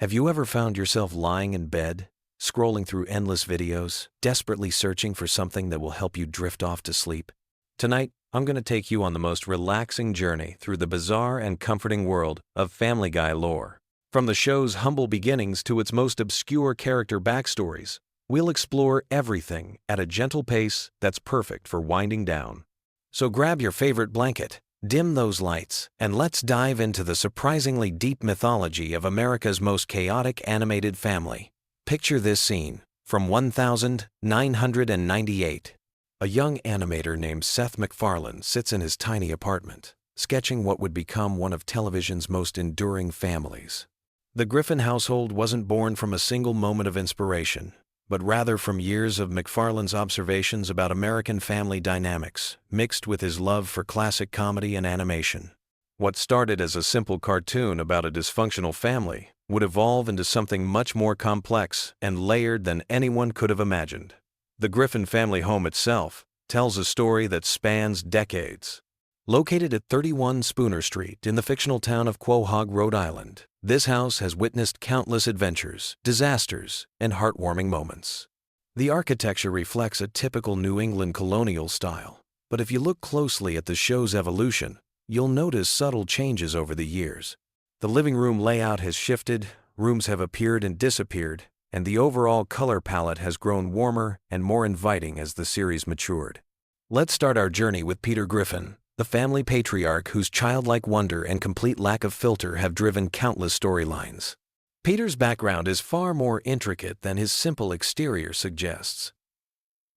Have you ever found yourself lying in bed, scrolling through endless videos, desperately searching for something that will help you drift off to sleep? Tonight, I'm going to take you on the most relaxing journey through the bizarre and comforting world of Family Guy lore. From the show's humble beginnings to its most obscure character backstories, we'll explore everything at a gentle pace that's perfect for winding down. So grab your favorite blanket, dim those lights, and let's dive into the surprisingly deep mythology of America's most chaotic animated family. Picture this scene from 1998. A young animator named Seth MacFarlane sits in his tiny apartment, sketching what would become one of television's most enduring families. The Griffin household wasn't born from a single moment of inspiration, but rather from years of MacFarlane's observations about American family dynamics, mixed with his love for classic comedy and animation. What started as a simple cartoon about a dysfunctional family would evolve into something much more complex and layered than anyone could have imagined. The Griffin family home itself tells a story that spans decades. Located at 31 Spooner Street in the fictional town of Quahog, Rhode Island, this house has witnessed countless adventures, disasters, and heartwarming moments. The architecture reflects a typical New England colonial style, but if you look closely at the show's evolution, you'll notice subtle changes over the years. The living room layout has shifted, rooms have appeared and disappeared, and the overall color palette has grown warmer and more inviting as the series matured. Let's start our journey with Peter Griffin, the family patriarch whose childlike wonder and complete lack of filter have driven countless storylines. Peter's background is far more intricate than his simple exterior suggests.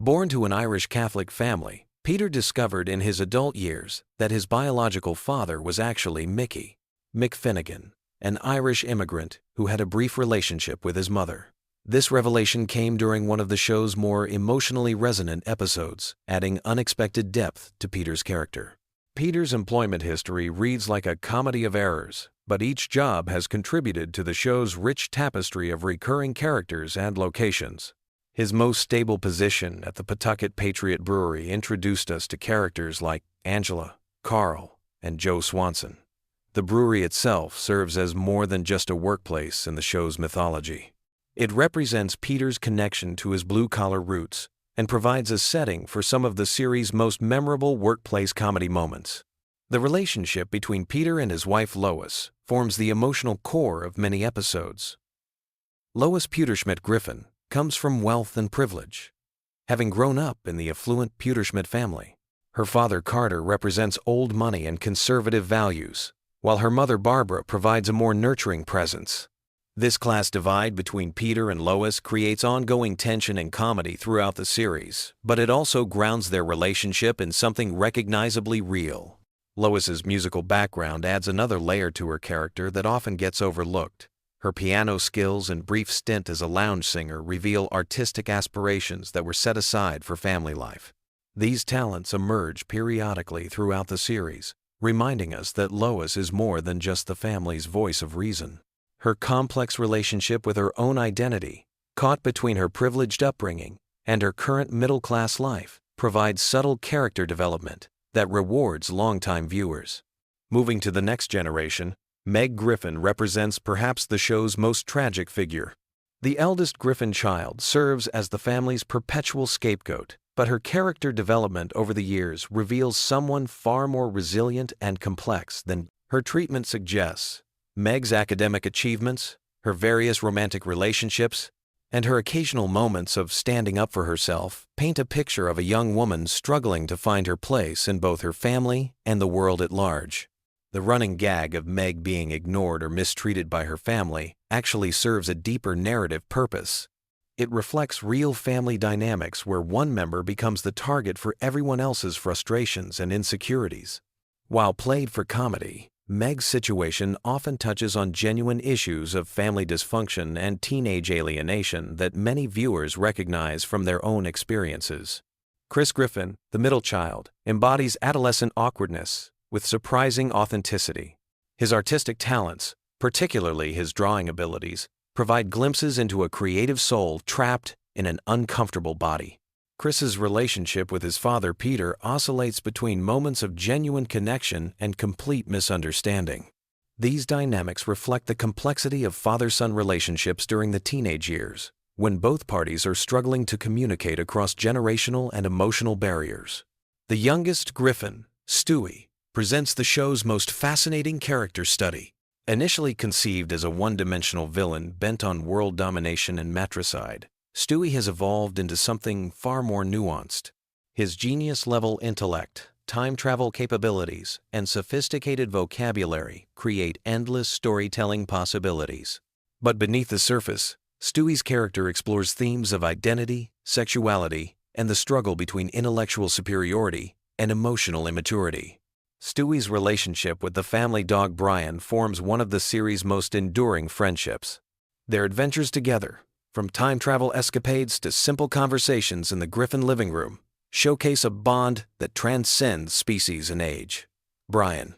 Born to an Irish Catholic family, Peter discovered in his adult years that his biological father was actually Mick Finnegan, an Irish immigrant who had a brief relationship with his mother. This revelation came during one of the show's more emotionally resonant episodes, adding unexpected depth to Peter's character. Peter's employment history reads like a comedy of errors, but each job has contributed to the show's rich tapestry of recurring characters and locations. His most stable position at the Pawtucket Patriot Brewery introduced us to characters like Angela, Carl, and Joe Swanson. The brewery itself serves as more than just a workplace in the show's mythology. It represents Peter's connection to his blue-collar roots and provides a setting for some of the series' most memorable workplace comedy moments. The relationship between Peter and his wife Lois forms the emotional core of many episodes. Lois Pewterschmidt Griffin comes from wealth and privilege. Having grown up in the affluent Pewterschmidt family, her father Carter represents old money and conservative values, while her mother Barbara provides a more nurturing presence. This class divide between Peter and Lois creates ongoing tension and comedy throughout the series, but it also grounds their relationship in something recognizably real. Lois's musical background adds another layer to her character that often gets overlooked. Her piano skills and brief stint as a lounge singer reveal artistic aspirations that were set aside for family life. These talents emerge periodically throughout the series, reminding us that Lois is more than just the family's voice of reason. Her complex relationship with her own identity, caught between her privileged upbringing and her current middle-class life, provides subtle character development that rewards longtime viewers. Moving to the next generation, Meg Griffin represents perhaps the show's most tragic figure. The eldest Griffin child serves as the family's perpetual scapegoat, but her character development over the years reveals someone far more resilient and complex than her treatment suggests. Meg's academic achievements, her various romantic relationships, and her occasional moments of standing up for herself paint a picture of a young woman struggling to find her place in both her family and the world at large. The running gag of Meg being ignored or mistreated by her family actually serves a deeper narrative purpose. It reflects real family dynamics where one member becomes the target for everyone else's frustrations and insecurities. While played for comedy, Meg's situation often touches on genuine issues of family dysfunction and teenage alienation that many viewers recognize from their own experiences. Chris Griffin, the middle child, embodies adolescent awkwardness with surprising authenticity. His artistic talents, particularly his drawing abilities, provide glimpses into a creative soul trapped in an uncomfortable body. Chris's relationship with his father Peter oscillates between moments of genuine connection and complete misunderstanding. These dynamics reflect the complexity of father-son relationships during the teenage years, when both parties are struggling to communicate across generational and emotional barriers. The youngest Griffin, Stewie, presents the show's most fascinating character study. Initially conceived as a one-dimensional villain bent on world domination and matricide, Stewie has evolved into something far more nuanced. His genius-level intellect, time travel capabilities, and sophisticated vocabulary create endless storytelling possibilities. But beneath the surface, Stewie's character explores themes of identity, sexuality, and the struggle between intellectual superiority and emotional immaturity. Stewie's relationship with the family dog Brian forms one of the series' most enduring friendships. Their adventures together, from time travel escapades to simple conversations in the Griffin living room, showcase a bond that transcends species and age. Brian,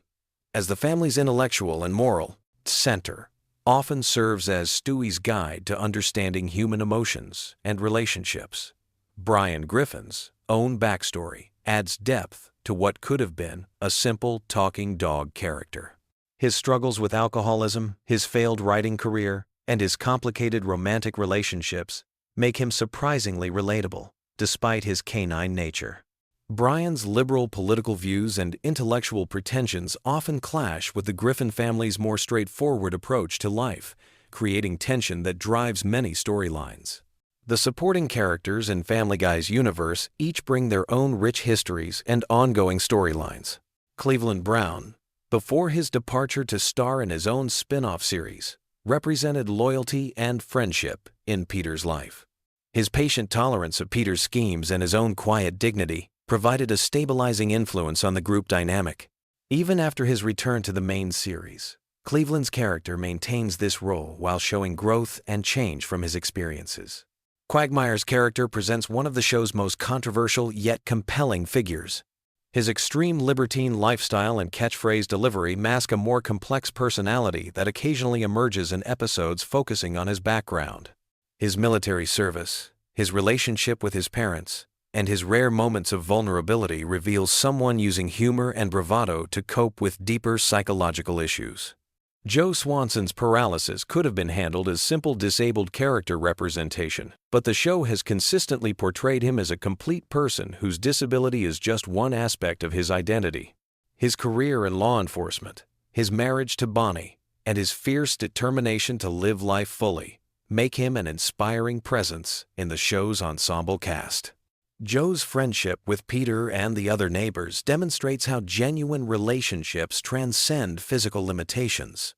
as the family's intellectual and moral center, often serves as Stewie's guide to understanding human emotions and relationships. Brian Griffin's own backstory adds depth to what could have been a simple talking dog character. His struggles with alcoholism, his failed writing career, and his complicated romantic relationships make him surprisingly relatable, despite his canine nature. Brian's liberal political views and intellectual pretensions often clash with the Griffin family's more straightforward approach to life, creating tension that drives many storylines. The supporting characters in Family Guy's universe each bring their own rich histories and ongoing storylines. Cleveland Brown, before his departure to star in his own spin-off series, represented loyalty and friendship in Peter's life. His patient tolerance of Peter's schemes and his own quiet dignity provided a stabilizing influence on the group dynamic. Even after his return to the main series, Cleveland's character maintains this role while showing growth and change from his experiences. Quagmire's character presents one of the show's most controversial yet compelling figures. His extreme libertine lifestyle and catchphrase delivery mask a more complex personality that occasionally emerges in episodes focusing on his background. His military service, his relationship with his parents, and his rare moments of vulnerability reveal someone using humor and bravado to cope with deeper psychological issues. Joe Swanson's paralysis could have been handled as simple disabled character representation, but the show has consistently portrayed him as a complete person whose disability is just one aspect of his identity. His career in law enforcement, his marriage to Bonnie, and his fierce determination to live life fully make him an inspiring presence in the show's ensemble cast. Joe's friendship with Peter and the other neighbors demonstrates how genuine relationships transcend physical limitations.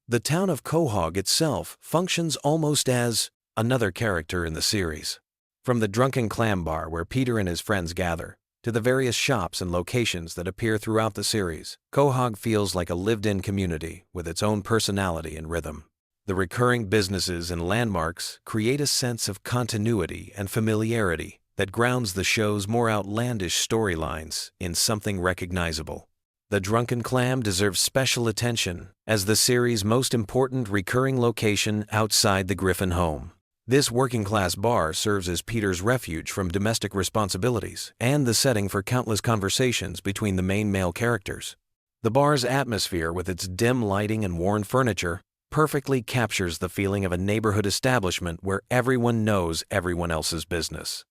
The town of Quahog itself functions almost as another character in the series. From the drunken clam bar where Peter and his friends gather, to the various shops and locations that appear throughout the series, Quahog feels like a lived-in community with its own personality and rhythm. The recurring businesses and landmarks create a sense of continuity and familiarity that grounds the show's more outlandish storylines in something recognizable. The Drunken Clam deserves special attention as the series' most important recurring location outside the Griffin home. This working-class bar serves as Peter's refuge from domestic responsibilities and the setting for countless conversations between the main male characters. The bar's atmosphere, with its dim lighting and worn furniture, perfectly captures the feeling of a neighborhood establishment where everyone knows everyone else's business.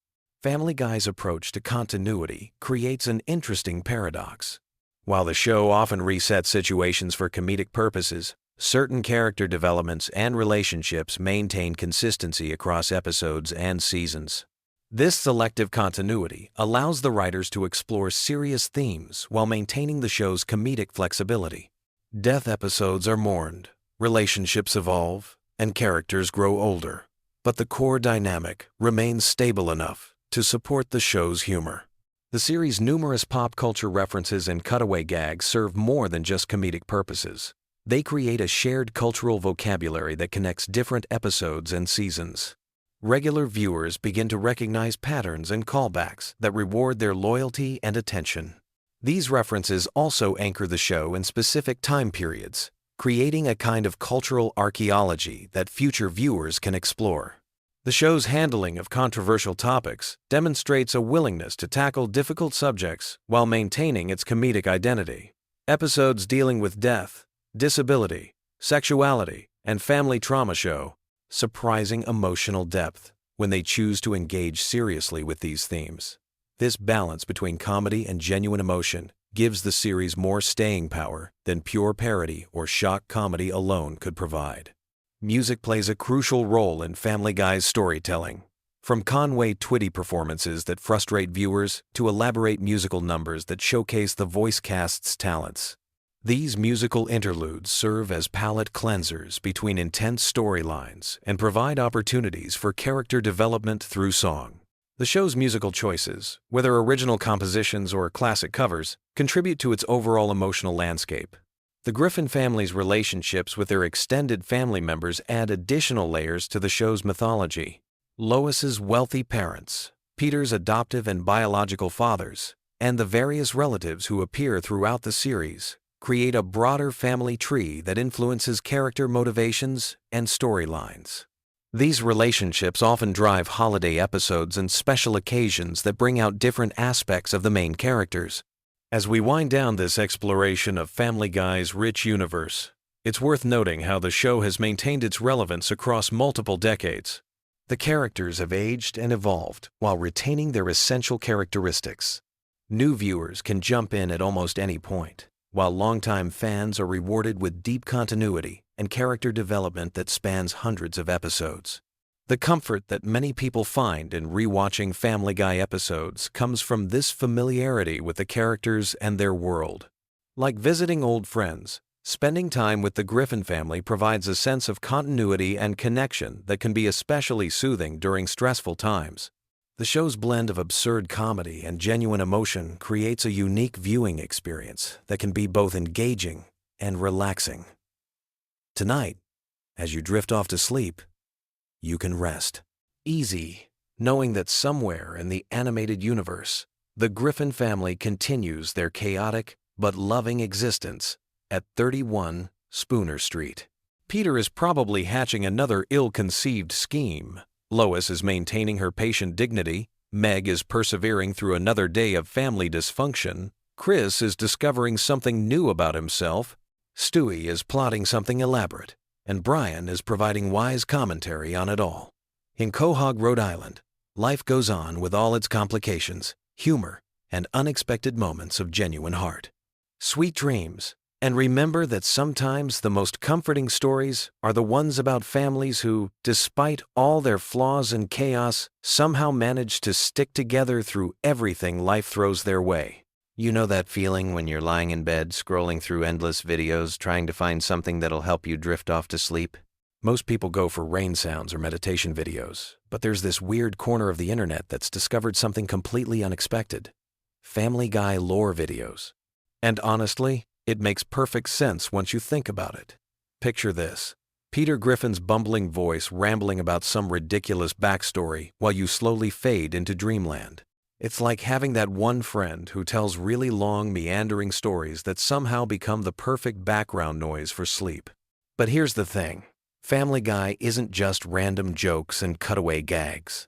Family Guy's approach to continuity creates an interesting paradox. While the show often resets situations for comedic purposes, certain character developments and relationships maintain consistency across episodes and seasons. This selective continuity allows the writers to explore serious themes while maintaining the show's comedic flexibility. Death episodes are mourned, relationships evolve, and characters grow older, but the core dynamic remains stable enough to support the show's humor. The series' numerous pop culture references and cutaway gags serve more than just comedic purposes. They create a shared cultural vocabulary that connects different episodes and seasons. Regular viewers begin to recognize patterns and callbacks that reward their loyalty and attention. These references also anchor the show in specific time periods, creating a kind of cultural archaeology that future viewers can explore. The show's handling of controversial topics demonstrates a willingness to tackle difficult subjects while maintaining its comedic identity. Episodes dealing with death, disability, sexuality, and family trauma show surprising emotional depth when they choose to engage seriously with these themes. This balance between comedy and genuine emotion gives the series more staying power than pure parody or shock comedy alone could provide. Music plays a crucial role in Family Guy's storytelling. From Conway Twitty performances that frustrate viewers to elaborate musical numbers that showcase the voice cast's talents. These musical interludes serve as palate cleansers between intense storylines and provide opportunities for character development through song. The show's musical choices, whether original compositions or classic covers, contribute to its overall emotional landscape. The Griffin family's relationships with their extended family members add additional layers to the show's mythology. Lois's wealthy parents, Peter's adoptive and biological fathers, and the various relatives who appear throughout the series create a broader family tree that influences character motivations and storylines. These relationships often drive holiday episodes and special occasions that bring out different aspects of the main characters. As we wind down this exploration of Family Guy's rich universe, it's worth noting how the show has maintained its relevance across multiple decades. The characters have aged and evolved while retaining their essential characteristics. New viewers can jump in at almost any point, while longtime fans are rewarded with deep continuity and character development that spans hundreds of episodes. The comfort that many people find in rewatching Family Guy episodes comes from this familiarity with the characters and their world. Like visiting old friends, spending time with the Griffin family provides a sense of continuity and connection that can be especially soothing during stressful times. The show's blend of absurd comedy and genuine emotion creates a unique viewing experience that can be both engaging and relaxing. Tonight, as you drift off to sleep, you can rest easy, knowing that somewhere in the animated universe, the Griffin family continues their chaotic but loving existence at 31 Spooner Street. Peter is probably hatching another ill-conceived scheme. Lois is maintaining her patient dignity, Meg is persevering through another day of family dysfunction, Chris is discovering something new about himself, Stewie is plotting something elaborate, and Brian is providing wise commentary on it all. In Quahog, Rhode Island, life goes on with all its complications, humor, and unexpected moments of genuine heart. Sweet dreams. And remember that sometimes the most comforting stories are the ones about families who, despite all their flaws and chaos, somehow manage to stick together through everything life throws their way. You know that feeling when you're lying in bed scrolling through endless videos trying to find something that'll help you drift off to sleep? Most people go for rain sounds or meditation videos, but there's this weird corner of the internet that's discovered something completely unexpected. Family Guy lore videos. And honestly, it makes perfect sense once you think about it. Picture this. Peter Griffin's bumbling voice rambling about some ridiculous backstory while you slowly fade into dreamland. It's like having that one friend who tells really long, meandering stories that somehow become the perfect background noise for sleep. But here's the thing. Family Guy isn't just random jokes and cutaway gags.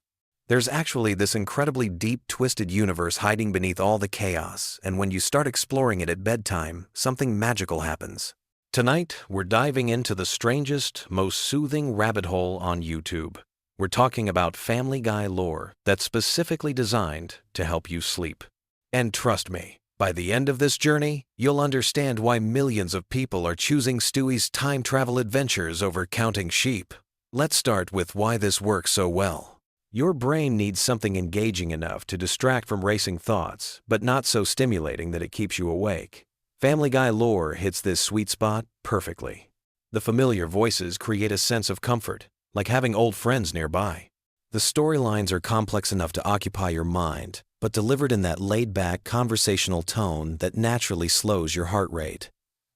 There's actually this incredibly deep, twisted universe hiding beneath all the chaos, and when you start exploring it at bedtime, something magical happens. Tonight, we're diving into the strangest, most soothing rabbit hole on YouTube. We're talking about Family Guy lore that's specifically designed to help you sleep. And trust me, by the end of this journey, you'll understand why millions of people are choosing Stewie's time travel adventures over counting sheep. Let's start with why this works so well. Your brain needs something engaging enough to distract from racing thoughts, but not so stimulating that it keeps you awake. Family Guy lore hits this sweet spot perfectly. The familiar voices create a sense of comfort, like having old friends nearby. The storylines are complex enough to occupy your mind, but delivered in that laid-back, conversational tone that naturally slows your heart rate.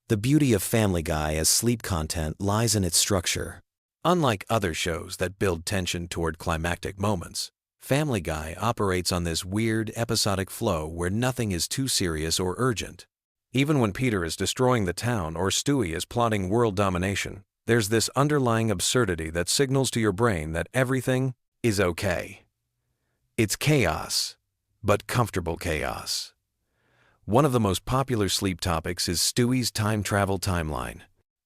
The beauty of Family Guy as sleep content lies in its structure. Unlike other shows that build tension toward climactic moments, Family Guy operates on this weird, episodic flow where nothing is too serious or urgent. Even when Peter is destroying the town or Stewie is plotting world domination, there's this underlying absurdity that signals to your brain that everything is okay. It's chaos, but comfortable chaos. One of the most popular sleep topics is Stewie's time travel timeline.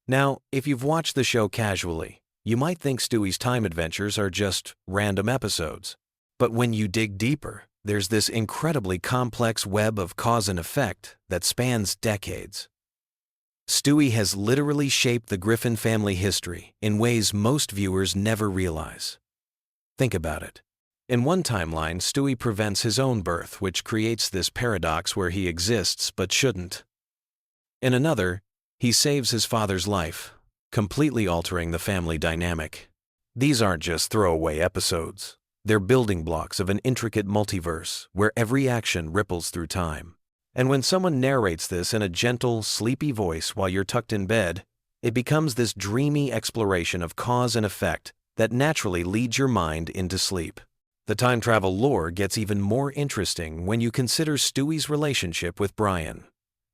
Now, if you've watched the show casually, you might think Stewie's time adventures are just random episodes. But when you dig deeper, there's this incredibly complex web of cause and effect that spans decades. Stewie has literally shaped the Griffin family history in ways most viewers never realize. Think about it. In one timeline, Stewie prevents his own birth, which creates this paradox where he exists but shouldn't. In another, he saves his father's life, completely altering the family dynamic. These aren't just throwaway episodes. They're building blocks of an intricate multiverse where every action ripples through time. And when someone narrates this in a gentle, sleepy voice while you're tucked in bed, it becomes this dreamy exploration of cause and effect that naturally leads your mind into sleep. The time travel lore gets even more interesting when you consider Stewie's relationship with Brian.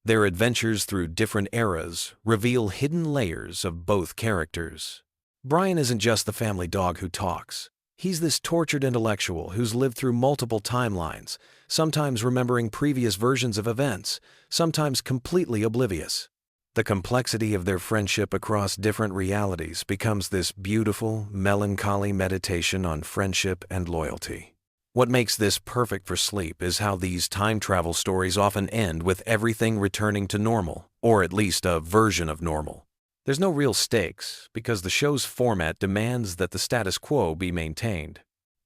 Their adventures through different eras reveal hidden layers of both characters. Brian isn't just the family dog who talks. He's this tortured intellectual who's lived through multiple timelines, sometimes remembering previous versions of events, sometimes completely oblivious. The complexity of their friendship across different realities becomes this beautiful, melancholy meditation on friendship and loyalty. What makes this perfect for sleep is how these time travel stories often end with everything returning to normal, or at least a version of normal. There's no real stakes because the show's format demands that the status quo be maintained.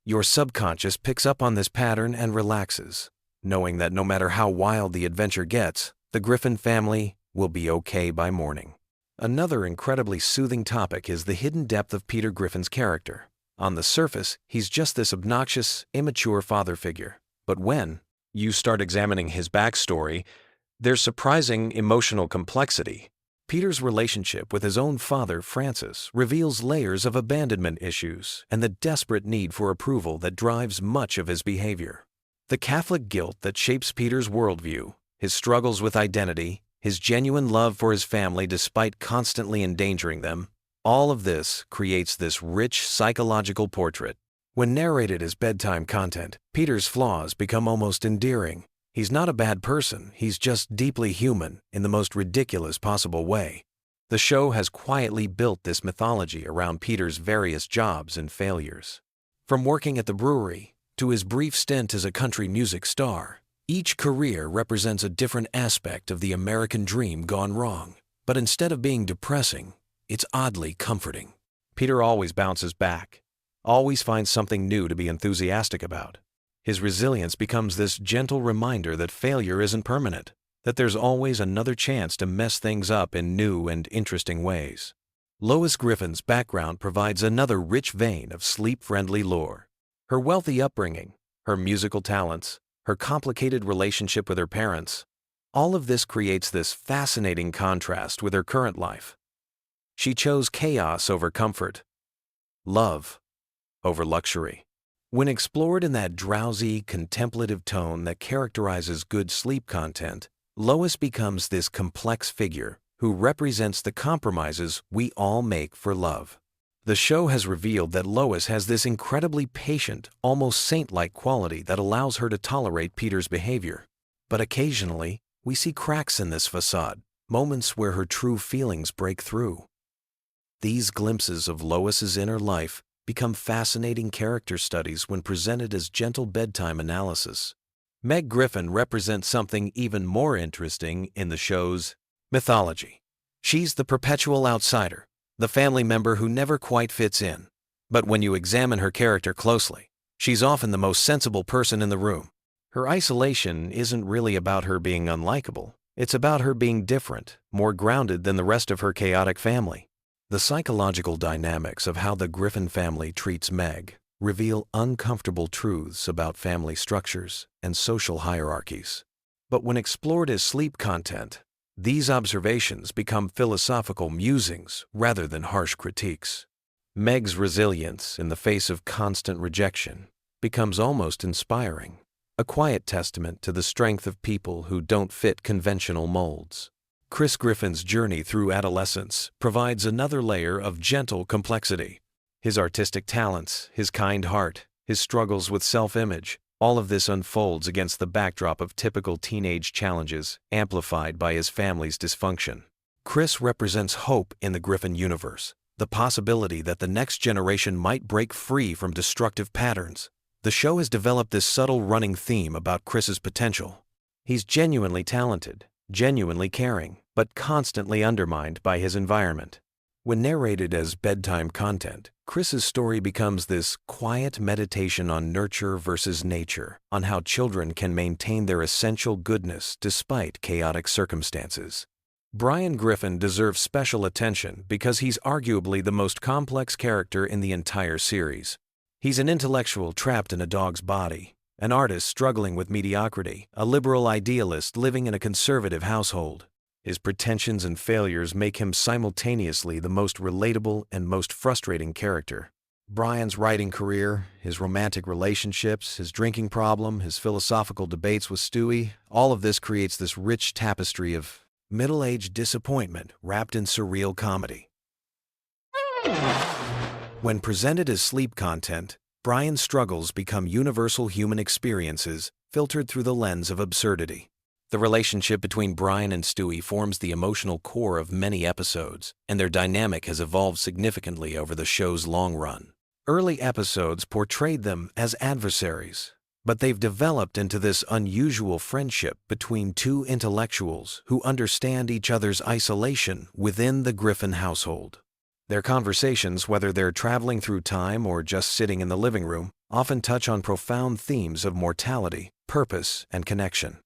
Your subconscious picks up on this pattern and relaxes, knowing that no matter how wild the adventure gets, the Griffin family will be okay by morning. Another incredibly soothing topic is the hidden depth of Peter Griffin's character. On the surface, he's just this obnoxious, immature father figure. But when you start examining his backstory, there's surprising emotional complexity. Peter's relationship with his own father, Francis, reveals layers of abandonment issues and the desperate need for approval that drives much of his behavior. The Catholic guilt that shapes Peter's worldview, his struggles with identity, his genuine love for his family despite constantly endangering them, all of this creates this rich psychological portrait. When narrated as bedtime content, Peter's flaws become almost endearing. He's not a bad person, he's just deeply human in the most ridiculous possible way. The show has quietly built this mythology around Peter's various jobs and failures. From working at the brewery to his brief stint as a country music star, each career represents a different aspect of the American dream gone wrong. But instead of being depressing, it's oddly comforting. Peter always bounces back, always finds something new to be enthusiastic about. His resilience becomes this gentle reminder that failure isn't permanent, that there's always another chance to mess things up in new and interesting ways. Lois Griffin's background provides another rich vein of sleep-friendly lore. Her wealthy upbringing, her musical talents, her complicated relationship with her parents, all of this creates this fascinating contrast with her current life. She chose chaos over comfort, love over luxury. When explored in that drowsy, contemplative tone that characterizes good sleep content, Lois becomes this complex figure who represents the compromises we all make for love. The show has revealed that Lois has this incredibly patient, almost saint-like quality that allows her to tolerate Peter's behavior. But occasionally, we see cracks in this facade, moments where her true feelings break through. These glimpses of Lois's inner life become fascinating character studies when presented as gentle bedtime analysis. Meg Griffin represents something even more interesting in the show's mythology. She's the perpetual outsider, the family member who never quite fits in. But when you examine her character closely, she's often the most sensible person in the room. Her isolation isn't really about her being unlikable. It's about her being different, more grounded than the rest of her chaotic family. The psychological dynamics of how the Griffin family treats Meg reveal uncomfortable truths about family structures and social hierarchies. But when explored as sleep content, these observations become philosophical musings rather than harsh critiques. Meg's resilience in the face of constant rejection becomes almost inspiring, a quiet testament to the strength of people who don't fit conventional molds. Chris Griffin's journey through adolescence provides another layer of gentle complexity. His artistic talents, his kind heart, his struggles with self-image, all of this unfolds against the backdrop of typical teenage challenges amplified by his family's dysfunction. Chris represents hope in the Griffin universe, the possibility that the next generation might break free from destructive patterns. The show has developed this subtle running theme about Chris's potential. He's genuinely talented, genuinely caring, but constantly undermined by his environment. When narrated as bedtime content, Chris's story becomes this quiet meditation on nurture versus nature, on how children can maintain their essential goodness despite chaotic circumstances. Brian Griffin deserves special attention because he's arguably the most complex character in the entire series. He's an intellectual trapped in a dog's body, an artist struggling with mediocrity, a liberal idealist living in a conservative household. His pretensions and failures make him simultaneously the most relatable and most frustrating character. Brian's writing career, his romantic relationships, his drinking problem, his philosophical debates with Stewie, all of this creates this rich tapestry of middle-aged disappointment wrapped in surreal comedy. When presented as sleep content, Brian's struggles become universal human experiences filtered through the lens of absurdity. The relationship between Brian and Stewie forms the emotional core of many episodes, and their dynamic has evolved significantly over the show's long run. Early episodes portrayed them as adversaries, but they've developed into this unusual friendship between two intellectuals who understand each other's isolation within the Griffin household. Their conversations, whether they're traveling through time or just sitting in the living room, often touch on profound themes of mortality, purpose, and connection.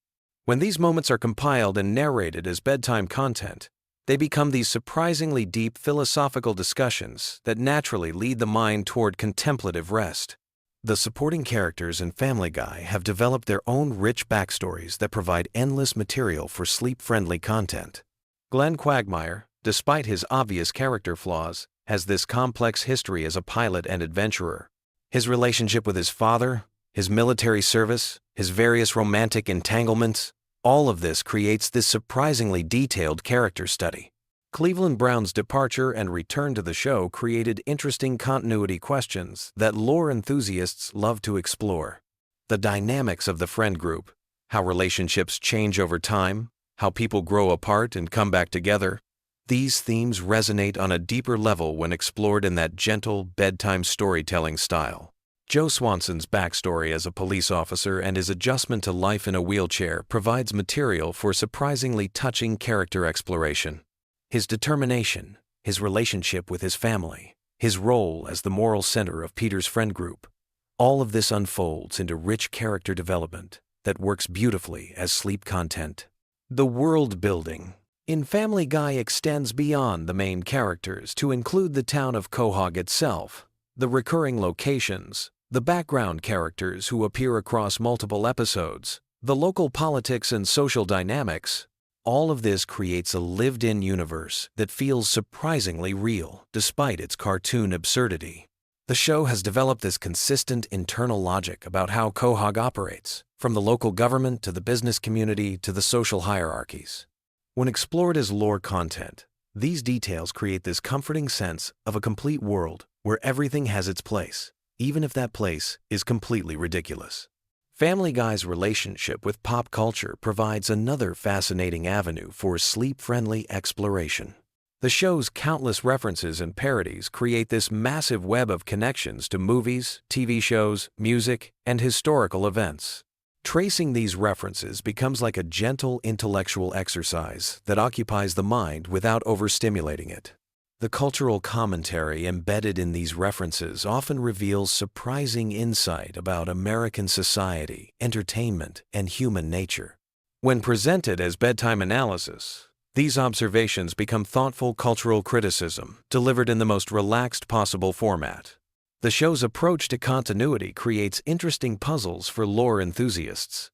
When these moments are compiled and narrated as bedtime content, they become these surprisingly deep philosophical discussions that naturally lead the mind toward contemplative rest. The supporting characters in Family Guy have developed their own rich backstories that provide endless material for sleep-friendly content. Glenn Quagmire, despite his obvious character flaws, has this complex history as a pilot and adventurer. His relationship with his father, his military service, his various romantic entanglements, all of this creates this surprisingly detailed character study. Cleveland Brown's departure and return to the show created interesting continuity questions that lore enthusiasts love to explore. The dynamics of the friend group, how relationships change over time, how people grow apart and come back together, these themes resonate on a deeper level when explored in that gentle, bedtime storytelling style. Joe Swanson's backstory as a police officer and his adjustment to life in a wheelchair provides material for surprisingly touching character exploration. His determination, his relationship with his family, his role as the moral center of Peter's friend group, all of this unfolds into rich character development that works beautifully as sleep content. The world building in Family Guy extends beyond the main characters to include the town of Quahog itself, the recurring locations, the background characters who appear across multiple episodes, the local politics and social dynamics. All of this creates a lived-in universe that feels surprisingly real, despite its cartoon absurdity. The show has developed this consistent internal logic about how Quahog operates, from the local government to the business community to the social hierarchies. When explored as lore content, these details create this comforting sense of a complete world where everything has its place, even if that place is completely ridiculous. Family Guy's relationship with pop culture provides another fascinating avenue for sleep-friendly exploration. The show's countless references and parodies create this massive web of connections to movies, TV shows, music, and historical events. Tracing these references becomes like a gentle intellectual exercise that occupies the mind without overstimulating it. The cultural commentary embedded in these references often reveals surprising insight about American society, entertainment, and human nature. When presented as bedtime analysis, these observations become thoughtful cultural criticism delivered in the most relaxed possible format. The show's approach to continuity creates interesting puzzles for lore enthusiasts.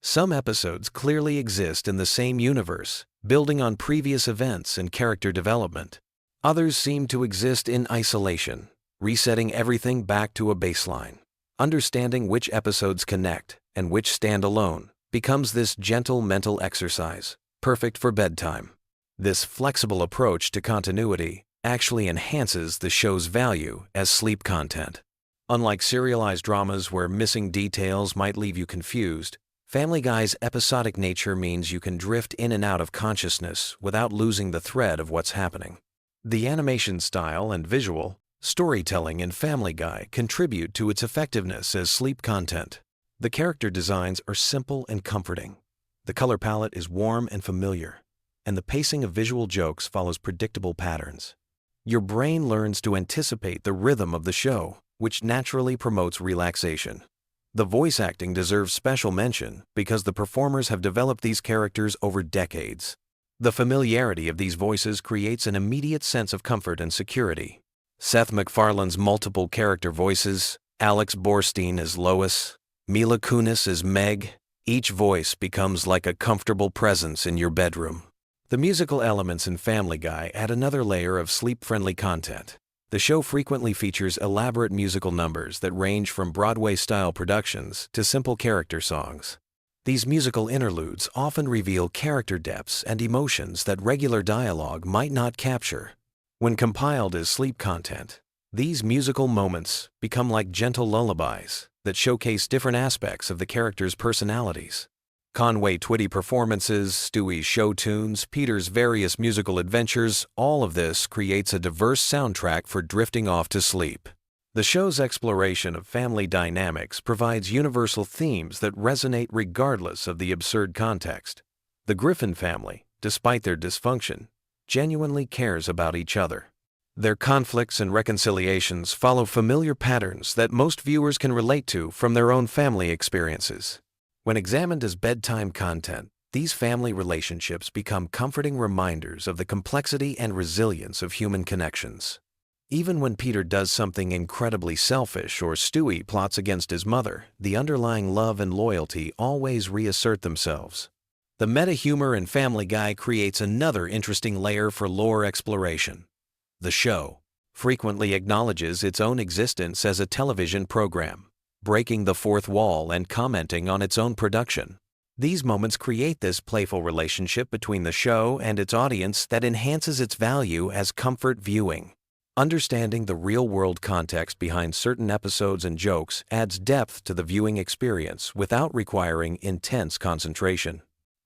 Some episodes clearly exist in the same universe, building on previous events and character development. Others seem to exist in isolation, resetting everything back to a baseline. Understanding which episodes connect and which stand alone becomes this gentle mental exercise, perfect for bedtime. This flexible approach to continuity actually enhances the show's value as sleep content. Unlike serialized dramas where missing details might leave you confused, Family Guy's episodic nature means you can drift in and out of consciousness without losing the thread of what's happening. The animation style and visual storytelling in Family Guy contribute to its effectiveness as sleep content. The character designs are simple and comforting. The color palette is warm and familiar, and the pacing of visual jokes follows predictable patterns. Your brain learns to anticipate the rhythm of the show, which naturally promotes relaxation. The voice acting deserves special mention because the performers have developed these characters over decades. The familiarity of these voices creates an immediate sense of comfort and security. Seth MacFarlane's multiple character voices, Alex Borstein as Lois, Mila Kunis as Meg, each voice becomes like a comfortable presence in your bedroom. The musical elements in Family Guy add another layer of sleep-friendly content. The show frequently features elaborate musical numbers that range from Broadway-style productions to simple character songs. These musical interludes often reveal character depths and emotions that regular dialogue might not capture. When compiled as sleep content, these musical moments become like gentle lullabies that showcase different aspects of the characters' personalities. Conway Twitty performances, Stewie's show tunes, Peter's various musical adventures, all of this creates a diverse soundtrack for drifting off to sleep. The show's exploration of family dynamics provides universal themes that resonate regardless of the absurd context. The Griffin family, despite their dysfunction, genuinely cares about each other. Their conflicts and reconciliations follow familiar patterns that most viewers can relate to from their own family experiences. When examined as bedtime content, these family relationships become comforting reminders of the complexity and resilience of human connections. Even when Peter does something incredibly selfish or Stewie plots against his mother, the underlying love and loyalty always reassert themselves. The meta-humor in Family Guy creates another interesting layer for lore exploration. The show frequently acknowledges its own existence as a television program, breaking the fourth wall and commenting on its own production. These moments create this playful relationship between the show and its audience that enhances its value as comfort viewing. Understanding the real-world context behind certain episodes and jokes adds depth to the viewing experience without requiring intense concentration.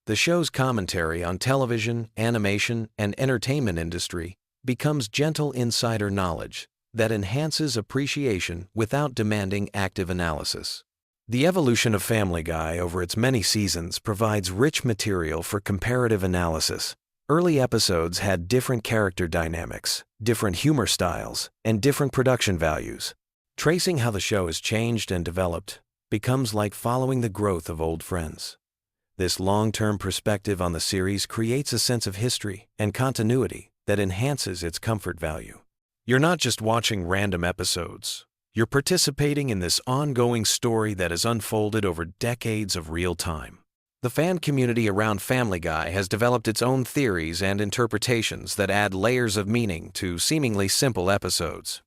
The show's commentary on television, animation, and entertainment industry becomes gentle insider knowledge that enhances appreciation without demanding active analysis. The evolution of Family Guy over its many seasons provides rich material for comparative analysis. Early episodes had different character dynamics, different humor styles, and different production values. Tracing how the show has changed and developed becomes like following the growth of old friends. This long-term perspective on the series creates a sense of history and continuity that enhances its comfort value. You're not just watching random episodes. You're participating in this ongoing story that has unfolded over decades of real time. The fan community around Family Guy has developed its own theories and interpretations that add layers of meaning to seemingly simple episodes.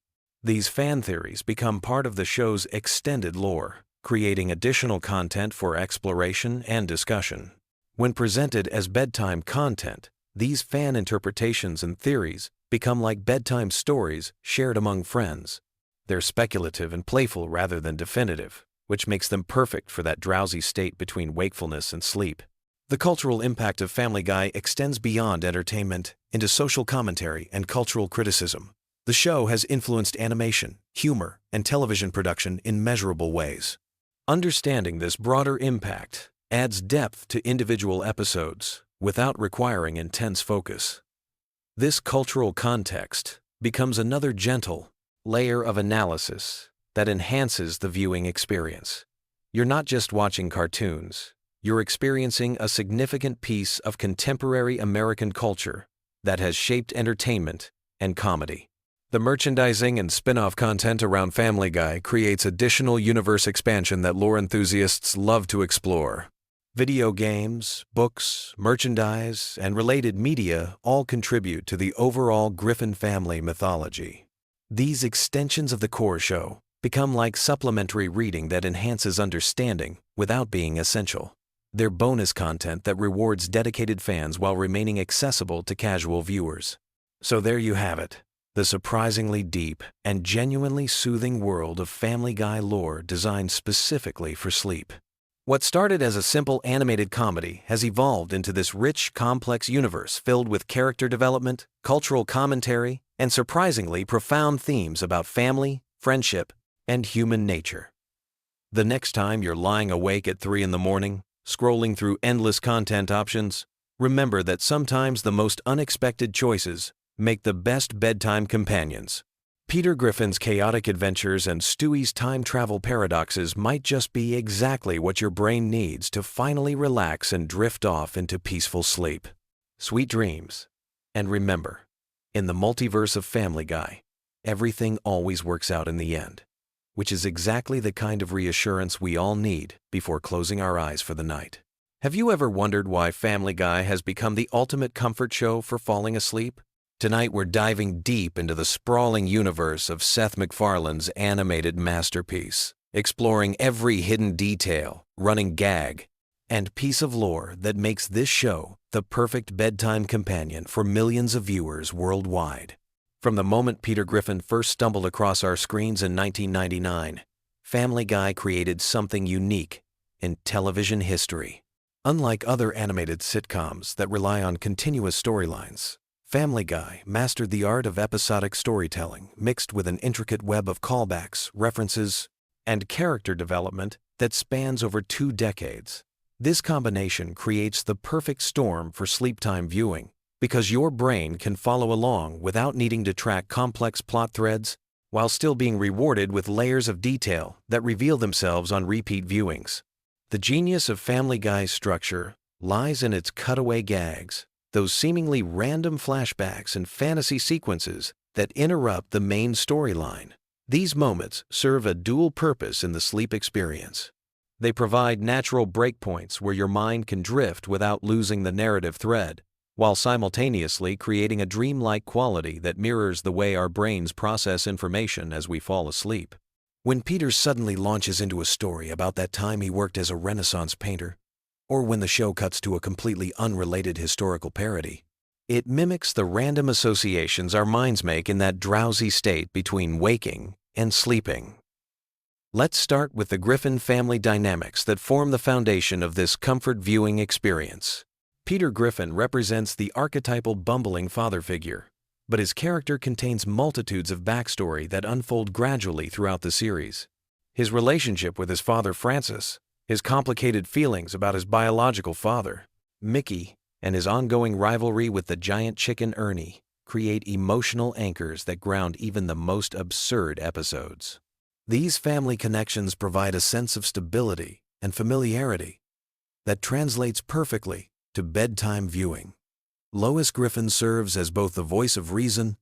These fan theories become part of the show's extended lore, creating additional content for exploration and discussion. When presented as bedtime content, these fan interpretations and theories become like bedtime stories shared among friends. They're speculative and playful rather than definitive, which makes them perfect for that drowsy state between wakefulness and sleep. The cultural impact of Family Guy extends beyond entertainment into social commentary and cultural criticism. The show has influenced animation, humor, and television production in measurable ways. Understanding this broader impact adds depth to individual episodes without requiring intense focus. This cultural context becomes another gentle layer of analysis that enhances the viewing experience. You're not just watching cartoons, you're experiencing a significant piece of contemporary American culture that has shaped entertainment and comedy. The merchandising and spin-off content around Family Guy creates additional universe expansion that lore enthusiasts love to explore. Video games, books, merchandise, and related media all contribute to the overall Griffin family mythology. These extensions of the core show become like supplementary reading that enhances understanding without being essential. They're bonus content that rewards dedicated fans while remaining accessible to casual viewers. So there you have it, the surprisingly deep and genuinely soothing world of Family Guy lore designed specifically for sleep. What started as a simple animated comedy has evolved into this rich, complex universe filled with character development, cultural commentary, and surprisingly profound themes about family, friendship, and human nature. The next time you're lying awake at 3 in the morning, scrolling through endless content options, remember that sometimes the most unexpected choices make the best bedtime companions. Peter Griffin's chaotic adventures and Stewie's time travel paradoxes might just be exactly what your brain needs to finally relax and drift off into peaceful sleep. Sweet dreams. And remember, in the multiverse of Family Guy, everything always works out in the end, which is exactly the kind of reassurance we all need before closing our eyes for the night. Have you ever wondered why Family Guy has become the ultimate comfort show for falling asleep? Tonight we're diving deep into the sprawling universe of Seth MacFarlane's animated masterpiece, exploring every hidden detail, running gag, and piece of lore that makes this show the perfect bedtime companion for millions of viewers worldwide. From the moment Peter Griffin first stumbled across our screens in 1999, Family Guy created something unique in television history. Unlike other animated sitcoms that rely on continuous storylines, Family Guy mastered the art of episodic storytelling mixed with an intricate web of callbacks, references, and character development that spans over 2 decades. This combination creates the perfect storm for sleep-time viewing because your brain can follow along without needing to track complex plot threads while still being rewarded with layers of detail that reveal themselves on repeat viewings. The genius of Family Guy's structure lies in its cutaway gags, those seemingly random flashbacks and fantasy sequences that interrupt the main storyline. These moments serve a dual purpose in the sleep experience. They provide natural breakpoints where your mind can drift without losing the narrative thread, while simultaneously creating a dreamlike quality that mirrors the way our brains process information as we fall asleep. When Peter suddenly launches into a story about that time he worked as a Renaissance painter, or when the show cuts to a completely unrelated historical parody, it mimics the random associations our minds make in that drowsy state between waking and sleeping. Let's start with the Griffin family dynamics that form the foundation of this comfort viewing experience. Peter Griffin represents the archetypal bumbling father figure, but his character contains multitudes of backstory that unfold gradually throughout the series. His relationship with his father Francis, his complicated feelings about his biological father, Mickey, and his ongoing rivalry with the giant chicken Ernie create emotional anchors that ground even the most absurd episodes. These family connections provide a sense of stability and familiarity that translates perfectly to bedtime viewing. Lois Griffin serves as both the voice of reason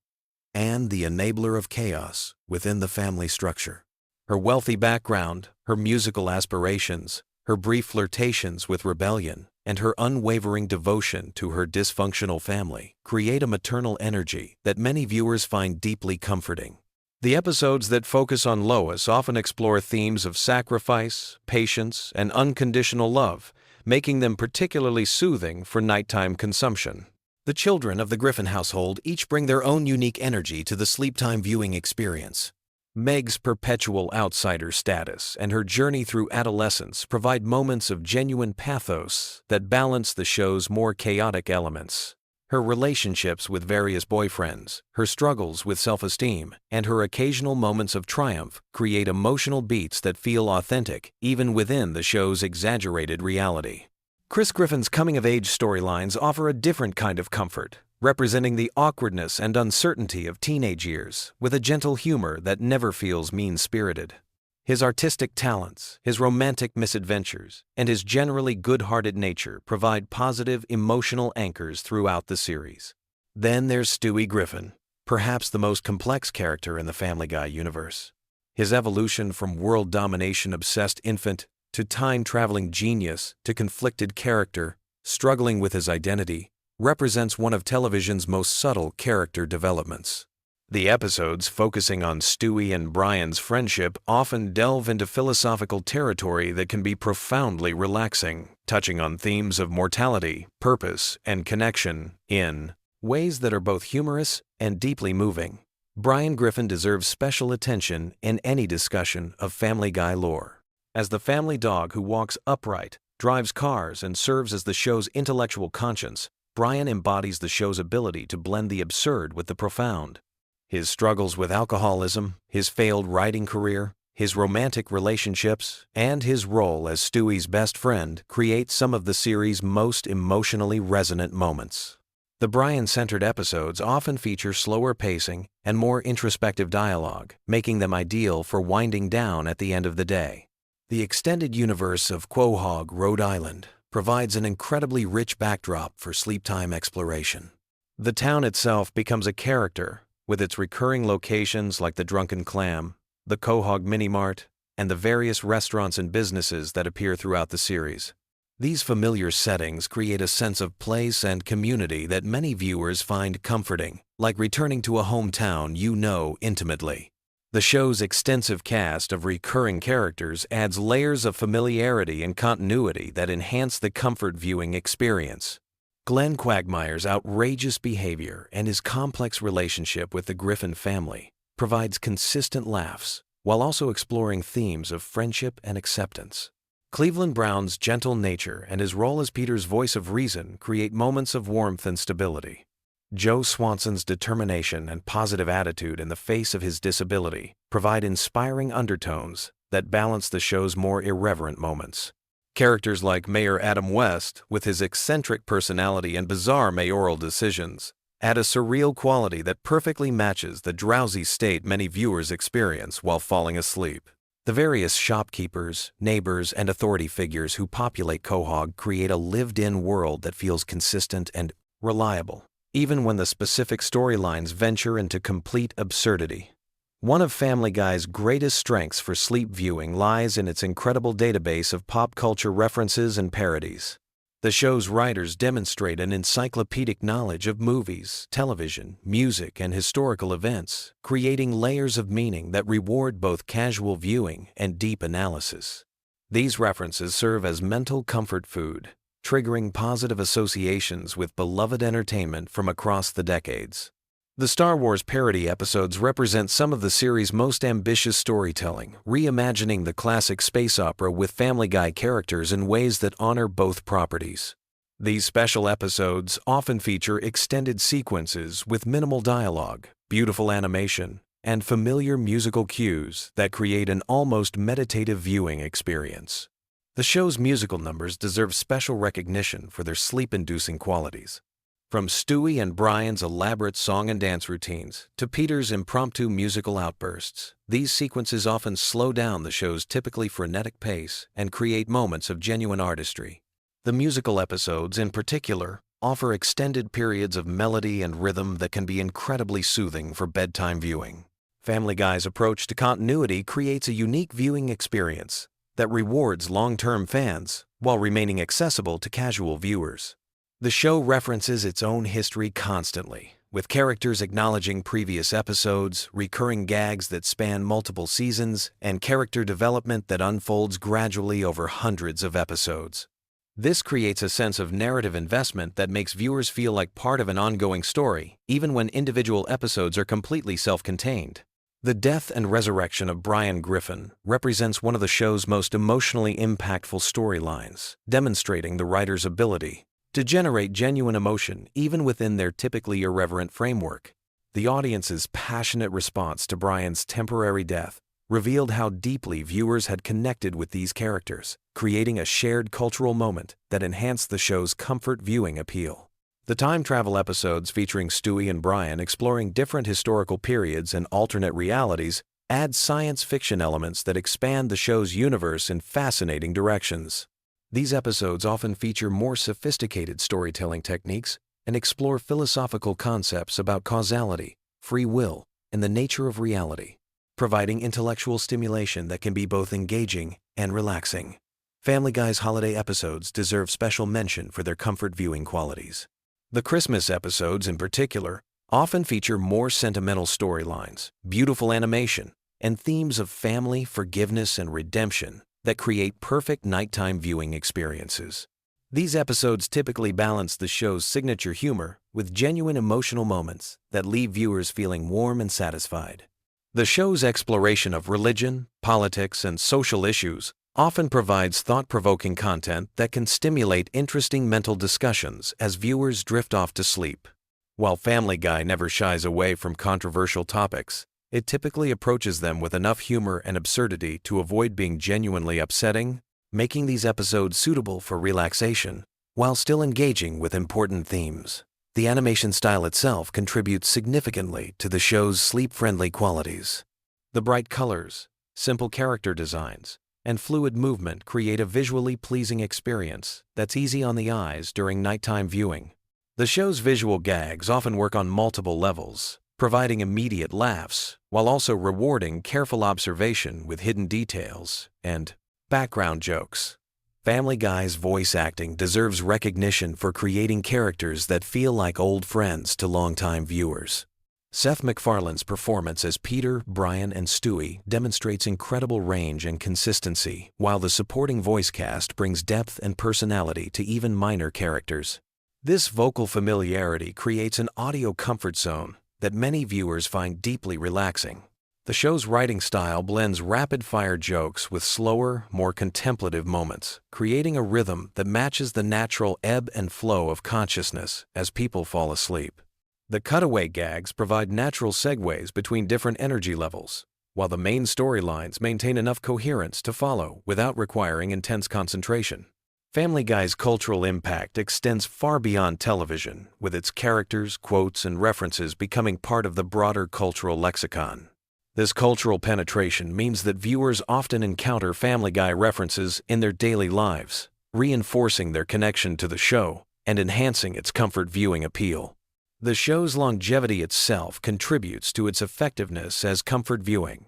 and the enabler of chaos within the family structure. Her wealthy background, her musical aspirations, her brief flirtations with rebellion, and her unwavering devotion to her dysfunctional family create a maternal energy that many viewers find deeply comforting. The episodes that focus on Lois often explore themes of sacrifice, patience, and unconditional love, making them particularly soothing for nighttime consumption. The children of the Griffin household each bring their own unique energy to the sleep-time viewing experience. Meg's perpetual outsider status and her journey through adolescence provide moments of genuine pathos that balance the show's more chaotic elements. Her relationships with various boyfriends, her struggles with self-esteem, and her occasional moments of triumph create emotional beats that feel authentic even within the show's exaggerated reality. Chris Griffin's coming-of-age storylines offer a different kind of comfort, representing the awkwardness and uncertainty of teenage years with a gentle humor that never feels mean-spirited. His artistic talents, his romantic misadventures, and his generally good-hearted nature provide positive emotional anchors throughout the series. Then there's Stewie Griffin, perhaps the most complex character in the Family Guy universe. His evolution from world domination-obsessed infant to time-traveling genius to conflicted character, struggling with his identity, represents one of television's most subtle character developments. The episodes focusing on Stewie and Brian's friendship often delve into philosophical territory that can be profoundly relaxing, touching on themes of mortality, purpose, and connection in ways that are both humorous and deeply moving. Brian Griffin deserves special attention in any discussion of Family Guy lore. As the family dog who walks upright, drives cars, and serves as the show's intellectual conscience, Brian embodies the show's ability to blend the absurd with the profound. His struggles with alcoholism, his failed writing career, his romantic relationships, and his role as Stewie's best friend create some of the series' most emotionally resonant moments. The Brian-centered episodes often feature slower pacing and more introspective dialogue, making them ideal for winding down at the end of the day. The extended universe of Quahog, Rhode Island, provides an incredibly rich backdrop for sleep-time exploration. The town itself becomes a character, with its recurring locations like the Drunken Clam, the Quahog Mini-Mart, and the various restaurants and businesses that appear throughout the series. These familiar settings create a sense of place and community that many viewers find comforting, like returning to a hometown you know intimately. The show's extensive cast of recurring characters adds layers of familiarity and continuity that enhance the comfort viewing experience. Glenn Quagmire's outrageous behavior and his complex relationship with the Griffin family provides consistent laughs, while also exploring themes of friendship and acceptance. Cleveland Brown's gentle nature and his role as Peter's voice of reason create moments of warmth and stability. Joe Swanson's determination and positive attitude in the face of his disability provide inspiring undertones that balance the show's more irreverent moments. Characters like Mayor Adam West, with his eccentric personality and bizarre mayoral decisions, add a surreal quality that perfectly matches the drowsy state many viewers experience while falling asleep. The various shopkeepers, neighbors, and authority figures who populate Quahog create a lived-in world that feels consistent and reliable, even when the specific storylines venture into complete absurdity. One of Family Guy's greatest strengths for sleep viewing lies in its incredible database of pop culture references and parodies. The show's writers demonstrate an encyclopedic knowledge of movies, television, music, and historical events, creating layers of meaning that reward both casual viewing and deep analysis. These references serve as mental comfort food, triggering positive associations with beloved entertainment from across the decades. The Star Wars parody episodes represent some of the series' most ambitious storytelling, reimagining the classic space opera with Family Guy characters in ways that honor both properties. These special episodes often feature extended sequences with minimal dialogue, beautiful animation, and familiar musical cues that create an almost meditative viewing experience. The show's musical numbers deserve special recognition for their sleep-inducing qualities. From Stewie and Brian's elaborate song and dance routines to Peter's impromptu musical outbursts, these sequences often slow down the show's typically frenetic pace and create moments of genuine artistry. The musical episodes, in particular, offer extended periods of melody and rhythm that can be incredibly soothing for bedtime viewing. Family Guy's approach to continuity creates a unique viewing experience that rewards long-term fans while remaining accessible to casual viewers. The show references its own history constantly, with characters acknowledging previous episodes, recurring gags that span multiple seasons, and character development that unfolds gradually over hundreds of episodes. This creates a sense of narrative investment that makes viewers feel like part of an ongoing story, even when individual episodes are completely self-contained. The death and resurrection of Brian Griffin represents one of the show's most emotionally impactful storylines, demonstrating the writer's ability to generate genuine emotion even within their typically irreverent framework. The audience's passionate response to Brian's temporary death revealed how deeply viewers had connected with these characters, creating a shared cultural moment that enhanced the show's comfort viewing appeal. The time travel episodes featuring Stewie and Brian exploring different historical periods and alternate realities add science fiction elements that expand the show's universe in fascinating directions. These episodes often feature more sophisticated storytelling techniques and explore philosophical concepts about causality, free will, and the nature of reality, providing intellectual stimulation that can be both engaging and relaxing. Family Guy's holiday episodes deserve special mention for their comfort viewing qualities. The Christmas episodes, in particular, often feature more sentimental storylines, beautiful animation, and themes of family, forgiveness, and redemption that create perfect nighttime viewing experiences. These episodes typically balance the show's signature humor with genuine emotional moments that leave viewers feeling warm and satisfied. The show's exploration of religion, politics, and social issues often provides thought-provoking content that can stimulate interesting mental discussions as viewers drift off to sleep. While Family Guy never shies away from controversial topics, it typically approaches them with enough humor and absurdity to avoid being genuinely upsetting, making these episodes suitable for relaxation while still engaging with important themes. The animation style itself contributes significantly to the show's sleep-friendly qualities. The bright colors, simple character designs, and fluid movement create a visually pleasing experience that's easy on the eyes during nighttime viewing. The show's visual gags often work on multiple levels, providing immediate laughs while also rewarding careful observation with hidden details and background jokes. Family Guy's voice acting deserves recognition for creating characters that feel like old friends to longtime viewers. Seth MacFarlane's performance as Peter, Brian, and Stewie demonstrates incredible range and consistency, while the supporting voice cast brings depth and personality to even minor characters. This vocal familiarity creates an audio comfort zone that many viewers find deeply relaxing. The show's writing style blends rapid-fire jokes with slower, more contemplative moments, creating a rhythm that matches the natural ebb and flow of consciousness as people fall asleep. The cutaway gags provide natural segues between different energy levels, while the main storylines maintain enough coherence to follow without requiring intense concentration. Family Guy's cultural impact extends far beyond television, with its characters, quotes, and references becoming part of the broader cultural lexicon. This cultural penetration means that viewers often encounter Family Guy references in their daily lives, reinforcing their connection to the show and enhancing its comfort viewing appeal. The show's longevity itself contributes to its effectiveness as comfort viewing.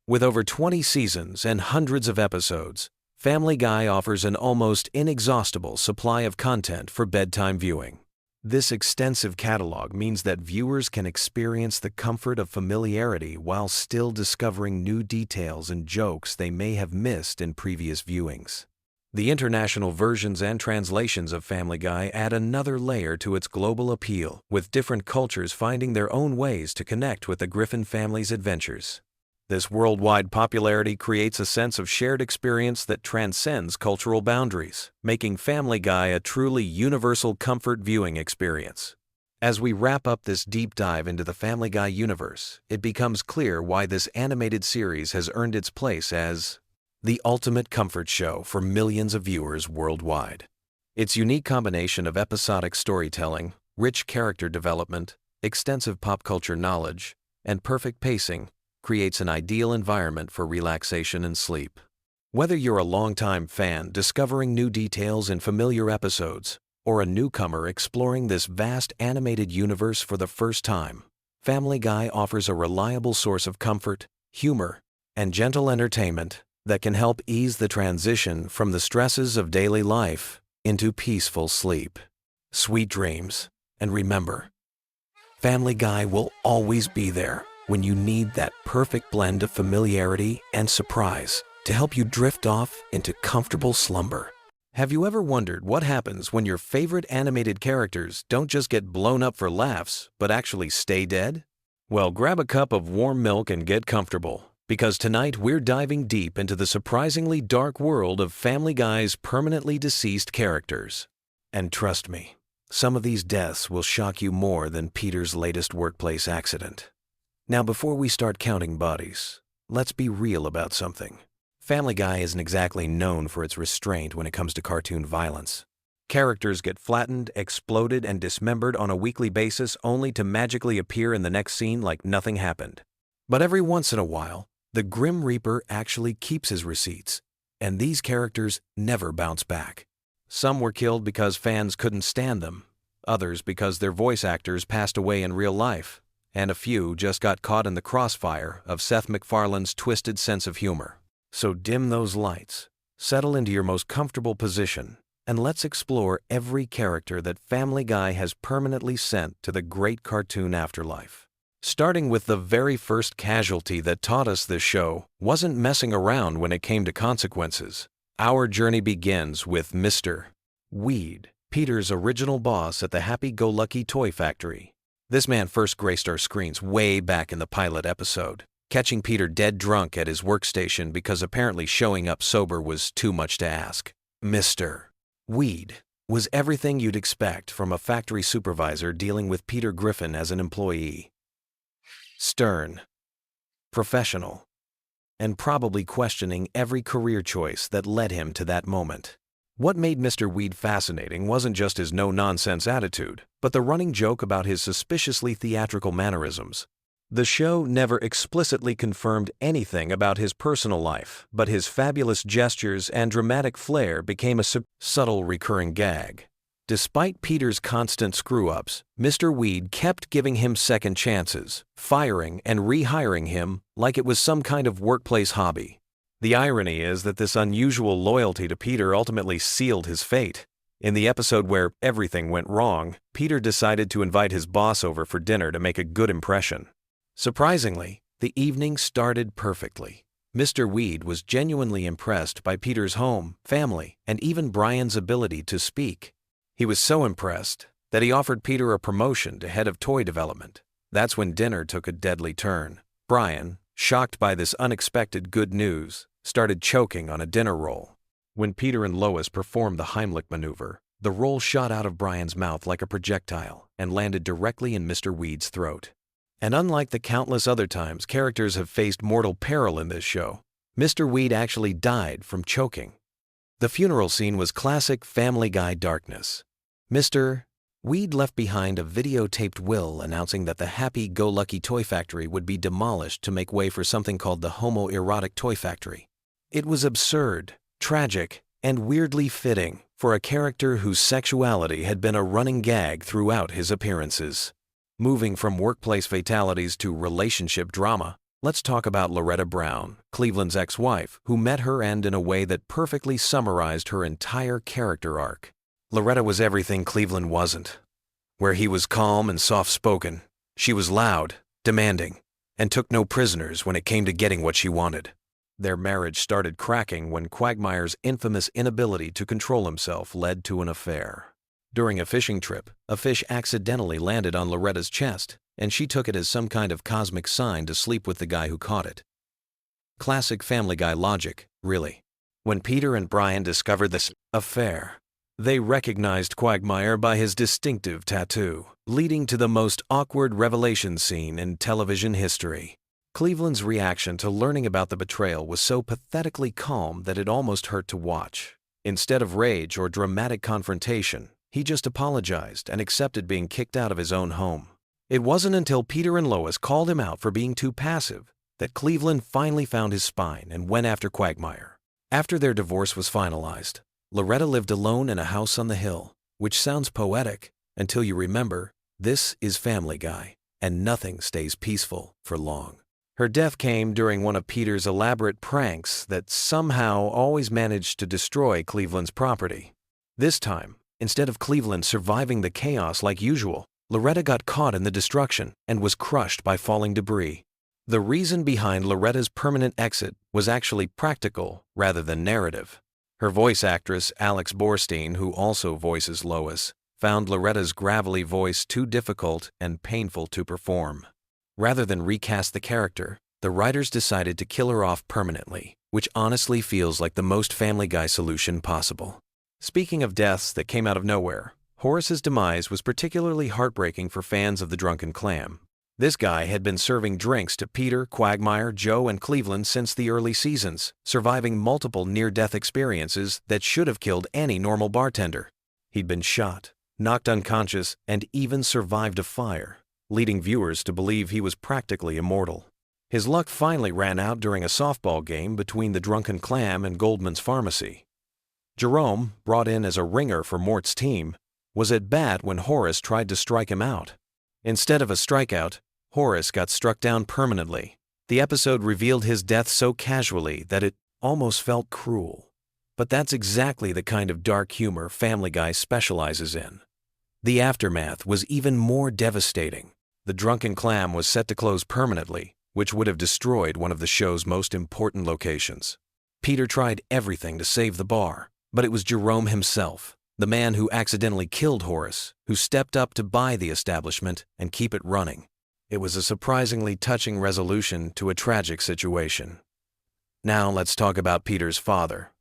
With over 20 seasons and hundreds of episodes, Family Guy offers an almost inexhaustible supply of content for bedtime viewing. This extensive catalog means that viewers can experience the comfort of familiarity while still discovering new details and jokes they may have missed in previous viewings. The international versions and translations of Family Guy add another layer to its global appeal, with different cultures finding their own ways to connect with the Griffin family's adventures. This worldwide popularity creates a sense of shared experience that transcends cultural boundaries, making Family Guy a truly universal comfort viewing experience. As we wrap up this deep dive into the Family Guy universe, it becomes clear why this animated series has earned its place as the ultimate comfort show for millions of viewers worldwide. Its unique combination of episodic storytelling, rich character development, extensive pop culture knowledge, and perfect pacing creates an ideal environment for relaxation and sleep. Whether you're a longtime fan discovering new details in familiar episodes, or a newcomer exploring this vast animated universe for the first time, Family Guy offers a reliable source of comfort, humor, and gentle entertainment that can help ease the transition from the stresses of daily life into peaceful sleep. Sweet dreams, and remember, Family Guy will always be there when you need that perfect blend of familiarity and surprise to help you drift off into comfortable slumber. Have you ever wondered what happens when your favorite animated characters don't just get blown up for laughs, but actually stay dead? Well, grab a cup of warm milk and get comfortable, because tonight we're diving deep into the surprisingly dark world of Family Guy's permanently deceased characters. And trust me, some of these deaths will shock you more than Peter's latest workplace accident. Now, before we start counting bodies, let's be real about something. Family Guy isn't exactly known for its restraint when it comes to cartoon violence. Characters get flattened, exploded, and dismembered on a weekly basis only to magically appear in the next scene like nothing happened. But every once in a while, the Grim Reaper actually keeps his receipts, and these characters never bounce back. Some were killed because fans couldn't stand them, others because their voice actors passed away in real life, and a few just got caught in the crossfire of Seth MacFarlane's twisted sense of humor. So dim those lights, settle into your most comfortable position, and let's explore every character that Family Guy has permanently sent to the great cartoon afterlife. Starting with the very first casualty that taught us this show wasn't messing around when it came to consequences. Our journey begins with Mr. Weed, Peter's original boss at the happy-go-lucky toy factory. This man first graced our screens way back in the pilot episode, catching Peter dead drunk at his workstation because apparently showing up sober was too much to ask. Mr. Weed was everything you'd expect from a factory supervisor dealing with Peter Griffin as an employee. Stern, professional, and probably questioning every career choice that led him to that moment. What made Mr. Weed fascinating wasn't just his no-nonsense attitude, but the running joke about his suspiciously theatrical mannerisms. The show never explicitly confirmed anything about his personal life, but his fabulous gestures and dramatic flair became a subtle recurring gag. Despite Peter's constant screw-ups, Mr. Weed kept giving him second chances, firing and rehiring him like it was some kind of workplace hobby. The irony is that this unusual loyalty to Peter ultimately sealed his fate. In the episode where everything went wrong, Peter decided to invite his boss over for dinner to make a good impression. Surprisingly, the evening started perfectly. Mr. Weed was genuinely impressed by Peter's home, family, and even Brian's ability to speak. He was so impressed that he offered Peter a promotion to head of toy development. That's when dinner took a deadly turn. Brian, shocked by this unexpected good news, started choking on a dinner roll. When Peter and Lois performed the Heimlich maneuver, the roll shot out of Brian's mouth like a projectile and landed directly in Mr. Weed's throat. And unlike the countless other times characters have faced mortal peril in this show, Mr. Weed actually died from choking. The funeral scene was classic Family Guy darkness. Mr. Weed left behind a videotaped will announcing that the happy-go-lucky toy factory would be demolished to make way for something called the homoerotic toy factory. It was absurd, tragic, and weirdly fitting for a character whose sexuality had been a running gag throughout his appearances. Moving from workplace fatalities to relationship drama, let's talk about Loretta Brown, Cleveland's ex-wife, who met her end in a way that perfectly summarized her entire character arc. Loretta was everything Cleveland wasn't. Where he was calm and soft-spoken, she was loud, demanding, and took no prisoners when it came to getting what she wanted. Their marriage started cracking when Quagmire's infamous inability to control himself led to an affair. During a fishing trip, a fish accidentally landed on Loretta's chest, and she took it as some kind of cosmic sign to sleep with the guy who caught it. Classic Family Guy logic, really. When Peter and Brian discovered this affair, they recognized Quagmire by his distinctive tattoo, leading to the most awkward revelation scene in television history. Cleveland's reaction to learning about the betrayal was so pathetically calm that it almost hurt to watch. Instead of rage or dramatic confrontation, he just apologized and accepted being kicked out of his own home. It wasn't until Peter and Lois called him out for being too passive that Cleveland finally found his spine and went after Quagmire. After their divorce was finalized, Loretta lived alone in a house on the hill, which sounds poetic until you remember this is Family Guy, and nothing stays peaceful for long. Her death came during one of Peter's elaborate pranks that somehow always managed to destroy Cleveland's property. This time, instead of Cleveland surviving the chaos like usual, Loretta got caught in the destruction and was crushed by falling debris. The reason behind Loretta's permanent exit was actually practical rather than narrative. Her voice actress, Alex Borstein, who also voices Lois, found Loretta's gravelly voice too difficult and painful to perform. Rather than recast the character, the writers decided to kill her off permanently, which honestly feels like the most Family Guy solution possible. Speaking of deaths that came out of nowhere, Horace's demise was particularly heartbreaking for fans of the Drunken Clam. This guy had been serving drinks to Peter, Quagmire, Joe, and Cleveland since the early seasons, surviving multiple near-death experiences that should have killed any normal bartender. He'd been shot, knocked unconscious, and even survived a fire, leading viewers to believe he was practically immortal. His luck finally ran out during a softball game between the Drunken Clam and Goldman's Pharmacy. Jerome, brought in as a ringer for Mort's team, was at bat when Horace tried to strike him out. Instead of a strikeout, Horace got struck down permanently. The episode revealed his death so casually that it almost felt cruel. But that's exactly the kind of dark humor Family Guy specializes in. The aftermath was even more devastating. The Drunken Clam was set to close permanently, which would have destroyed one of the show's most important locations. Peter tried everything to save the bar, but it was Jerome himself, the man who accidentally killed Horace, who stepped up to buy the establishment and keep it running. It was a surprisingly touching resolution to a tragic situation. Now let's talk about Peter's father,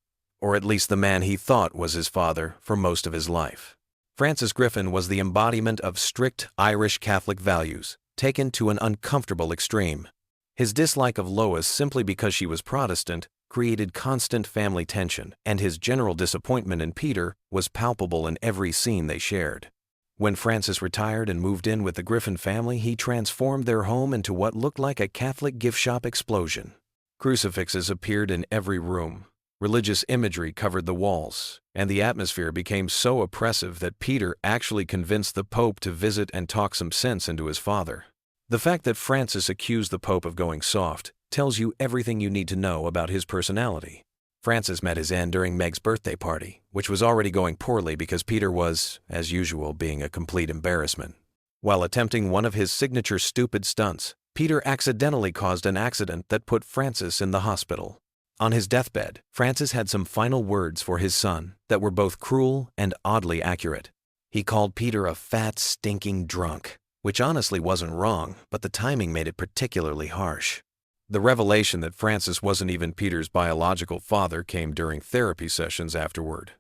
or at least the man he thought was his father for most of his life. Francis Griffin was the embodiment of strict Irish Catholic values, taken to an uncomfortable extreme. His dislike of Lois simply because she was Protestant created constant family tension, and his general disappointment in Peter was palpable in every scene they shared. When Francis retired and moved in with the Griffin family, he transformed their home into what looked like a Catholic gift shop explosion. Crucifixes appeared in every room. Religious imagery covered the walls, and the atmosphere became so oppressive that Peter actually convinced the Pope to visit and talk some sense into his father. The fact that Francis accused the Pope of going soft tells you everything you need to know about his personality. Francis met his end during Meg's birthday party, which was already going poorly because Peter was, as usual, being a complete embarrassment. While attempting one of his signature stupid stunts, Peter accidentally caused an accident that put Francis in the hospital. On his deathbed, Francis had some final words for his son that were both cruel and oddly accurate. He called Peter a fat, stinking drunk, which honestly wasn't wrong, but the timing made it particularly harsh. The revelation that Francis wasn't even Peter's biological father came during therapy sessions afterward.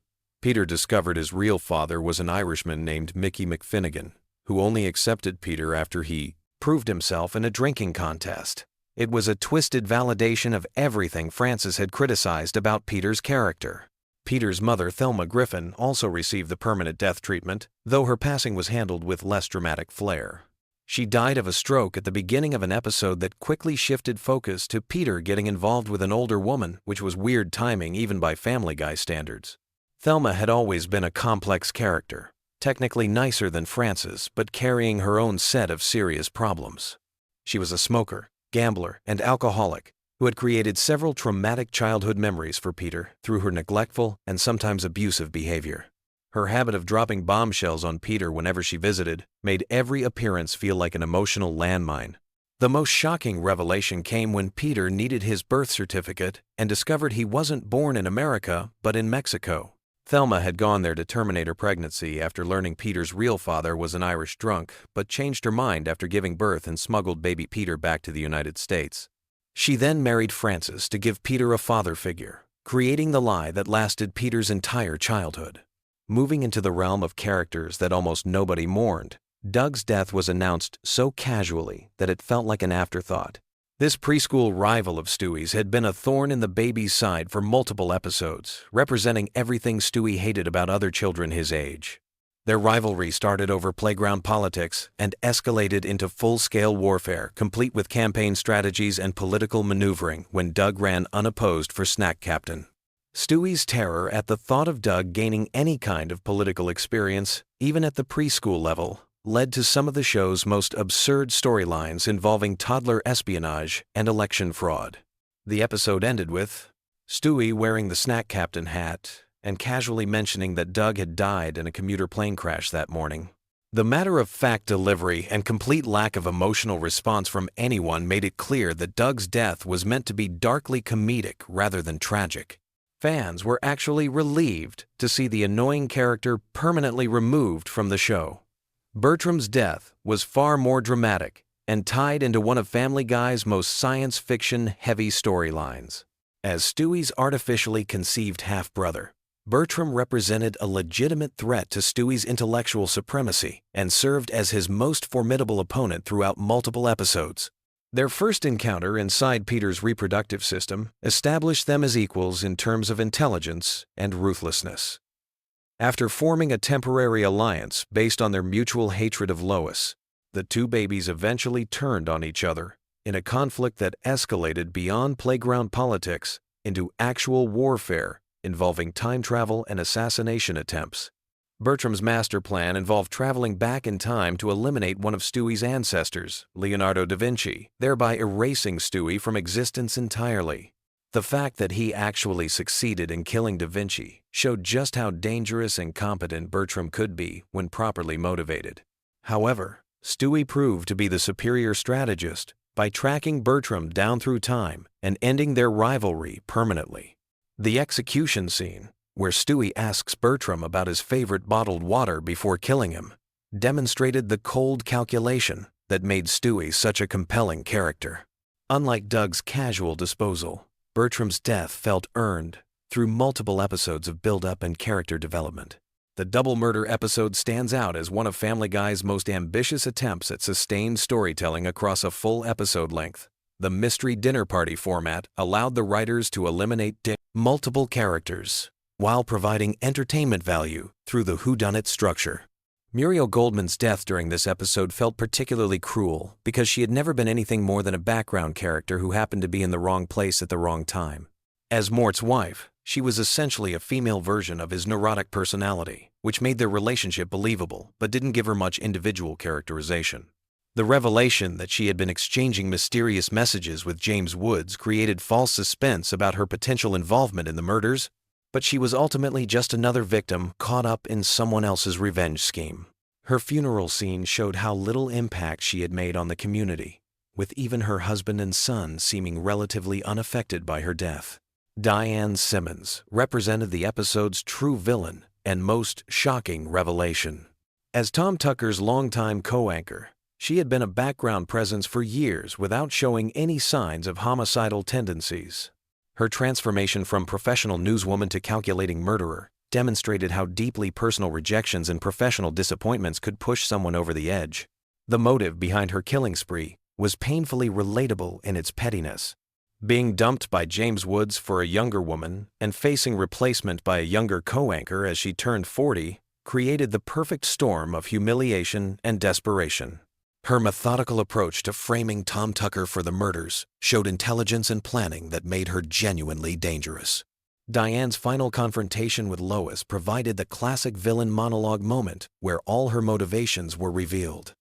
Peter discovered his real father was an Irishman named Mickey McFinnigan, who only accepted Peter after he proved himself in a drinking contest. It was a twisted validation of everything Francis had criticized about Peter's character. Peter's mother, Thelma Griffin, also received the permanent death treatment, though her passing was handled with less dramatic flair. She died of a stroke at the beginning of an episode that quickly shifted focus to Peter getting involved with an older woman, which was weird timing even by Family Guy standards. Thelma had always been a complex character, technically nicer than Francis, but carrying her own set of serious problems. She was a smoker, gambler, and alcoholic who had created several traumatic childhood memories for Peter through her neglectful and sometimes abusive behavior. Her habit of dropping bombshells on Peter whenever she visited made every appearance feel like an emotional landmine. The most shocking revelation came when Peter needed his birth certificate and discovered he wasn't born in America but in Mexico. Thelma had gone there to terminate her pregnancy after learning Peter's real father was an Irish drunk, but changed her mind after giving birth and smuggled baby Peter back to the United States. She then married Francis to give Peter a father figure, creating the lie that lasted Peter's entire childhood. Moving into the realm of characters that almost nobody mourned, Doug's death was announced so casually that it felt like an afterthought. This preschool rival of Stewie's had been a thorn in the baby's side for multiple episodes, representing everything Stewie hated about other children his age. Their rivalry started over playground politics and escalated into full-scale warfare, complete with campaign strategies and political maneuvering when Doug ran unopposed for snack captain. Stewie's terror at the thought of Doug gaining any kind of political experience, even at the preschool level, led to some of the show's most absurd storylines involving toddler espionage and election fraud. The episode ended with Stewie wearing the snack captain hat and casually mentioning that Doug had died in a commuter plane crash that morning. The matter-of-fact delivery and complete lack of emotional response from anyone made it clear that Doug's death was meant to be darkly comedic rather than tragic. Fans were actually relieved to see the annoying character permanently removed from the show. Bertram's death was far more dramatic and tied into one of Family Guy's most science fiction-heavy storylines. As Stewie's artificially conceived half-brother, Bertram represented a legitimate threat to Stewie's intellectual supremacy and served as his most formidable opponent throughout multiple episodes. Their first encounter inside Peter's reproductive system established them as equals in terms of intelligence and ruthlessness. After forming a temporary alliance based on their mutual hatred of Lois, the two babies eventually turned on each other in a conflict that escalated beyond playground politics into actual warfare involving time travel and assassination attempts. Bertram's master plan involved traveling back in time to eliminate one of Stewie's ancestors, Leonardo da Vinci, thereby erasing Stewie from existence entirely. The fact that he actually succeeded in killing da Vinci showed just how dangerous and competent Bertram could be when properly motivated. However, Stewie proved to be the superior strategist by tracking Bertram down through time and ending their rivalry permanently. The execution scene, where Stewie asks Bertram about his favorite bottled water before killing him, demonstrated the cold calculation that made Stewie such a compelling character. Unlike Doug's casual disposal, Bertram's death felt earned through multiple episodes of build-up and character development. The double murder episode stands out as one of Family Guy's most ambitious attempts at sustained storytelling across a full episode length. The mystery dinner party format allowed the writers to eliminate multiple characters while providing entertainment value through the whodunit structure. Muriel Goldman's death during this episode felt particularly cruel because she had never been anything more than a background character who happened to be in the wrong place at the wrong time. As Mort's wife, she was essentially a female version of his neurotic personality, which made their relationship believable but didn't give her much individual characterization. The revelation that she had been exchanging mysterious messages with James Woods created false suspense about her potential involvement in the murders, but she was ultimately just another victim caught up in someone else's revenge scheme. Her funeral scene showed how little impact she had made on the community, with even her husband and son seeming relatively unaffected by her death. Diane Simmons represented the episode's true villain and most shocking revelation. As Tom Tucker's longtime co-anchor, she had been a background presence for years without showing any signs of homicidal tendencies. Her transformation from professional newswoman to calculating murderer demonstrated how deeply personal rejections and professional disappointments could push someone over the edge. The motive behind her killing spree was painfully relatable in its pettiness. Being dumped by James Woods for a younger woman and facing replacement by a younger co-anchor as she turned 40 created the perfect storm of humiliation and desperation. Her methodical approach to framing Tom Tucker for the murders showed intelligence and planning that made her genuinely dangerous. Diane's final confrontation with Lois provided the classic villain monologue moment where all her motivations were revealed.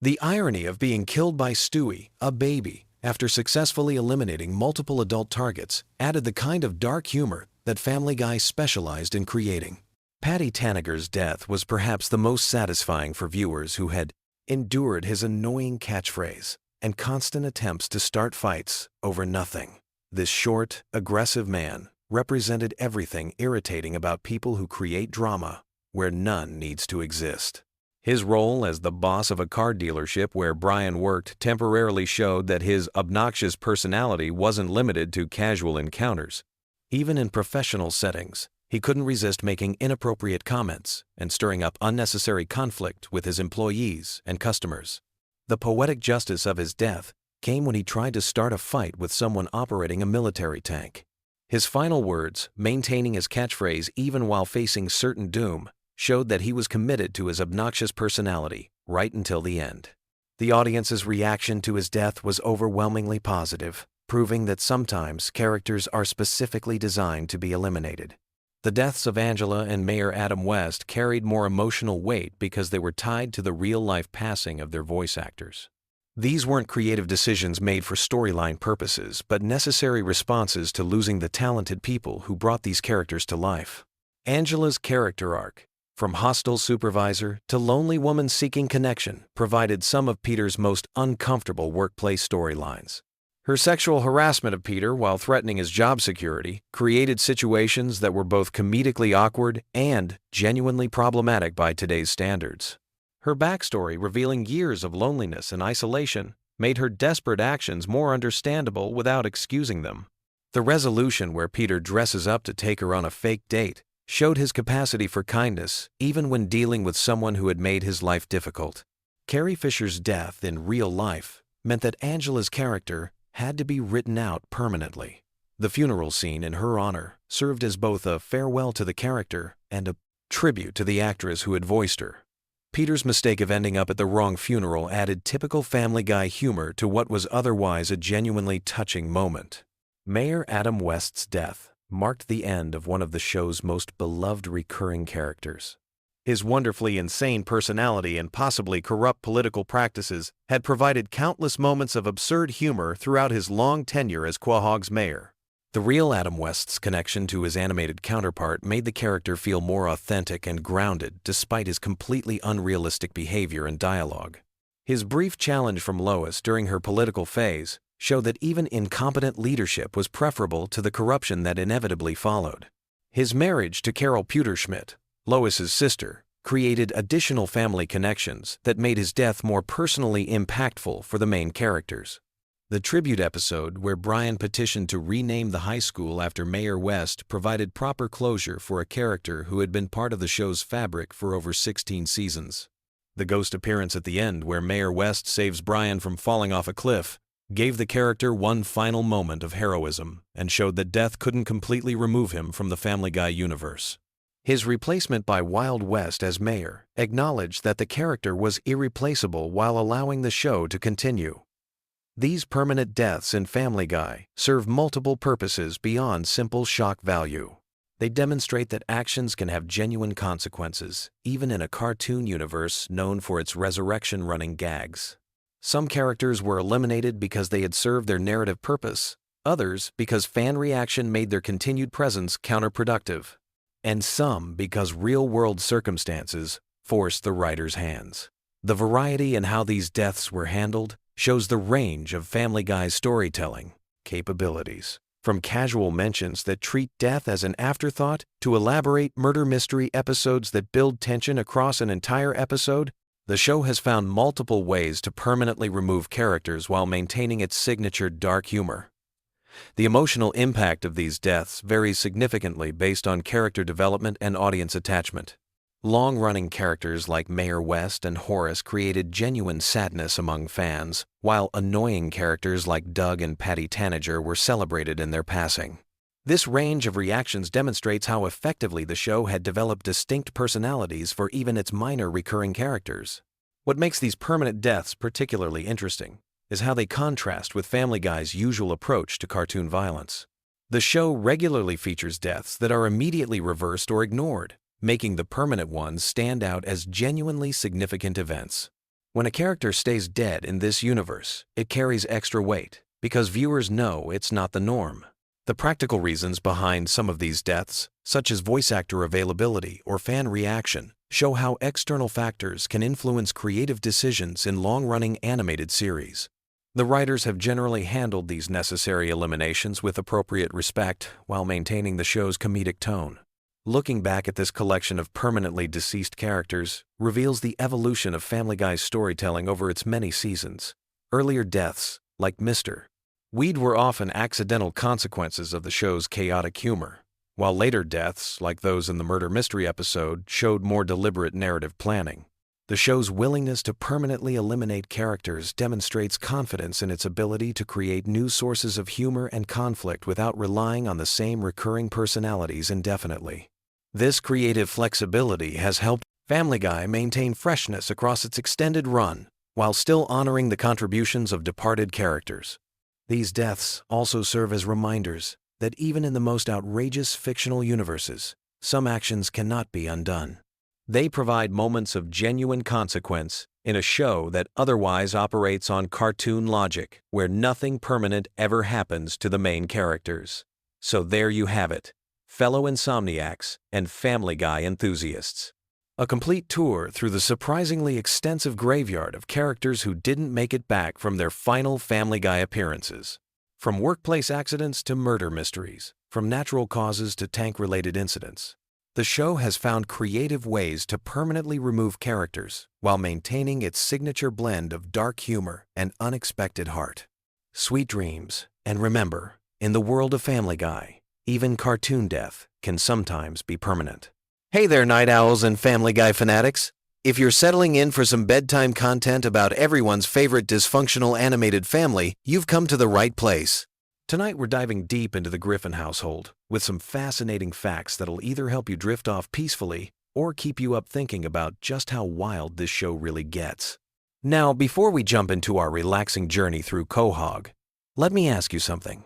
The irony of being killed by Stewie, a baby, after successfully eliminating multiple adult targets, added the kind of dark humor that Family Guy specialized in creating. Patty Tanager's death was perhaps the most satisfying for viewers who had endured his annoying catchphrase and constant attempts to start fights over nothing. This short, aggressive man represented everything irritating about people who create drama where none needs to exist. His role as the boss of a car dealership where Brian worked temporarily showed that his obnoxious personality wasn't limited to casual encounters. Even in professional settings, he couldn't resist making inappropriate comments and stirring up unnecessary conflict with his employees and customers. The poetic justice of his death came when he tried to start a fight with someone operating a military tank. His final words, maintaining his catchphrase even while facing certain doom, showed that he was committed to his obnoxious personality right until the end. The audience's reaction to his death was overwhelmingly positive, proving that sometimes characters are specifically designed to be eliminated. The deaths of Angela and Mayor Adam West carried more emotional weight because they were tied to the real-life passing of their voice actors. These weren't creative decisions made for storyline purposes, but necessary responses to losing the talented people who brought these characters to life. Angela's character arc, from hostile supervisor to lonely woman seeking connection, provided some of Peter's most uncomfortable workplace storylines. Her sexual harassment of Peter while threatening his job security created situations that were both comedically awkward and genuinely problematic by today's standards. Her backstory, revealing years of loneliness and isolation, made her desperate actions more understandable without excusing them. The resolution where Peter dresses up to take her on a fake date showed his capacity for kindness even when dealing with someone who had made his life difficult. Carrie Fisher's death in real life meant that Angela's character had to be written out permanently. The funeral scene in her honor served as both a farewell to the character and a tribute to the actress who had voiced her. Peter's mistake of ending up at the wrong funeral added typical Family Guy humor to what was otherwise a genuinely touching moment. Mayor Adam West's death marked the end of one of the show's most beloved recurring characters. His wonderfully insane personality and possibly corrupt political practices had provided countless moments of absurd humor throughout his long tenure as Quahog's mayor. The real Adam West's connection to his animated counterpart made the character feel more authentic and grounded despite his completely unrealistic behavior and dialogue. His brief challenge from Lois during her political phase showed that even incompetent leadership was preferable to the corruption that inevitably followed. His marriage to Carol Pewterschmidt, Lois's sister, created additional family connections that made his death more personally impactful for the main characters. The tribute episode where Brian petitioned to rename the high school after Mayor West provided proper closure for a character who had been part of the show's fabric for over 16 seasons. The ghost appearance at the end where Mayor West saves Brian from falling off a cliff gave the character one final moment of heroism and showed that death couldn't completely remove him from the Family Guy universe. His replacement by Wild West as mayor acknowledged that the character was irreplaceable while allowing the show to continue. These permanent deaths in Family Guy serve multiple purposes beyond simple shock value. They demonstrate that actions can have genuine consequences, even in a cartoon universe known for its resurrection-running gags. Some characters were eliminated because they had served their narrative purpose, others because fan reaction made their continued presence counterproductive, and some because real-world circumstances forced the writers' hands. The variety in how these deaths were handled shows the range of Family Guy's storytelling capabilities. From casual mentions that treat death as an afterthought to elaborate murder mystery episodes that build tension across an entire episode, the show has found multiple ways to permanently remove characters while maintaining its signature dark humor. The emotional impact of these deaths varies significantly based on character development and audience attachment. Long-running characters like Mayor West and Horace created genuine sadness among fans, while annoying characters like Doug and Patty Tanager were celebrated in their passing. This range of reactions demonstrates how effectively the show had developed distinct personalities for even its minor recurring characters. What makes these permanent deaths particularly interesting is how they contrast with Family Guy's usual approach to cartoon violence. The show regularly features deaths that are immediately reversed or ignored, making the permanent ones stand out as genuinely significant events. When a character stays dead in this universe, it carries extra weight, because viewers know it's not the norm. The practical reasons behind some of these deaths, such as voice actor availability or fan reaction, show how external factors can influence creative decisions in long-running animated series. The writers have generally handled these necessary eliminations with appropriate respect while maintaining the show's comedic tone. Looking back at this collection of permanently deceased characters reveals the evolution of Family Guy's storytelling over its many seasons. Earlier deaths, like Mr. Weed, were often accidental consequences of the show's chaotic humor, while later deaths, like those in the murder mystery episode, showed more deliberate narrative planning. The show's willingness to permanently eliminate characters demonstrates confidence in its ability to create new sources of humor and conflict without relying on the same recurring personalities indefinitely. This creative flexibility has helped Family Guy maintain freshness across its extended run, while still honoring the contributions of departed characters. These deaths also serve as reminders that even in the most outrageous fictional universes, some actions cannot be undone. They provide moments of genuine consequence in a show that otherwise operates on cartoon logic, where nothing permanent ever happens to the main characters. So there you have it, fellow insomniacs and Family Guy enthusiasts. A complete tour through the surprisingly extensive graveyard of characters who didn't make it back from their final Family Guy appearances. From workplace accidents to murder mysteries, from natural causes to tank-related incidents, the show has found creative ways to permanently remove characters while maintaining its signature blend of dark humor and unexpected heart. Sweet dreams, and remember, in the world of Family Guy, even cartoon death can sometimes be permanent. Hey there, night owls and Family Guy fanatics! If you're settling in for some bedtime content about everyone's favorite dysfunctional animated family, you've come to the right place. Tonight we're diving deep into the Griffin household with some fascinating facts that'll either help you drift off peacefully or keep you up thinking about just how wild this show really gets. Now, before we jump into our relaxing journey through Quahog, let me ask you something.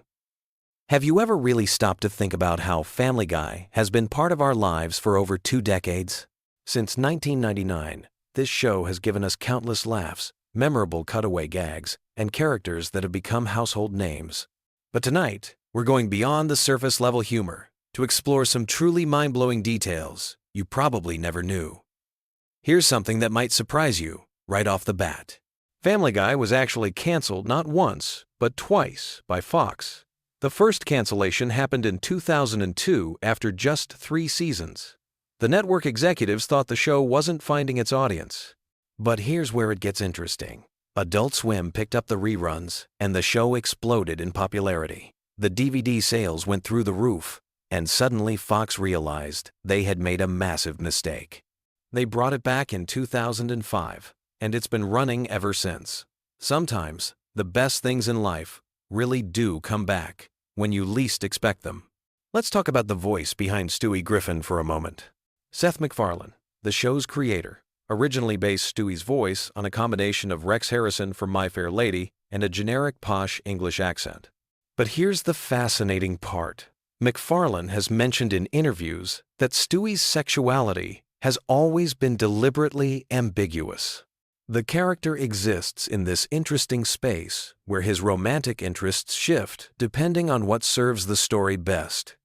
Have you ever really stopped to think about how Family Guy has been part of our lives for over 2 decades? Since 1999, this show has given us countless laughs, memorable cutaway gags, and characters that have become household names. But tonight, we're going beyond the surface-level humor to explore some truly mind-blowing details you probably never knew. Here's something that might surprise you right off the bat. Family Guy was actually canceled not once, but twice by Fox. The first cancellation happened in 2002 after just 3 seasons. The network executives thought the show wasn't finding its audience. But here's where it gets interesting. Adult Swim picked up the reruns, and the show exploded in popularity. The DVD sales went through the roof, and suddenly Fox realized they had made a massive mistake. They brought it back in 2005, and it's been running ever since. Sometimes, the best things in life really do come back when you least expect them. Let's talk about the voice behind Stewie Griffin for a moment. Seth MacFarlane, the show's creator, originally based Stewie's voice on a combination of Rex Harrison from My Fair Lady and a generic posh English accent. But here's the fascinating part. MacFarlane has mentioned in interviews that Stewie's sexuality has always been deliberately ambiguous. The character exists in this interesting space where his romantic interests shift depending on what serves the story best.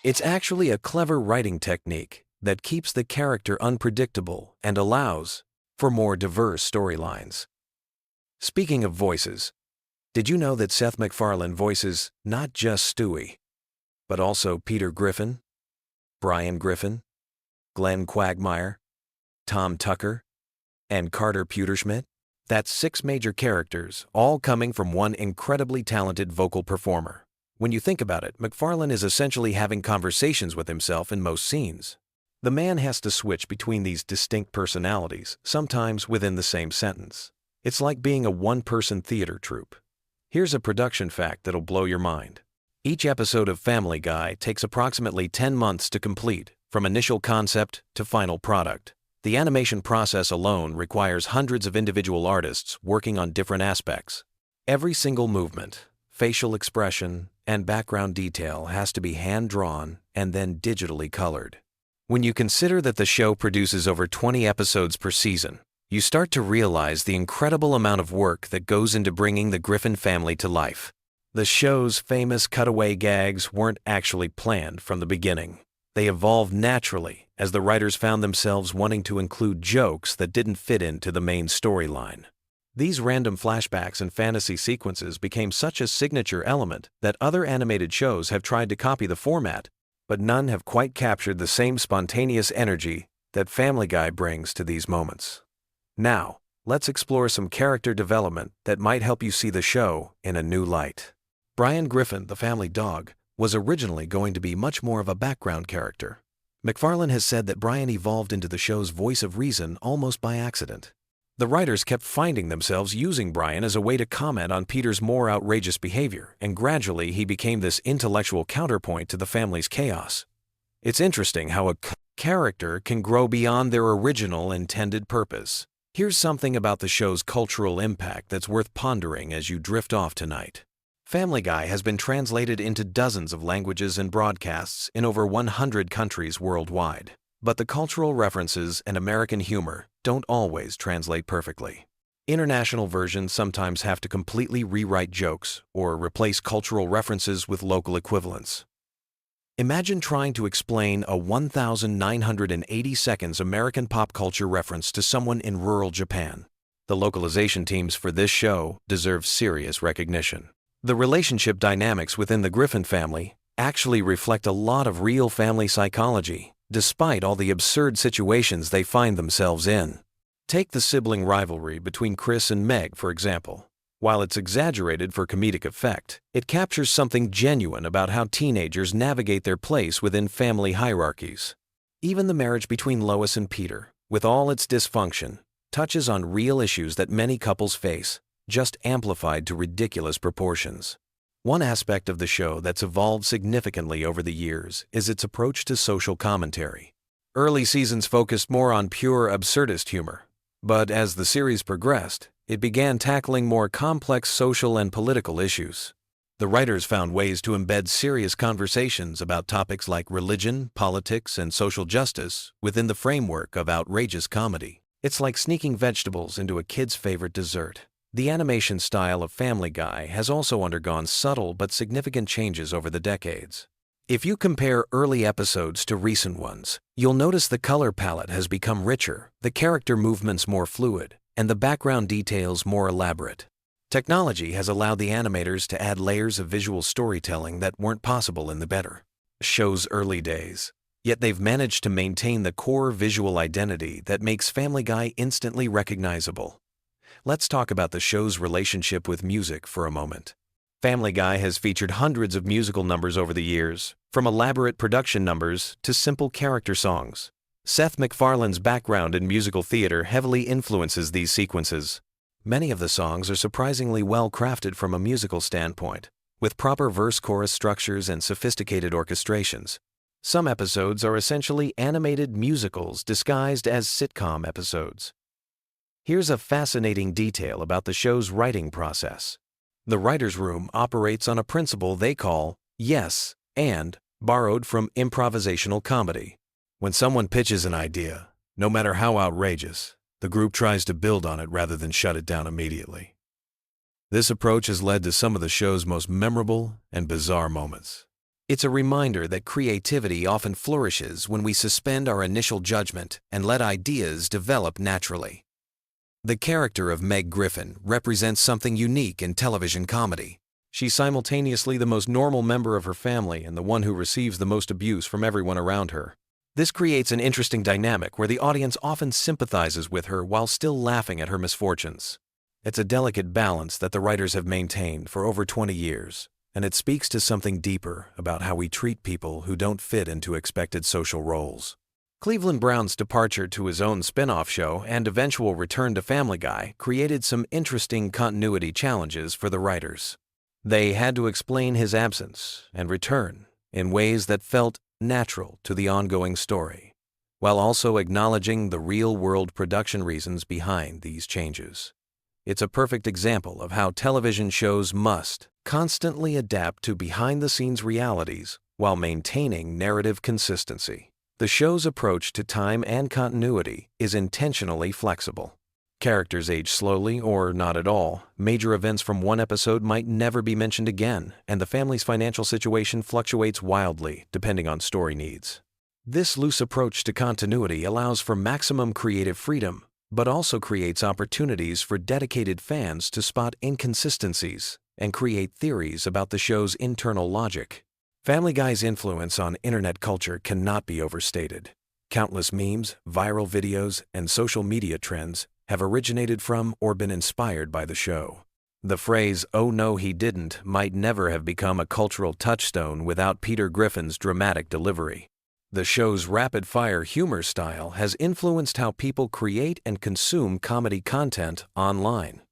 It's actually a clever writing technique that keeps the character unpredictable and allows for more diverse storylines. Speaking of voices, did you know that Seth MacFarlane voices not just Stewie, but also Peter Griffin, Brian Griffin, Glenn Quagmire, Tom Tucker, and Carter Pewterschmidt? That's 6 major characters, all coming from one incredibly talented vocal performer. When you think about it, MacFarlane is essentially having conversations with himself in most scenes. The man has to switch between these distinct personalities, sometimes within the same sentence. It's like being a one-person theater troupe. Here's a production fact that'll blow your mind. Each episode of Family Guy takes approximately 10 months to complete, from initial concept to final product. The animation process alone requires hundreds of individual artists working on different aspects. Every single movement, facial expression, and background detail has to be hand-drawn and then digitally colored. When you consider that the show produces over 20 episodes per season, you start to realize the incredible amount of work that goes into bringing the Griffin family to life. The show's famous cutaway gags weren't actually planned from the beginning. They evolved naturally as the writers found themselves wanting to include jokes that didn't fit into the main storyline. These random flashbacks and fantasy sequences became such a signature element that other animated shows have tried to copy the format, but none have quite captured the same spontaneous energy that Family Guy brings to these moments. Now, let's explore some character development that might help you see the show in a new light. Brian Griffin, the family dog, was originally going to be much more of a background character. MacFarlane has said that Brian evolved into the show's voice of reason almost by accident. The writers kept finding themselves using Brian as a way to comment on Peter's more outrageous behavior, and gradually he became this intellectual counterpoint to the family's chaos. It's interesting how a character can grow beyond their original intended purpose. Here's something about the show's cultural impact that's worth pondering as you drift off tonight. Family Guy has been translated into dozens of languages and broadcasts in over 100 countries worldwide. But the cultural references and American humor don't always translate perfectly. International versions sometimes have to completely rewrite jokes or replace cultural references with local equivalents. Imagine trying to explain a 1,980 seconds American pop culture reference to someone in rural Japan. The localization teams for this show deserve serious recognition. The relationship dynamics within the Griffin family actually reflect a lot of real family psychology, despite all the absurd situations they find themselves in. Take the sibling rivalry between Chris and Meg, for example. While it's exaggerated for comedic effect, it captures something genuine about how teenagers navigate their place within family hierarchies. Even the marriage between Lois and Peter, with all its dysfunction, touches on real issues that many couples face, just amplified to ridiculous proportions. One aspect of the show that's evolved significantly over the years is its approach to social commentary. Early seasons focused more on pure absurdist humor, but as the series progressed, it began tackling more complex social and political issues. The writers found ways to embed serious conversations about topics like religion, politics, and social justice within the framework of outrageous comedy. It's like sneaking vegetables into a kid's favorite dessert. The animation style of Family Guy has also undergone subtle but significant changes over the decades. If you compare early episodes to recent ones, you'll notice the color palette has become richer, the character movements more fluid, and the background details more elaborate. Technology has allowed the animators to add layers of visual storytelling that weren't possible in the better show's early days. Yet they've managed to maintain the core visual identity that makes Family Guy instantly recognizable. Let's talk about the show's relationship with music for a moment. Family Guy has featured hundreds of musical numbers over the years, from elaborate production numbers to simple character songs. Seth MacFarlane's background in musical theater heavily influences these sequences. Many of the songs are surprisingly well crafted from a musical standpoint, with proper verse-chorus structures and sophisticated orchestrations. Some episodes are essentially animated musicals disguised as sitcom episodes. Here's a fascinating detail about the show's writing process. The writer's room operates on a principle they call yes and, borrowed from improvisational comedy. When someone pitches an idea, no matter how outrageous, the group tries to build on it rather than shut it down immediately. This approach has led to some of the show's most memorable and bizarre moments. It's a reminder that creativity often flourishes when we suspend our initial judgment and let ideas develop naturally. The character of Meg Griffin represents something unique in television comedy. She's simultaneously the most normal member of her family and the one who receives the most abuse from everyone around her. This creates an interesting dynamic where the audience often sympathizes with her while still laughing at her misfortunes. It's a delicate balance that the writers have maintained for over 20 years, and it speaks to something deeper about how we treat people who don't fit into expected social roles. Cleveland Brown's departure to his own spin-off show and eventual return to Family Guy created some interesting continuity challenges for the writers. They had to explain his absence and return in ways that felt natural to the ongoing story, while also acknowledging the real-world production reasons behind these changes. It's a perfect example of how television shows must constantly adapt to behind-the-scenes realities while maintaining narrative consistency. The show's approach to time and continuity is intentionally flexible. Characters age slowly or not at all, major events from one episode might never be mentioned again, and the family's financial situation fluctuates wildly depending on story needs. This loose approach to continuity allows for maximum creative freedom, but also creates opportunities for dedicated fans to spot inconsistencies and create theories about the show's internal logic. Family Guy's influence on internet culture cannot be overstated. Countless memes, viral videos, and social media trends have originated from or been inspired by the show. The phrase, "Oh no, he didn't," might never have become a cultural touchstone without Peter Griffin's dramatic delivery. The show's rapid-fire humor style has influenced how people create and consume comedy content online.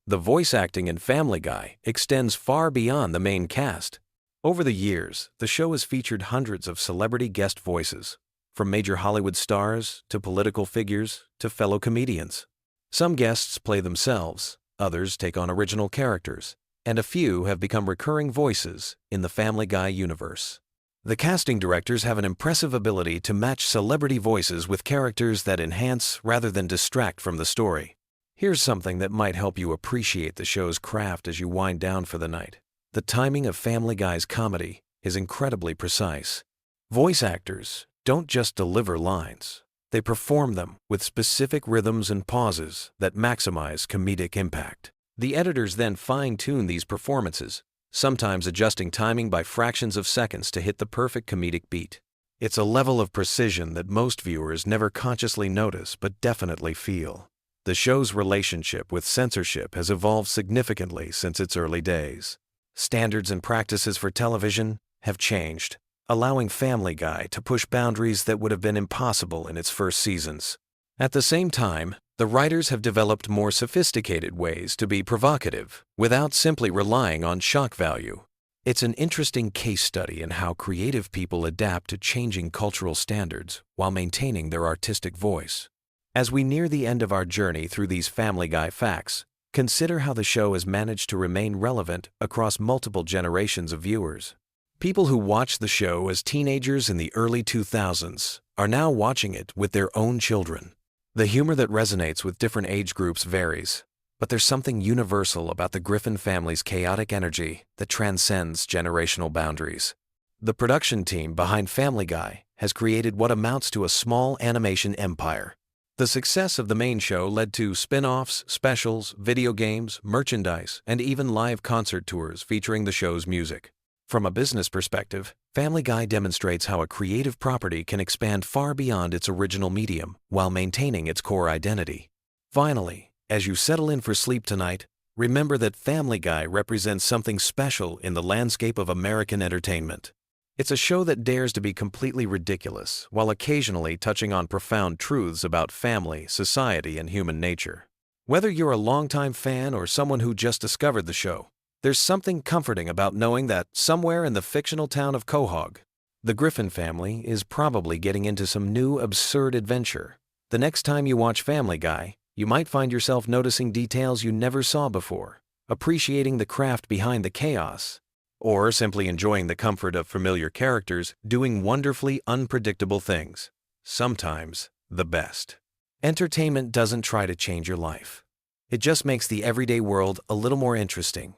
The voice acting in Family Guy extends far beyond the main cast. Over the years, the show has featured hundreds of celebrity guest voices, from major Hollywood stars to political figures to fellow comedians. Some guests play themselves, others take on original characters, and a few have become recurring voices in the Family Guy universe. The casting directors have an impressive ability to match celebrity voices with characters that enhance rather than distract from the story. Here's something that might help you appreciate the show's craft as you wind down for the night. The timing of Family Guy's comedy is incredibly precise. Voice actors don't just deliver lines. They perform them with specific rhythms and pauses that maximize comedic impact. The editors then fine-tune these performances, sometimes adjusting timing by fractions of seconds to hit the perfect comedic beat. It's a level of precision that most viewers never consciously notice but definitely feel. The show's relationship with censorship has evolved significantly since its early days. Standards and practices for television have changed, allowing Family Guy to push boundaries that would have been impossible in its first seasons. At the same time, the writers have developed more sophisticated ways to be provocative without simply relying on shock value. It's an interesting case study in how creative people adapt to changing cultural standards while maintaining their artistic voice. As we near the end of our journey through these Family Guy facts, consider how the show has managed to remain relevant across multiple generations of viewers. People who watched the show as teenagers in the early 2000s are now watching it with their own children. The humor that resonates with different age groups varies, but there's something universal about the Griffin family's chaotic energy that transcends generational boundaries. The production team behind Family Guy has created what amounts to a small animation empire. The success of the main show led to spin-offs, specials, video games, merchandise, and even live concert tours featuring the show's music. From a business perspective, Family Guy demonstrates how a creative property can expand far beyond its original medium while maintaining its core identity. Finally, as you settle in for sleep tonight, remember that Family Guy represents something special in the landscape of American entertainment. It's a show that dares to be completely ridiculous while occasionally touching on profound truths about family, society, and human nature. Whether you're a longtime fan or someone who just discovered the show, there's something comforting about knowing that somewhere in the fictional town of Quahog, the Griffin family is probably getting into some new absurd adventure. The next time you watch Family Guy, you might find yourself noticing details you never saw before, appreciating the craft behind the chaos, or simply enjoying the comfort of familiar characters doing wonderfully unpredictable things. Sometimes the best. Entertainment doesn't try to change your life. It just makes the everyday world a little more interesting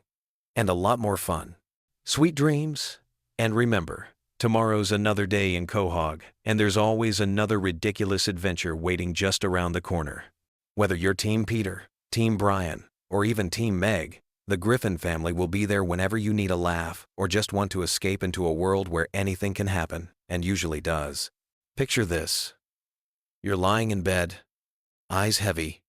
and a lot more fun. Sweet dreams, and remember, tomorrow's another day in Quahog, and there's always another ridiculous adventure waiting just around the corner. Whether you're Team Peter, Team Brian, or even Team Meg, the Griffin family will be there whenever you need a laugh or just want to escape into a world where anything can happen, and usually does. Picture this. You're lying in bed, eyes heavy,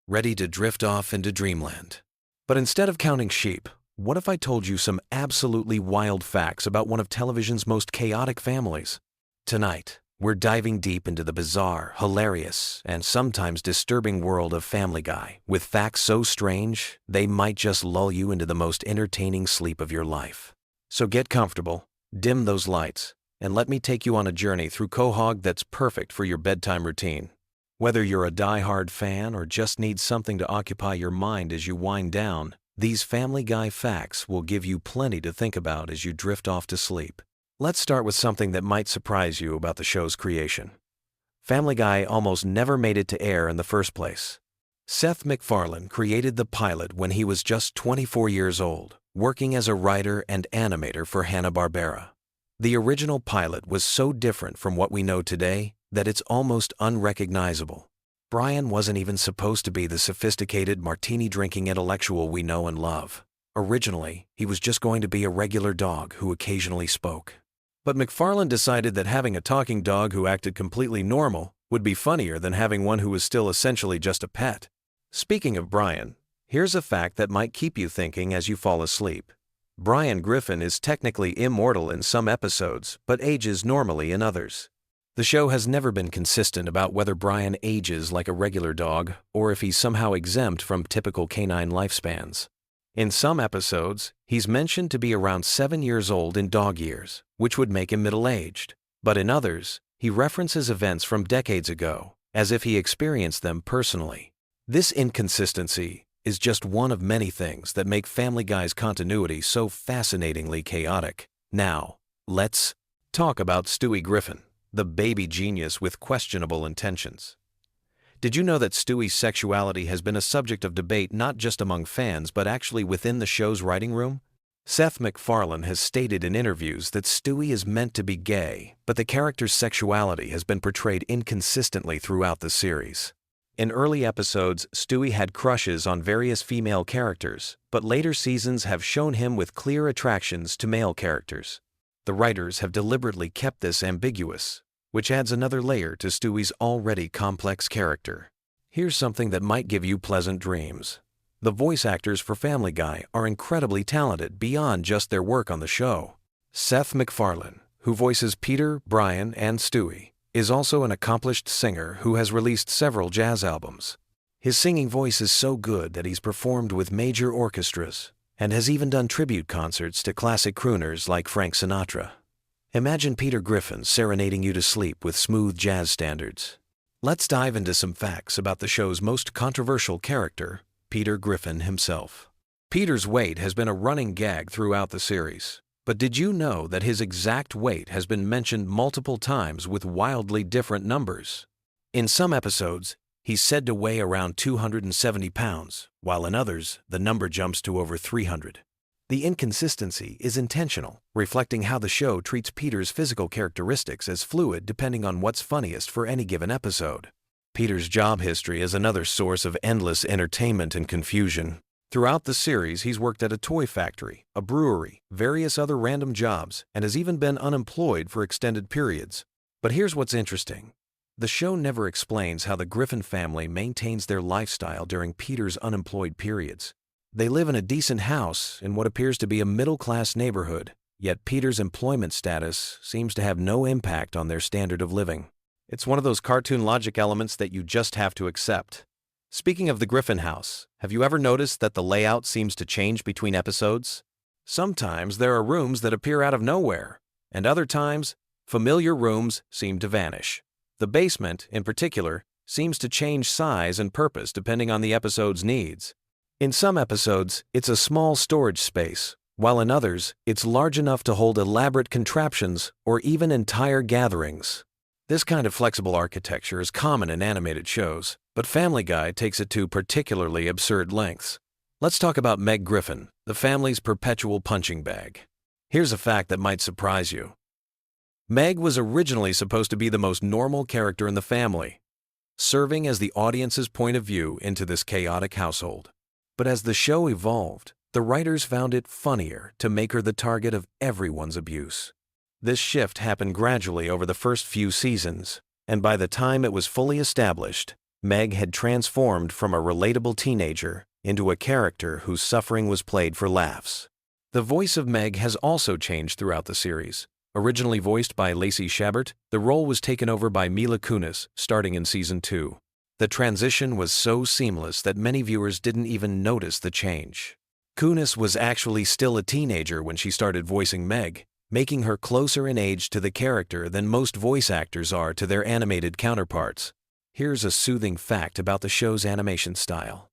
ready to drift off into dreamland. But instead of counting sheep, what if I told you some absolutely wild facts about one of television's most chaotic families? Tonight, we're diving deep into the bizarre, hilarious, and sometimes disturbing world of Family Guy, with facts so strange, they might just lull you into the most entertaining sleep of your life. So get comfortable, dim those lights, and let me take you on a journey through Quahog that's perfect for your bedtime routine. Whether you're a die-hard fan or just need something to occupy your mind as you wind down, these Family Guy facts will give you plenty to think about as you drift off to sleep. Let's start with something that might surprise you about the show's creation. Family Guy almost never made it to air in the first place. Seth MacFarlane created the pilot when he was just 24 years old, working as a writer and animator for Hanna-Barbera. The original pilot was so different from what we know today that it's almost unrecognizable. Brian wasn't even supposed to be the sophisticated, martini-drinking intellectual we know and love. Originally, he was just going to be a regular dog who occasionally spoke. But MacFarlane decided that having a talking dog who acted completely normal would be funnier than having one who was still essentially just a pet. Speaking of Brian, here's a fact that might keep you thinking as you fall asleep. Brian Griffin is technically immortal in some episodes, but ages normally in others. The show has never been consistent about whether Brian ages like a regular dog or if he's somehow exempt from typical canine lifespans. In some episodes, he's mentioned to be around 7 years old in dog years, which would make him middle-aged. But in others, he references events from decades ago, as if he experienced them personally. This inconsistency is just one of many things that make Family Guy's continuity so fascinatingly chaotic. Now, let's talk about Stewie Griffin, the baby genius with questionable intentions. Did you know that Stewie's sexuality has been a subject of debate not just among fans but actually within the show's writing room? Seth MacFarlane has stated in interviews that Stewie is meant to be gay, but the character's sexuality has been portrayed inconsistently throughout the series. In early episodes, Stewie had crushes on various female characters, but later seasons have shown him with clear attractions to male characters. The writers have deliberately kept this ambiguous, which adds another layer to Stewie's already complex character. Here's something that might give you pleasant dreams. The voice actors for Family Guy are incredibly talented beyond just their work on the show. Seth MacFarlane, who voices Peter, Brian, and Stewie, is also an accomplished singer who has released several jazz albums. His singing voice is so good that he's performed with major orchestras and has even done tribute concerts to classic crooners like Frank Sinatra. Imagine Peter Griffin serenading you to sleep with smooth jazz standards. Let's dive into some facts about the show's most controversial character, Peter Griffin himself. Peter's weight has been a running gag throughout the series, but did you know that his exact weight has been mentioned multiple times with wildly different numbers? In some episodes, he's said to weigh around 270 pounds, while in others, the number jumps to over 300. The inconsistency is intentional, reflecting how the show treats Peter's physical characteristics as fluid depending on what's funniest for any given episode. Peter's job history is another source of endless entertainment and confusion. Throughout the series, he's worked at a toy factory, a brewery, various other random jobs, and has even been unemployed for extended periods. But here's what's interesting. The show never explains how the Griffin family maintains their lifestyle during Peter's unemployed periods. They live in a decent house in what appears to be a middle-class neighborhood, yet Peter's employment status seems to have no impact on their standard of living. It's one of those cartoon logic elements that you just have to accept. Speaking of the Griffin house, have you ever noticed that the layout seems to change between episodes? Sometimes there are rooms that appear out of nowhere, and other times, familiar rooms seem to vanish. The basement, in particular, seems to change size and purpose depending on the episode's needs. In some episodes, it's a small storage space, while in others, it's large enough to hold elaborate contraptions or even entire gatherings. This kind of flexible architecture is common in animated shows, but Family Guy takes it to particularly absurd lengths. Let's talk about Meg Griffin, the family's perpetual punching bag. Here's a fact that might surprise you. Meg was originally supposed to be the most normal character in the family, serving as the audience's point of view into this chaotic household. But as the show evolved, the writers found it funnier to make her the target of everyone's abuse. This shift happened gradually over the first few seasons, and by the time it was fully established, Meg had transformed from a relatable teenager into a character whose suffering was played for laughs. The voice of Meg has also changed throughout the series. Originally voiced by Lacey Chabert, the role was taken over by Mila Kunis starting in Season 2. The transition was so seamless that many viewers didn't even notice the change. Kunis was actually still a teenager when she started voicing Meg, making her closer in age to the character than most voice actors are to their animated counterparts. Here's a soothing fact about the show's animation style.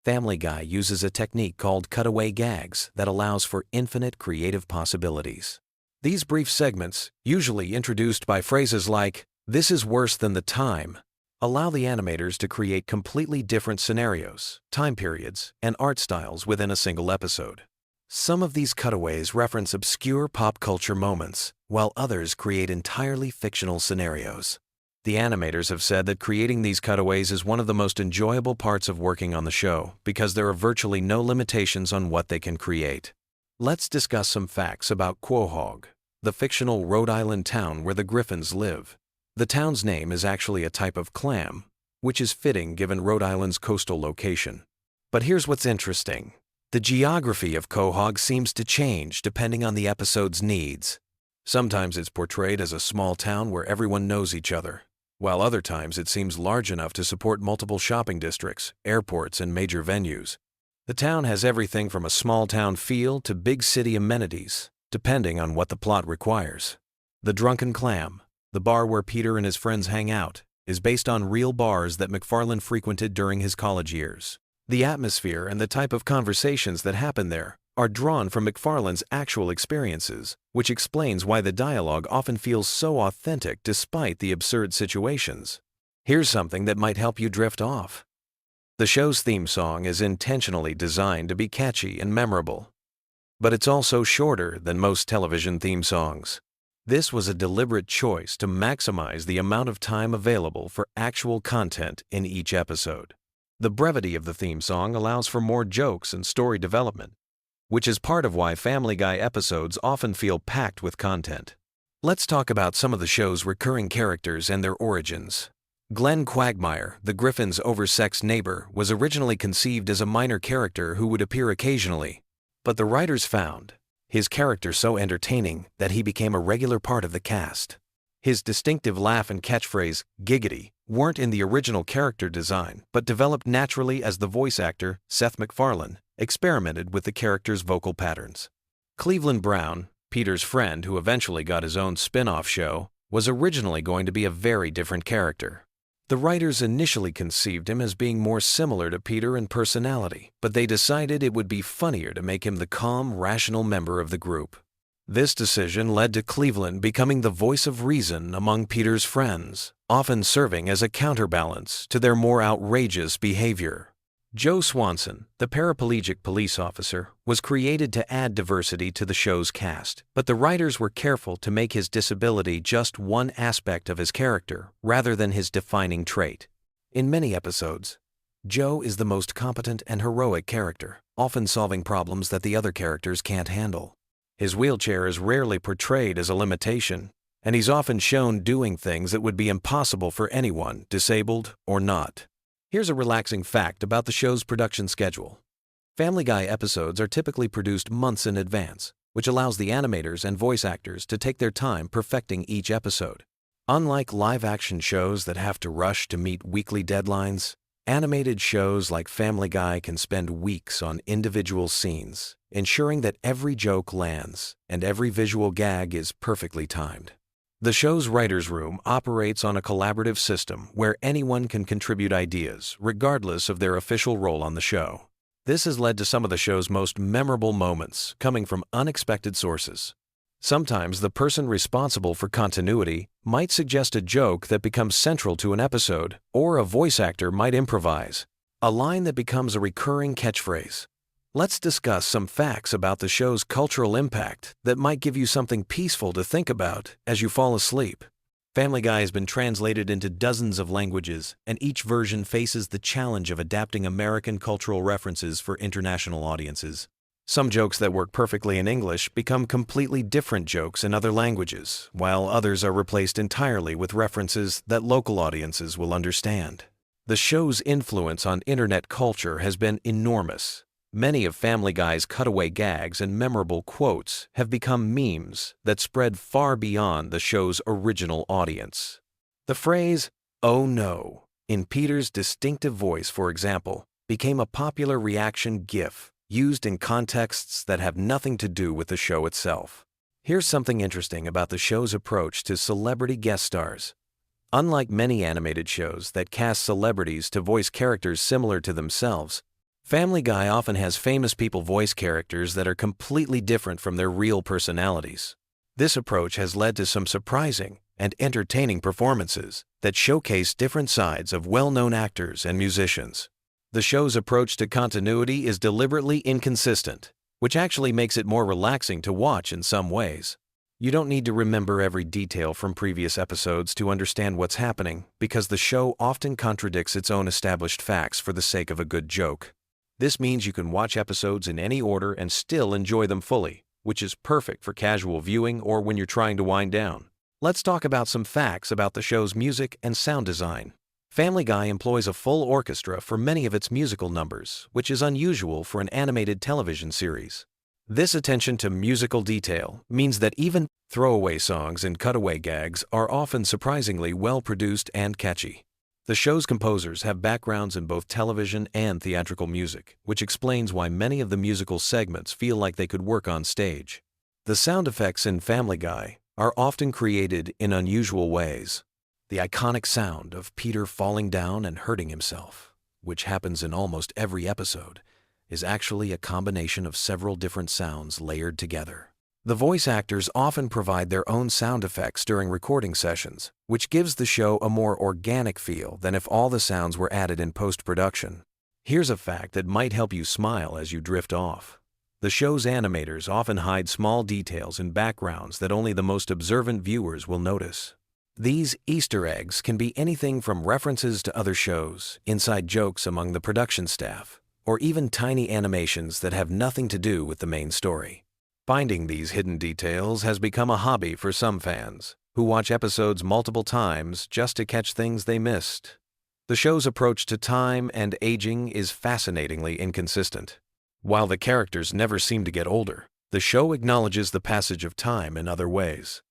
Family Guy uses a technique called cutaway gags that allows for infinite creative possibilities. These brief segments, usually introduced by phrases like, "This is worse than the time," allow the animators to create completely different scenarios, time periods, and art styles within a single episode. Some of these cutaways reference obscure pop culture moments, while others create entirely fictional scenarios. The animators have said that creating these cutaways is one of the most enjoyable parts of working on the show because there are virtually no limitations on what they can create. Let's discuss some facts about Quahog, the fictional Rhode Island town where the Griffins live. The town's name is actually a type of clam, which is fitting given Rhode Island's coastal location. But here's what's interesting. The geography of Quahog seems to change depending on the episode's needs. Sometimes it's portrayed as a small town where everyone knows each other, while other times it seems large enough to support multiple shopping districts, airports, and major venues. The town has everything from a small-town feel to big city amenities, depending on what the plot requires. The Drunken Clam, the bar where Peter and his friends hang out, is based on real bars that McFarlane frequented during his college years. The atmosphere and the type of conversations that happen there are drawn from McFarlane's actual experiences, which explains why the dialogue often feels so authentic despite the absurd situations. Here's something that might help you drift off. The show's theme song is intentionally designed to be catchy and memorable, but it's also shorter than most television theme songs. This was a deliberate choice to maximize the amount of time available for actual content in each episode. The brevity of the theme song allows for more jokes and story development, which is part of why Family Guy episodes often feel packed with content. Let's talk about some of the show's recurring characters and their origins. Glenn Quagmire, the Griffins' oversexed neighbor, was originally conceived as a minor character who would appear occasionally, but the writers found his character so entertaining that he became a regular part of the cast. His distinctive laugh and catchphrase, "giggity," weren't in the original character design, but developed naturally as the voice actor, Seth MacFarlane, experimented with the character's vocal patterns. Cleveland Brown, Peter's friend who eventually got his own spin-off show, was originally going to be a very different character. The writers initially conceived him as being more similar to Peter in personality, but they decided it would be funnier to make him the calm, rational member of the group. This decision led to Cleveland becoming the voice of reason among Peter's friends, often serving as a counterbalance to their more outrageous behavior. Joe Swanson, the paraplegic police officer, was created to add diversity to the show's cast, but the writers were careful to make his disability just one aspect of his character rather than his defining trait. In many episodes, Joe is the most competent and heroic character, often solving problems that the other characters can't handle. His wheelchair is rarely portrayed as a limitation, and he's often shown doing things that would be impossible for anyone, disabled or not. Here's a relaxing fact about the show's production schedule. Family Guy episodes are typically produced months in advance, which allows the animators and voice actors to take their time perfecting each episode. Unlike live-action shows that have to rush to meet weekly deadlines, animated shows like Family Guy can spend weeks on individual scenes, ensuring that every joke lands and every visual gag is perfectly timed. The show's writer's room operates on a collaborative system where anyone can contribute ideas, regardless of their official role on the show. This has led to some of the show's most memorable moments coming from unexpected sources. Sometimes the person responsible for continuity might suggest a joke that becomes central to an episode, or a voice actor might improvise a line that becomes a recurring catchphrase. Let's discuss some facts about the show's cultural impact that might give you something peaceful to think about as you fall asleep. Family Guy has been translated into dozens of languages, and each version faces the challenge of adapting American cultural references for international audiences. Some jokes that work perfectly in English become completely different jokes in other languages, while others are replaced entirely with references that local audiences will understand. The show's influence on internet culture has been enormous. Many of Family Guy's cutaway gags and memorable quotes have become memes that spread far beyond the show's original audience. The phrase, "Oh no," in Peter's distinctive voice, for example, became a popular reaction GIF used in contexts that have nothing to do with the show itself. Here's something interesting about the show's approach to celebrity guest stars. Unlike many animated shows that cast celebrities to voice characters similar to themselves, Family Guy often has famous people voice characters that are completely different from their real personalities. This approach has led to some surprising and entertaining performances that showcase different sides of well-known actors and musicians. The show's approach to continuity is deliberately inconsistent, which actually makes it more relaxing to watch in some ways. You don't need to remember every detail from previous episodes to understand what's happening, because the show often contradicts its own established facts for the sake of a good joke. This means you can watch episodes in any order and still enjoy them fully, which is perfect for casual viewing or when you're trying to wind down. Let's talk about some facts about the show's music and sound design. Family Guy employs a full orchestra for many of its musical numbers, which is unusual for an animated television series. This attention to musical detail means that even throwaway songs and cutaway gags are often surprisingly well-produced and catchy. The show's composers have backgrounds in both television and theatrical music, which explains why many of the musical segments feel like they could work on stage. The sound effects in Family Guy are often created in unusual ways. The iconic sound of Peter falling down and hurting himself, which happens in almost every episode, is actually a combination of several different sounds layered together. The voice actors often provide their own sound effects during recording sessions, which gives the show a more organic feel than if all the sounds were added in post-production. Here's a fact that might help you smile as you drift off. The show's animators often hide small details in backgrounds that only the most observant viewers will notice. These Easter eggs can be anything from references to other shows, inside jokes among the production staff, or even tiny animations that have nothing to do with the main story. Finding these hidden details has become a hobby for some fans, who watch episodes multiple times just to catch things they missed. The show's approach to time and aging is fascinatingly inconsistent. While the characters never seem to get older, the show acknowledges the passage of time in other ways.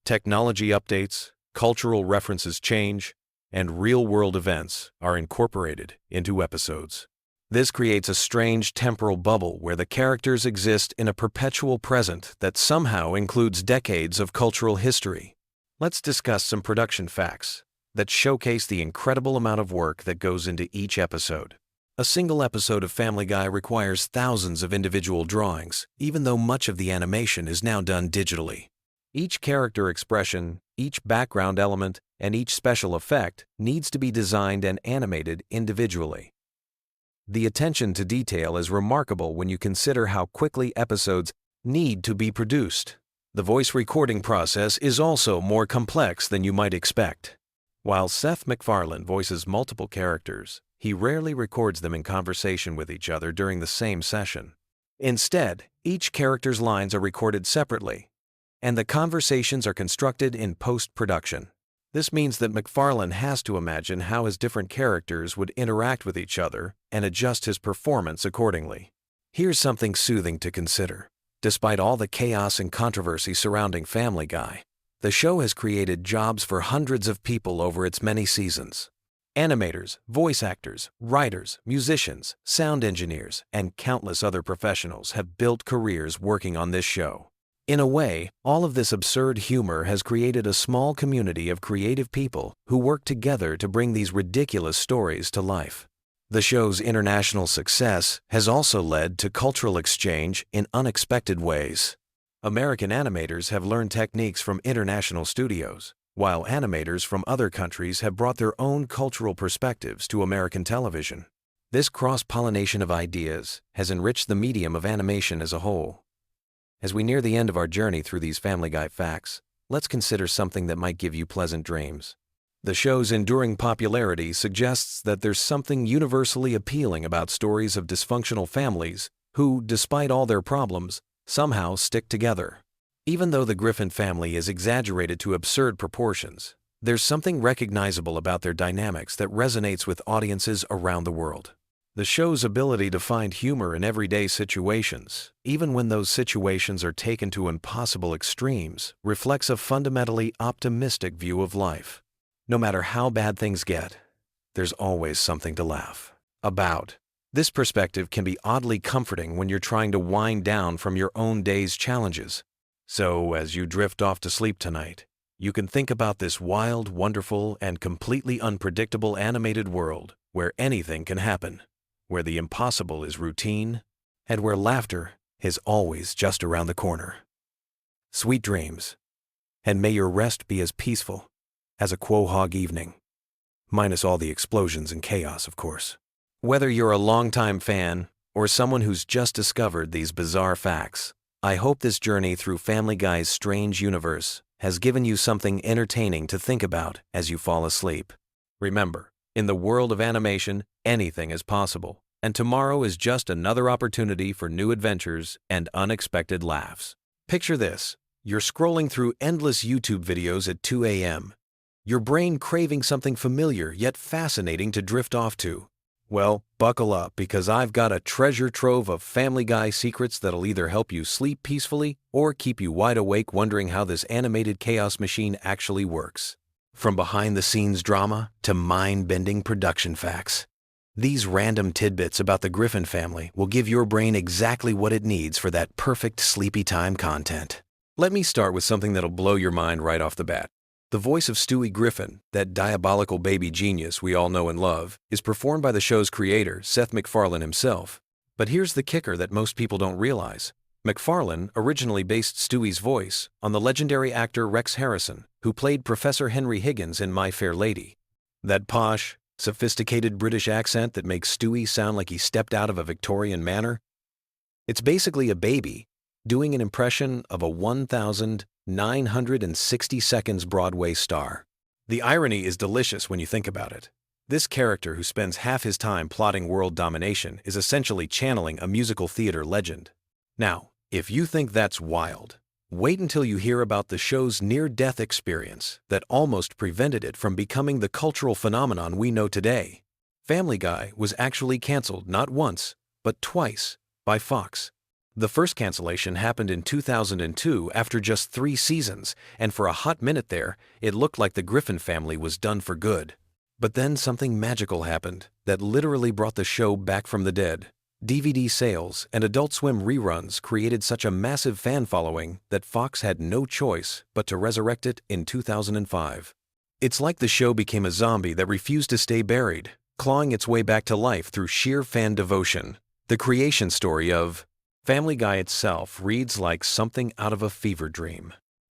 Technology updates, cultural references change, and real-world events are incorporated into episodes. This creates a strange temporal bubble where the characters exist in a perpetual present that somehow includes decades of cultural history. Let's discuss some production facts that showcase the incredible amount of work that goes into each episode. A single episode of Family Guy requires thousands of individual drawings, even though much of the animation is now done digitally. Each character expression, each background element, and each special effect needs to be designed and animated individually. The attention to detail is remarkable when you consider how quickly episodes need to be produced. The voice recording process is also more complex than you might expect. While Seth MacFarlane voices multiple characters, He rarely records them in conversation with each other during the same session. Instead, each character's lines are recorded separately, and the conversations are constructed in post-production. This means that MacFarlane has to imagine how his different characters would interact with each other and adjust his performance accordingly. Here's something soothing to consider. Despite all the chaos and controversy surrounding Family Guy, the show has created jobs for hundreds of people over its many seasons. Animators, voice actors, writers, musicians, sound engineers, and countless other professionals have built careers working on this show. In a way, all of this absurd humor has created a small community of creative people who work together to bring these ridiculous stories to life. The show's international success has also led to cultural exchange in unexpected ways. American animators have learned techniques from international studios, while animators from other countries have brought their own cultural perspectives to American television. This cross-pollination of ideas has enriched the medium of animation as a whole. As we near the end of our journey through these Family Guy facts, let's consider something that might give you pleasant dreams. The show's enduring popularity suggests that there's something universally appealing about stories of dysfunctional families who, despite all their problems, somehow stick together. Even though the Griffin family is exaggerated to absurd proportions, there's something recognizable about their dynamics that resonates with audiences around the world. The show's ability to find humor in everyday situations, even when those situations are taken to impossible extremes, reflects a fundamentally optimistic view of life. No matter how bad things get, there's always something to laugh about. This perspective can be oddly comforting when you're trying to wind down from your own day's challenges. So, as you drift off to sleep tonight, you can think about this wild, wonderful, and completely unpredictable animated world where anything can happen, where the impossible is routine, and where laughter is always just around the corner. Sweet dreams, and may your rest be as peaceful as a Quahog evening. Minus all the explosions and chaos, of course. Whether you're a longtime fan or someone who's just discovered these bizarre facts, I hope this journey through Family Guy's strange universe has given you something entertaining to think about as you fall asleep. Remember, in the world of animation, anything is possible, and tomorrow is just another opportunity for new adventures and unexpected laughs. Picture this: you're scrolling through endless YouTube videos at 2 a.m., your brain craving something familiar yet fascinating to drift off to. Well, buckle up, because I've got a treasure trove of Family Guy secrets that'll either help you sleep peacefully or keep you wide awake wondering how this animated chaos machine actually works. From behind-the-scenes drama to mind-bending production facts, these random tidbits about the Griffin family will give your brain exactly what it needs for that perfect sleepy time content. Let me start with something that'll blow your mind right off the bat. The voice of Stewie Griffin, that diabolical baby genius we all know and love, is performed by the show's creator, Seth MacFarlane himself. But here's the kicker that most people don't realize. MacFarlane originally based Stewie's voice on the legendary actor Rex Harrison, who played Professor Henry Higgins in My Fair Lady. That posh, sophisticated British accent that makes Stewie sound like he stepped out of a Victorian manor. It's basically a baby doing an impression of a 1,960 seconds Broadway star. The irony is delicious when you think about it. This character, who spends half his time plotting world domination, is essentially channeling a musical theater legend. Now, if you think that's wild, wait until you hear about the show's near-death experience that almost prevented it from becoming the cultural phenomenon we know today. Family Guy was actually canceled not once, but twice by Fox. The first cancellation happened in 2002 after just 3 seasons, and for a hot minute there, it looked like the Griffin family was done for good. But then something magical happened that literally brought the show back from the dead. DVD sales and Adult Swim reruns created such a massive fan following that Fox had no choice but to resurrect it in 2005. It's like the show became a zombie that refused to stay buried, clawing its way back to life through sheer fan devotion. The creation story of Family Guy itself reads like something out of a fever dream.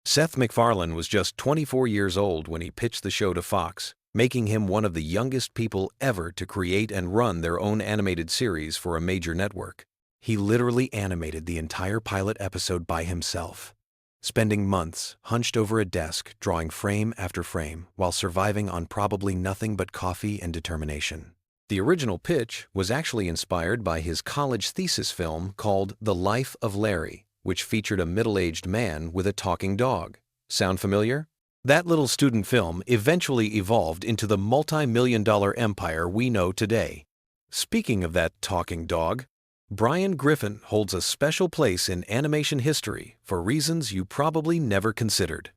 Seth MacFarlane was just 24 years old when he pitched the show to Fox, making him one of the youngest people ever to create and run their own animated series for a major network. He literally animated the entire pilot episode by himself, spending months hunched over a desk drawing frame after frame while surviving on probably nothing but coffee and determination. The original pitch was actually inspired by his college thesis film called The Life of Larry, which featured a middle-aged man with a talking dog. Sound familiar? That little student film eventually evolved into the multi-million-dollar empire we know today. Speaking of that talking dog, Brian Griffin holds a special place in animation history for reasons you probably never considered.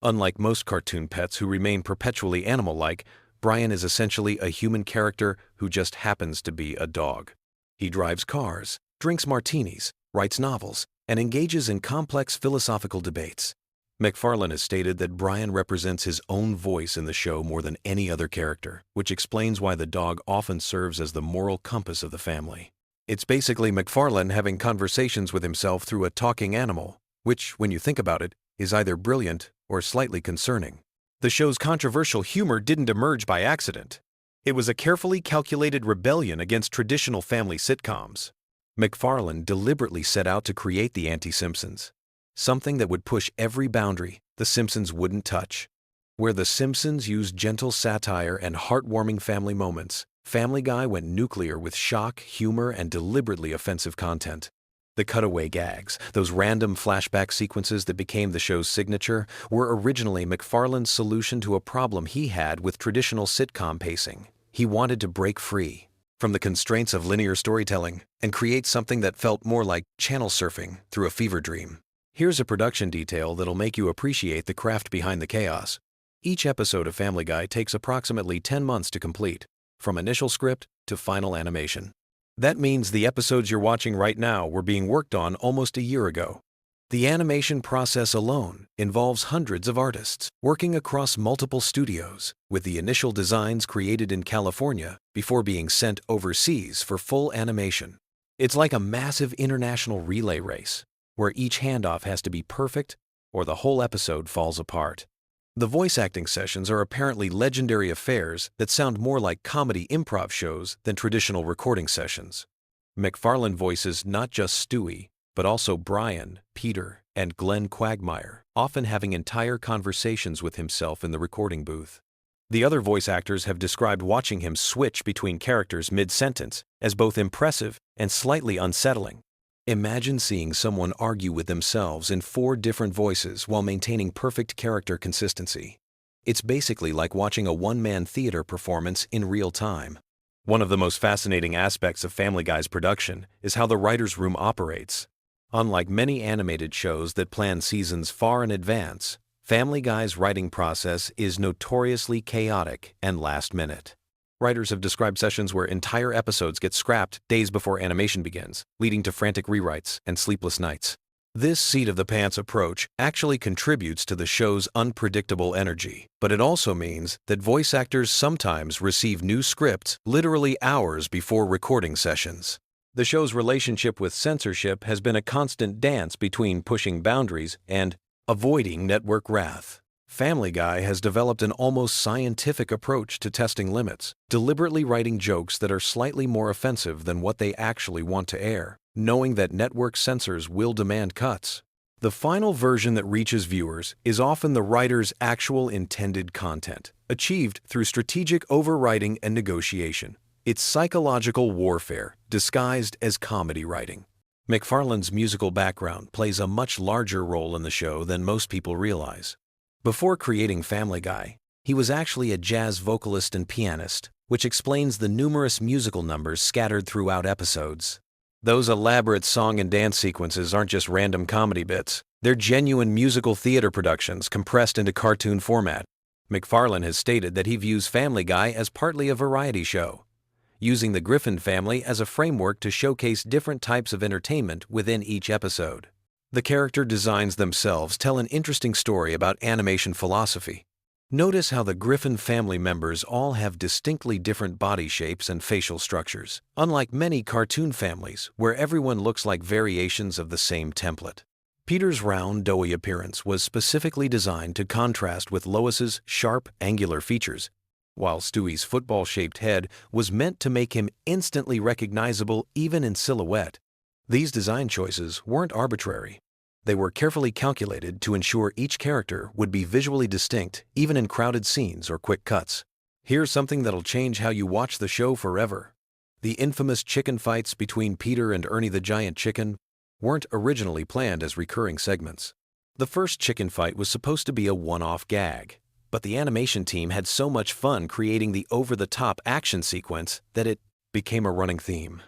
Unlike most cartoon pets who remain perpetually animal-like, Brian is essentially a human character who just happens to be a dog. He drives cars, drinks martinis, writes novels, and engages in complex philosophical debates. McFarlane has stated that Brian represents his own voice in the show more than any other character, which explains why the dog often serves as the moral compass of the family. It's basically McFarlane having conversations with himself through a talking animal, which, when you think about it, is either brilliant or slightly concerning. The show's controversial humor didn't emerge by accident. It was a carefully calculated rebellion against traditional family sitcoms. McFarlane deliberately set out to create the anti-Simpsons, something that would push every boundary the Simpsons wouldn't touch. Where the Simpsons used gentle satire and heartwarming family moments, Family Guy went nuclear with shock, humor, and deliberately offensive content. The cutaway gags, those random flashback sequences that became the show's signature, were originally McFarlane's solution to a problem he had with traditional sitcom pacing. He wanted to break free from the constraints of linear storytelling and create something that felt more like channel surfing through a fever dream. Here's a production detail that'll make you appreciate the craft behind the chaos. Each episode of Family Guy takes approximately 10 months to complete, from initial script to final animation. That means the episodes you're watching right now were being worked on almost a year ago. The animation process alone involves hundreds of artists working across multiple studios, with the initial designs created in California before being sent overseas for full animation. It's like a massive international relay race, where each handoff has to be perfect or the whole episode falls apart. The voice acting sessions are apparently legendary affairs that sound more like comedy improv shows than traditional recording sessions. McFarlane voices not just Stewie, but also Brian, Peter, and Glenn Quagmire, often having entire conversations with himself in the recording booth. The other voice actors have described watching him switch between characters mid-sentence as both impressive and slightly unsettling. Imagine seeing someone argue with themselves in 4 different voices while maintaining perfect character consistency. It's basically like watching a one-man theater performance in real time. One of the most fascinating aspects of Family Guy's production is how the writer's room operates. Unlike many animated shows that plan seasons far in advance, Family Guy's writing process is notoriously chaotic and last-minute. Writers have described sessions where entire episodes get scrapped days before animation begins, leading to frantic rewrites and sleepless nights. This seat-of-the-pants approach actually contributes to the show's unpredictable energy, but it also means that voice actors sometimes receive new scripts literally hours before recording sessions. The show's relationship with censorship has been a constant dance between pushing boundaries and avoiding network wrath. Family Guy has developed an almost scientific approach to testing limits, deliberately writing jokes that are slightly more offensive than what they actually want to air, knowing that network censors will demand cuts. The final version that reaches viewers is often the writer's actual intended content, achieved through strategic overwriting and negotiation. It's psychological warfare, disguised as comedy writing. McFarlane's musical background plays a much larger role in the show than most people realize. Before creating Family Guy, he was actually a jazz vocalist and pianist, which explains the numerous musical numbers scattered throughout episodes. Those elaborate song and dance sequences aren't just random comedy bits. They're genuine musical theater productions compressed into cartoon format. McFarlane has stated that he views Family Guy as partly a variety show, using the Griffin family as a framework to showcase different types of entertainment within each episode. The character designs themselves tell an interesting story about animation philosophy. Notice how the Griffin family members all have distinctly different body shapes and facial structures, unlike many cartoon families where everyone looks like variations of the same template. Peter's round, doughy appearance was specifically designed to contrast with Lois's sharp, angular features, while Stewie's football-shaped head was meant to make him instantly recognizable even in silhouette. These design choices weren't arbitrary. They were carefully calculated to ensure each character would be visually distinct even in crowded scenes or quick cuts. Here's something that'll change how you watch the show forever. The infamous chicken fights between Peter and Ernie the Giant Chicken weren't originally planned as recurring segments. The first chicken fight was supposed to be a one-off gag, but the animation team had so much fun creating the over-the-top action sequence that it became a running theme.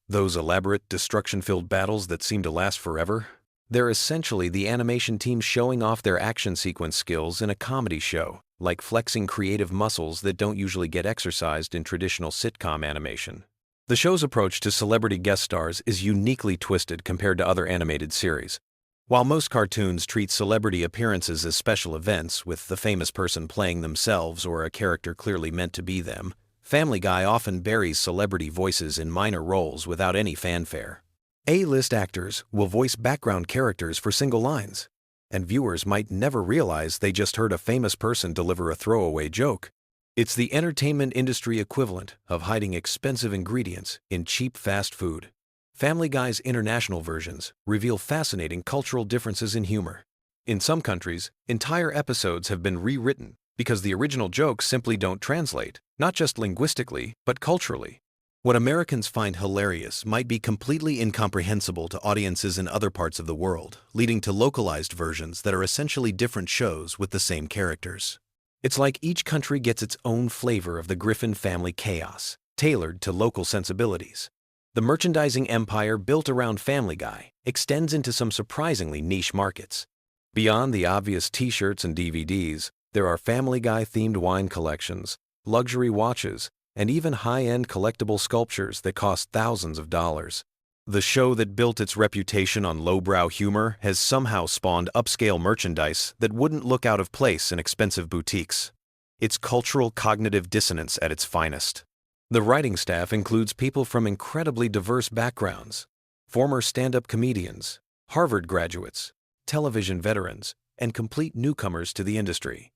Those elaborate, destruction-filled battles that seem to last forever? They're essentially the animation team showing off their action sequence skills in a comedy show, like flexing creative muscles that don't usually get exercised in traditional sitcom animation. The show's approach to celebrity guest stars is uniquely twisted compared to other animated series. While most cartoons treat celebrity appearances as special events, with the famous person playing themselves or a character clearly meant to be them, Family Guy often buries celebrity voices in minor roles without any fanfare. A-list actors will voice background characters for single lines, and viewers might never realize they just heard a famous person deliver a throwaway joke. It's the entertainment industry equivalent of hiding expensive ingredients in cheap fast food. Family Guy's international versions reveal fascinating cultural differences in humor. In some countries, entire episodes have been rewritten because the original jokes simply don't translate, not just linguistically, but culturally. What Americans find hilarious might be completely incomprehensible to audiences in other parts of the world, leading to localized versions that are essentially different shows with the same characters. It's like each country gets its own flavor of the Griffin family chaos, tailored to local sensibilities. The merchandising empire built around Family Guy extends into some surprisingly niche markets. Beyond the obvious t-shirts and DVDs, there are Family Guy-themed wine collections, luxury watches, and even high-end collectible sculptures that cost thousands of dollars. The show that built its reputation on lowbrow humor has somehow spawned upscale merchandise that wouldn't look out of place in expensive boutiques. It's cultural cognitive dissonance at its finest. The writing staff includes people from incredibly diverse backgrounds: former stand-up comedians, Harvard graduates, television veterans, and complete newcomers to the industry.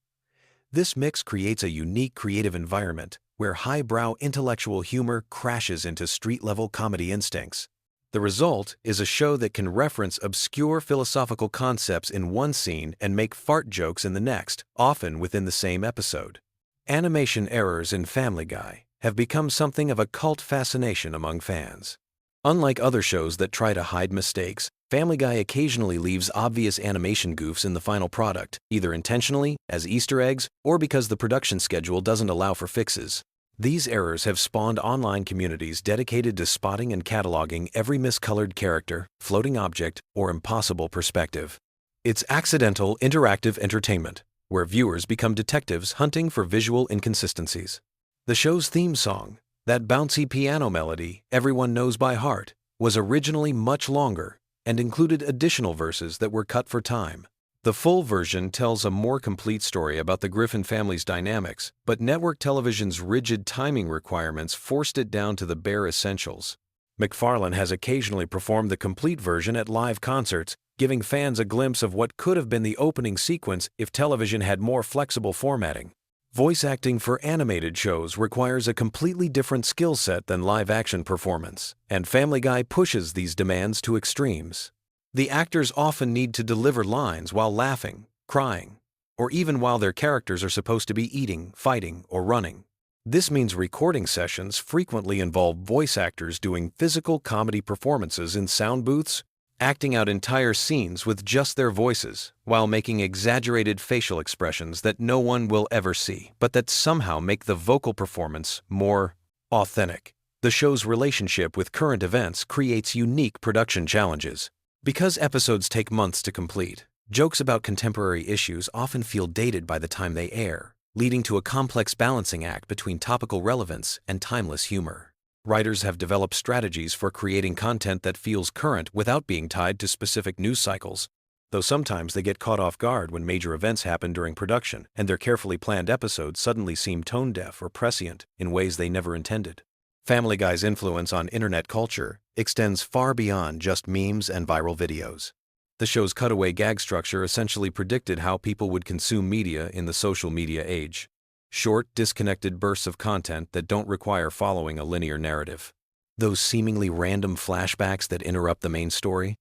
This mix creates a unique creative environment where highbrow intellectual humor crashes into street-level comedy instincts. The result is a show that can reference obscure philosophical concepts in one scene and make fart jokes in the next, often within the same episode. Animation errors in Family Guy have become something of a cult fascination among fans. Unlike other shows that try to hide mistakes, Family Guy occasionally leaves obvious animation goofs in the final product, either intentionally, as Easter eggs, or because the production schedule doesn't allow for fixes. These errors have spawned online communities dedicated to spotting and cataloging every miscolored character, floating object, or impossible perspective. It's accidental, interactive entertainment, where viewers become detectives hunting for visual inconsistencies. The show's theme song, that bouncy piano melody everyone knows by heart, was originally much longer and included additional verses that were cut for time. The full version tells a more complete story about the Griffin family's dynamics, but network television's rigid timing requirements forced it down to the bare essentials. McFarlane has occasionally performed the complete version at live concerts, giving fans a glimpse of what could have been the opening sequence if television had more flexible formatting. Voice acting for animated shows requires a completely different skill set than live-action performance, and Family Guy pushes these demands to extremes. The actors often need to deliver lines while laughing, crying, or even while their characters are supposed to be eating, fighting, or running. This means recording sessions frequently involve voice actors doing physical comedy performances in sound booths, acting out entire scenes with just their voices, while making exaggerated facial expressions that no one will ever see, but that somehow make the vocal performance more authentic. The show's relationship with current events creates unique production challenges. Because episodes take months to complete, jokes about contemporary issues often feel dated by the time they air, leading to a complex balancing act between topical relevance and timeless humor. Writers have developed strategies for creating content that feels current without being tied to specific news cycles, though sometimes they get caught off guard when major events happen during production and their carefully planned episodes suddenly seem tone-deaf or prescient in ways they never intended. Family Guy's influence on internet culture extends far beyond just memes and viral videos. The show's cutaway gag structure essentially predicted how people would consume media in the social media age. Short, disconnected bursts of content that don't require following a linear narrative. Those seemingly random flashbacks that interrupt the main story?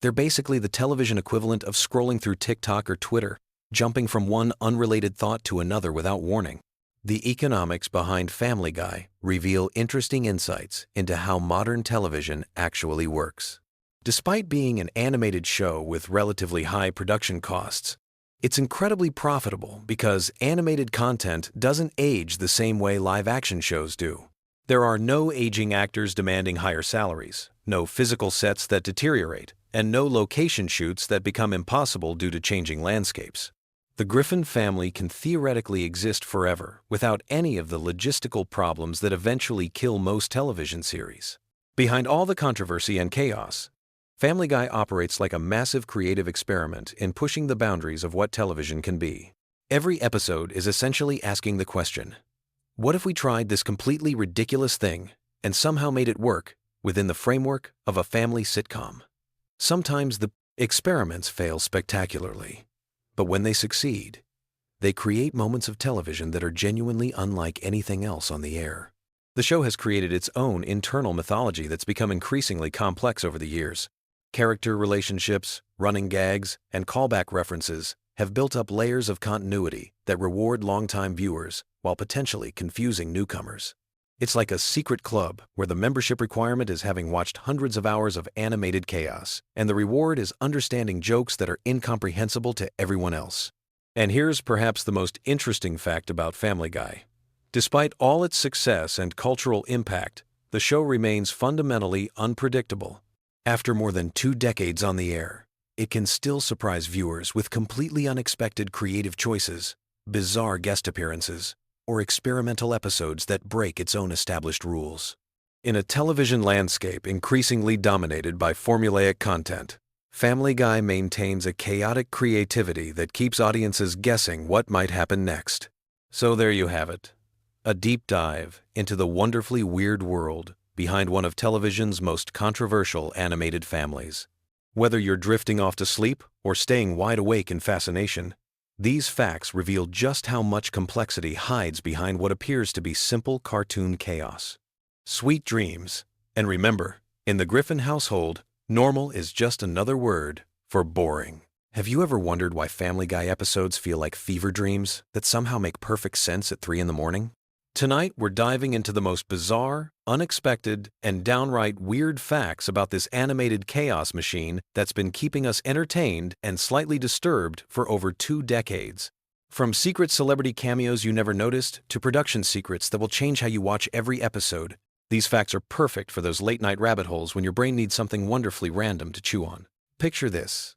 They're basically the television equivalent of scrolling through TikTok or Twitter, jumping from one unrelated thought to another without warning. The economics behind Family Guy reveal interesting insights into how modern television actually works. Despite being an animated show with relatively high production costs, it's incredibly profitable because animated content doesn't age the same way live-action shows do. There are no aging actors demanding higher salaries, no physical sets that deteriorate, and no location shoots that become impossible due to changing landscapes. The Griffin family can theoretically exist forever without any of the logistical problems that eventually kill most television series. Behind all the controversy and chaos, Family Guy operates like a massive creative experiment in pushing the boundaries of what television can be. Every episode is essentially asking the question, what if we tried this completely ridiculous thing and somehow made it work within the framework of a family sitcom? Sometimes the experiments fail spectacularly, but when they succeed, they create moments of television that are genuinely unlike anything else on the air. The show has created its own internal mythology that's become increasingly complex over the years. Character relationships, running gags, and callback references have built up layers of continuity that reward longtime viewers while potentially confusing newcomers. It's like a secret club where the membership requirement is having watched hundreds of hours of animated chaos, and the reward is understanding jokes that are incomprehensible to everyone else. And here's perhaps the most interesting fact about Family Guy. Despite all its success and cultural impact, the show remains fundamentally unpredictable. After more than 2 decades on the air, it can still surprise viewers with completely unexpected creative choices, bizarre guest appearances, or experimental episodes that break its own established rules. In a television landscape increasingly dominated by formulaic content, Family Guy maintains a chaotic creativity that keeps audiences guessing what might happen next. So there you have it, a deep dive into the wonderfully weird world behind one of television's most controversial animated families. Whether you're drifting off to sleep or staying wide awake in fascination, these facts reveal just how much complexity hides behind what appears to be simple cartoon chaos. Sweet dreams, and remember, in the Griffin household, normal is just another word for boring. Have you ever wondered why Family Guy episodes feel like fever dreams that somehow make perfect sense at 3 in the morning? Tonight, we're diving into the most bizarre, unexpected, and downright weird facts about this animated chaos machine that's been keeping us entertained and slightly disturbed for over 2 decades. From secret celebrity cameos you never noticed to production secrets that will change how you watch every episode, these facts are perfect for those late-night rabbit holes when your brain needs something wonderfully random to chew on. Picture this.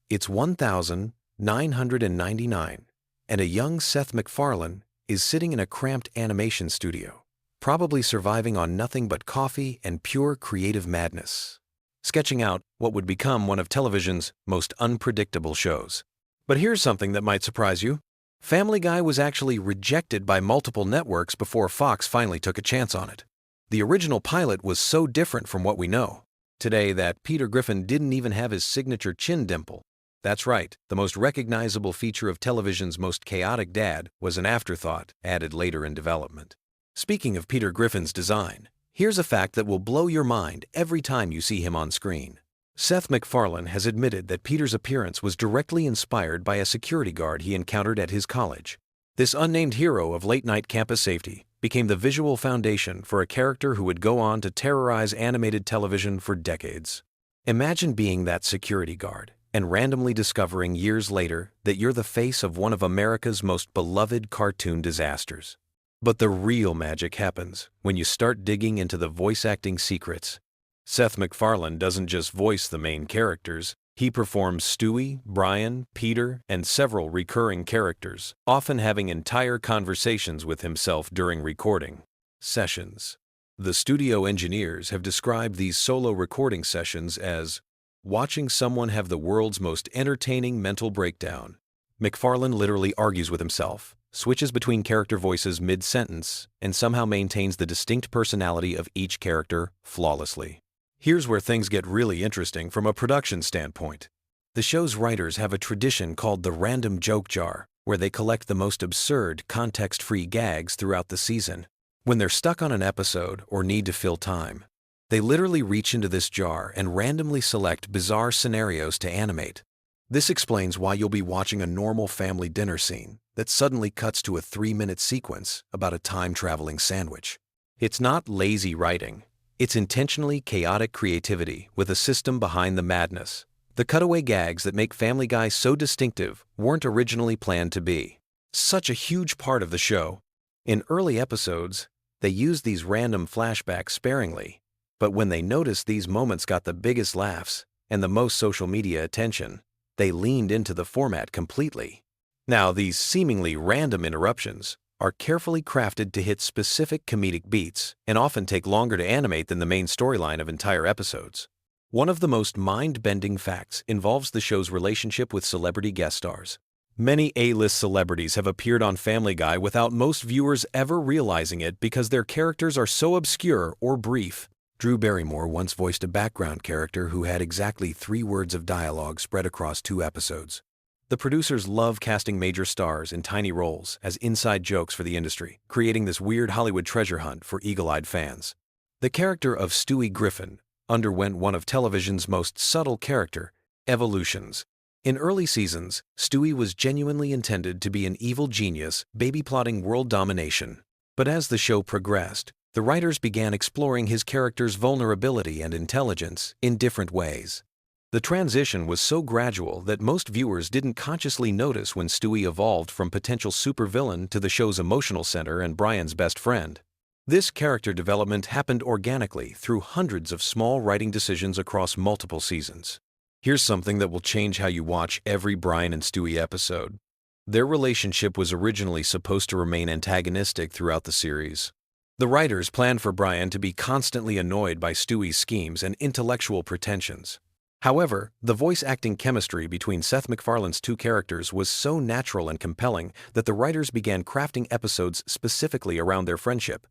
It's 1999, and a young Seth MacFarlane is sitting in a cramped animation studio, probably surviving on nothing but coffee and pure creative madness, sketching out what would become one of television's most unpredictable shows. But here's something that might surprise you. Family Guy was actually rejected by multiple networks before Fox finally took a chance on it. The original pilot was so different from what we know today that Peter Griffin didn't even have his signature chin dimple. That's right, the most recognizable feature of television's most chaotic dad was an afterthought added later in development. Speaking of Peter Griffin's design, here's a fact that will blow your mind every time you see him on screen. Seth MacFarlane has admitted that Peter's appearance was directly inspired by a security guard he encountered at his college. This unnamed hero of late-night campus safety became the visual foundation for a character who would go on to terrorize animated television for decades. Imagine being that security guard and randomly discovering years later that you're the face of one of America's most beloved cartoon disasters. But the real magic happens when you start digging into the voice acting secrets. Seth MacFarlane doesn't just voice the main characters, he performs Stewie, Brian, Peter, and several recurring characters, often having entire conversations with himself during recording sessions. The studio engineers have described these solo recording sessions as watching someone have the world's most entertaining mental breakdown. MacFarlane literally argues with himself, switches between character voices mid-sentence, and somehow maintains the distinct personality of each character flawlessly. Here's where things get really interesting from a production standpoint. The show's writers have a tradition called the random joke jar, where they collect the most absurd, context-free gags throughout the season. When they're stuck on an episode or need to fill time, they literally reach into this jar and randomly select bizarre scenarios to animate. This explains why you'll be watching a normal family dinner scene that suddenly cuts to a 3-minute sequence about a time-traveling sandwich. It's not lazy writing. It's intentionally chaotic creativity with a system behind the madness. The cutaway gags that make Family Guy so distinctive weren't originally planned to be such a huge part of the show. In early episodes, they used these random flashbacks sparingly, but when they noticed these moments got the biggest laughs and the most social media attention, they leaned into the format completely. Now, these seemingly random interruptions are carefully crafted to hit specific comedic beats and often take longer to animate than the main storyline of entire episodes. One of the most mind-bending facts involves the show's relationship with celebrity guest stars. Many A-list celebrities have appeared on Family Guy without most viewers ever realizing it because their characters are so obscure or brief. Drew Barrymore once voiced a background character who had exactly 3 words of dialogue spread across 2 episodes. The producers love casting major stars in tiny roles as inside jokes for the industry, creating this weird Hollywood treasure hunt for eagle-eyed fans. The character of Stewie Griffin underwent one of television's most subtle character evolutions. In early seasons, Stewie was genuinely intended to be an evil genius baby-plotting world domination. But as the show progressed, the writers began exploring his character's vulnerability and intelligence in different ways. The transition was so gradual that most viewers didn't consciously notice when Stewie evolved from potential supervillain to the show's emotional center and Brian's best friend. This character development happened organically through hundreds of small writing decisions across multiple seasons. Here's something that will change how you watch every Brian and Stewie episode. Their relationship was originally supposed to remain antagonistic throughout the series. The writers planned for Brian to be constantly annoyed by Stewie's schemes and intellectual pretensions. However, the voice acting chemistry between Seth MacFarlane's 2 characters was so natural and compelling that the writers began crafting episodes specifically around their friendship.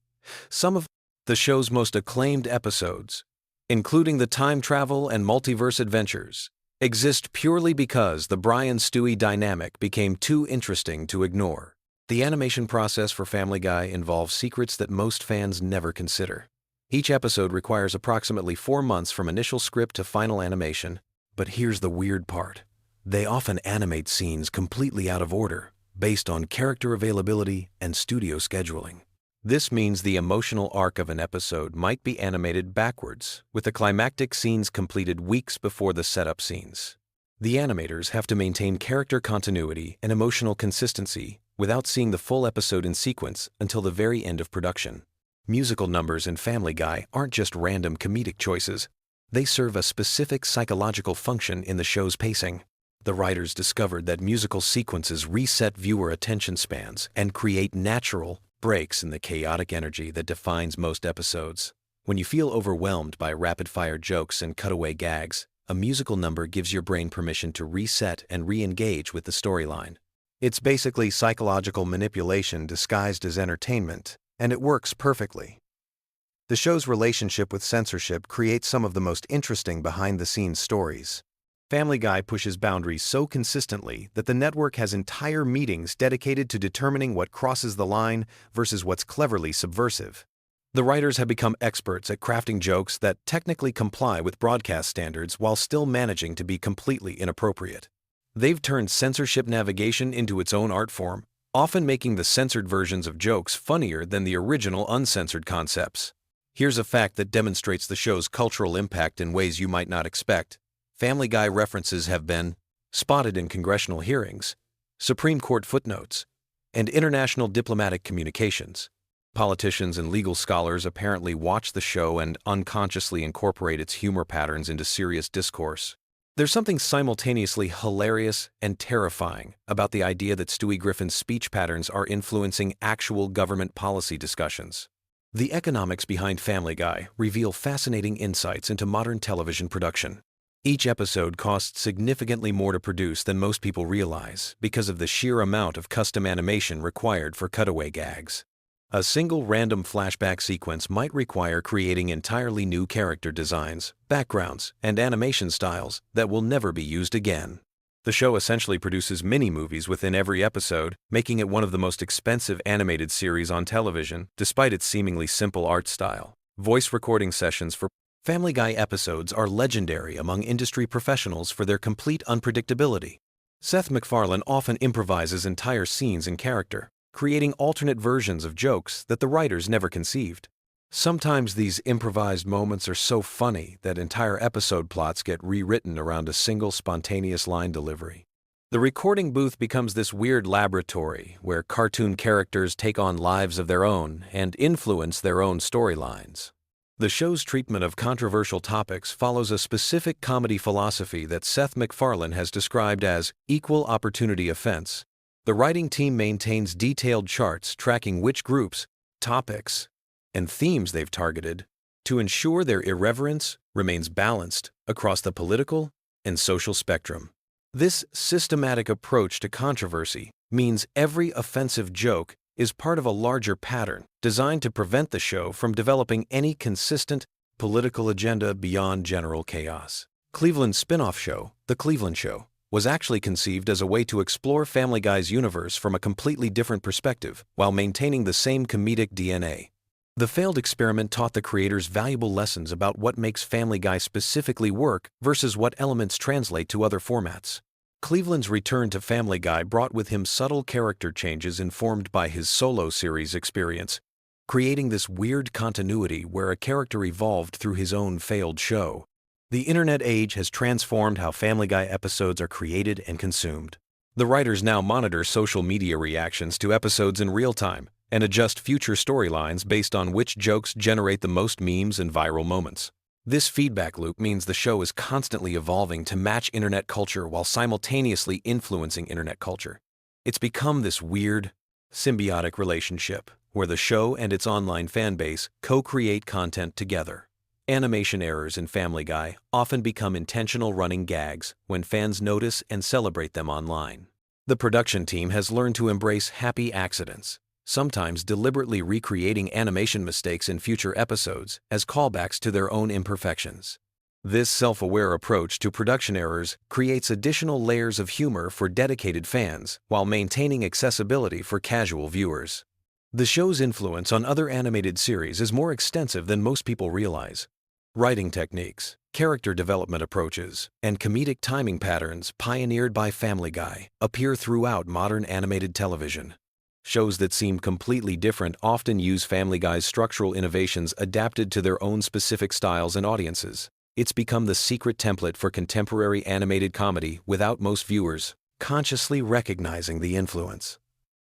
Some of the show's most acclaimed episodes, including the time travel and multiverse adventures, exist purely because the Brian-Stewie dynamic became too interesting to ignore. The animation process for Family Guy involves secrets that most fans never consider. Each episode requires approximately 4 months from initial script to final animation. But here's the weird part. They often animate scenes completely out of order, based on character availability and studio scheduling. This means the emotional arc of an episode might be animated backwards, with the climactic scenes completed weeks before the setup scenes. The animators have to maintain character continuity and emotional consistency without seeing the full episode in sequence until the very end of production. Musical numbers in Family Guy aren't just random comedic choices. They serve a specific psychological function in the show's pacing. The writers discovered that musical sequences reset viewer attention spans and create natural breaks in the chaotic energy that defines most episodes. When you feel overwhelmed by rapid-fire jokes and cutaway gags, a musical number gives your brain permission to reset and re-engage with the storyline. It's basically psychological manipulation disguised as entertainment, and it works perfectly. The show's relationship with censorship creates some of the most interesting behind-the-scenes stories. Family Guy pushes boundaries so consistently that the network has entire meetings dedicated to determining what crosses the line versus what's cleverly subversive. The writers have become experts at crafting jokes that technically comply with broadcast standards while still managing to be completely inappropriate. They've turned censorship navigation into its own art form, often making the censored versions of jokes funnier than the original uncensored concepts. Here's a fact that demonstrates the show's cultural impact in ways you might not expect. Family Guy references have been spotted in congressional hearings, Supreme Court footnotes, and international diplomatic communications. Politicians and legal scholars apparently watch the show and unconsciously incorporate its humor patterns into serious discourse. There's something simultaneously hilarious and terrifying about the idea that Stewie Griffin's speech patterns are influencing actual government policy discussions. The economics behind Family Guy reveal fascinating insights into modern television production. Each episode costs significantly more to produce than most people realize because of the sheer amount of custom animation required for cutaway gags. A single random flashback sequence might require creating entirely new character designs, backgrounds, and animation styles that will never be used again. The show essentially produces mini-movies within every episode, making it one of the most expensive animated series on television, despite its seemingly simple art style. Voice recording sessions for Family Guy episodes are legendary among industry professionals for their complete unpredictability. Seth MacFarlane often improvises entire scenes in character, creating alternate versions of jokes that the writers never conceived. Sometimes these improvised moments are so funny that entire episode plots get rewritten around a single spontaneous line delivery. The recording booth becomes this weird laboratory where cartoon characters take on lives of their own and influence their own storylines. The show's treatment of controversial topics follows a specific comedy philosophy that Seth MacFarlane has described as equal opportunity offense. The writing team maintains detailed charts tracking which groups, topics, and themes they've targeted to ensure their irreverence remains balanced across the political and social spectrum. This systematic approach to controversy means every offensive joke is part of a larger pattern designed to prevent the show from developing any consistent political agenda beyond general chaos. Cleveland's spin-off show, The Cleveland Show, was actually conceived as a way to explore Family Guy's universe from a completely different perspective while maintaining the same comedic DNA. The failed experiment taught the creators valuable lessons about what makes Family Guy specifically work versus what elements translate to other formats. Cleveland's return to Family Guy brought with him subtle character changes informed by his solo series experience, creating this weird continuity where a character evolved through his own failed show. The internet age has transformed how Family Guy episodes are created and consumed. The writers now monitor social media reactions to episodes in real time and adjust future storylines based on which jokes generate the most memes and viral moments. This feedback loop means the show is constantly evolving to match internet culture while simultaneously influencing internet culture. It's become this weird, symbiotic relationship where the show and its online fan base co-create content together. Animation errors in Family Guy often become intentional running gags when fans notice and celebrate them online. The production team has learned to embrace happy accidents, sometimes deliberately recreating animation mistakes in future episodes as callbacks to their own imperfections. This self-aware approach to production errors creates additional layers of humor for dedicated fans while maintaining accessibility for casual viewers. The show's influence on other animated series is more extensive than most people realize. Writing techniques, character development approaches, and comedic timing patterns pioneered by Family Guy appear throughout modern animated television. Shows that seem completely different often use Family Guy's structural innovations adapted to their own specific styles and audiences. It's become the secret template for contemporary animated comedy without most viewers consciously recognizing the influence.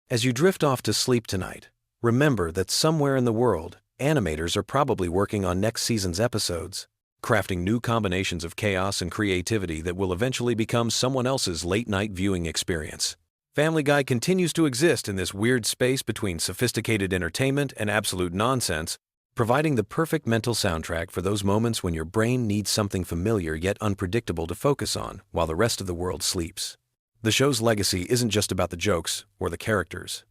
As you drift off to sleep tonight, remember that somewhere in the world, animators are probably working on next season's episodes, crafting new combinations of chaos and creativity that will eventually become someone else's late-night viewing experience. Family Guy continues to exist in this weird space between sophisticated entertainment and absolute nonsense, providing the perfect mental soundtrack for those moments when your brain needs something familiar yet unpredictable to focus on while the rest of the world sleeps. The show's legacy isn't just about the jokes or the characters.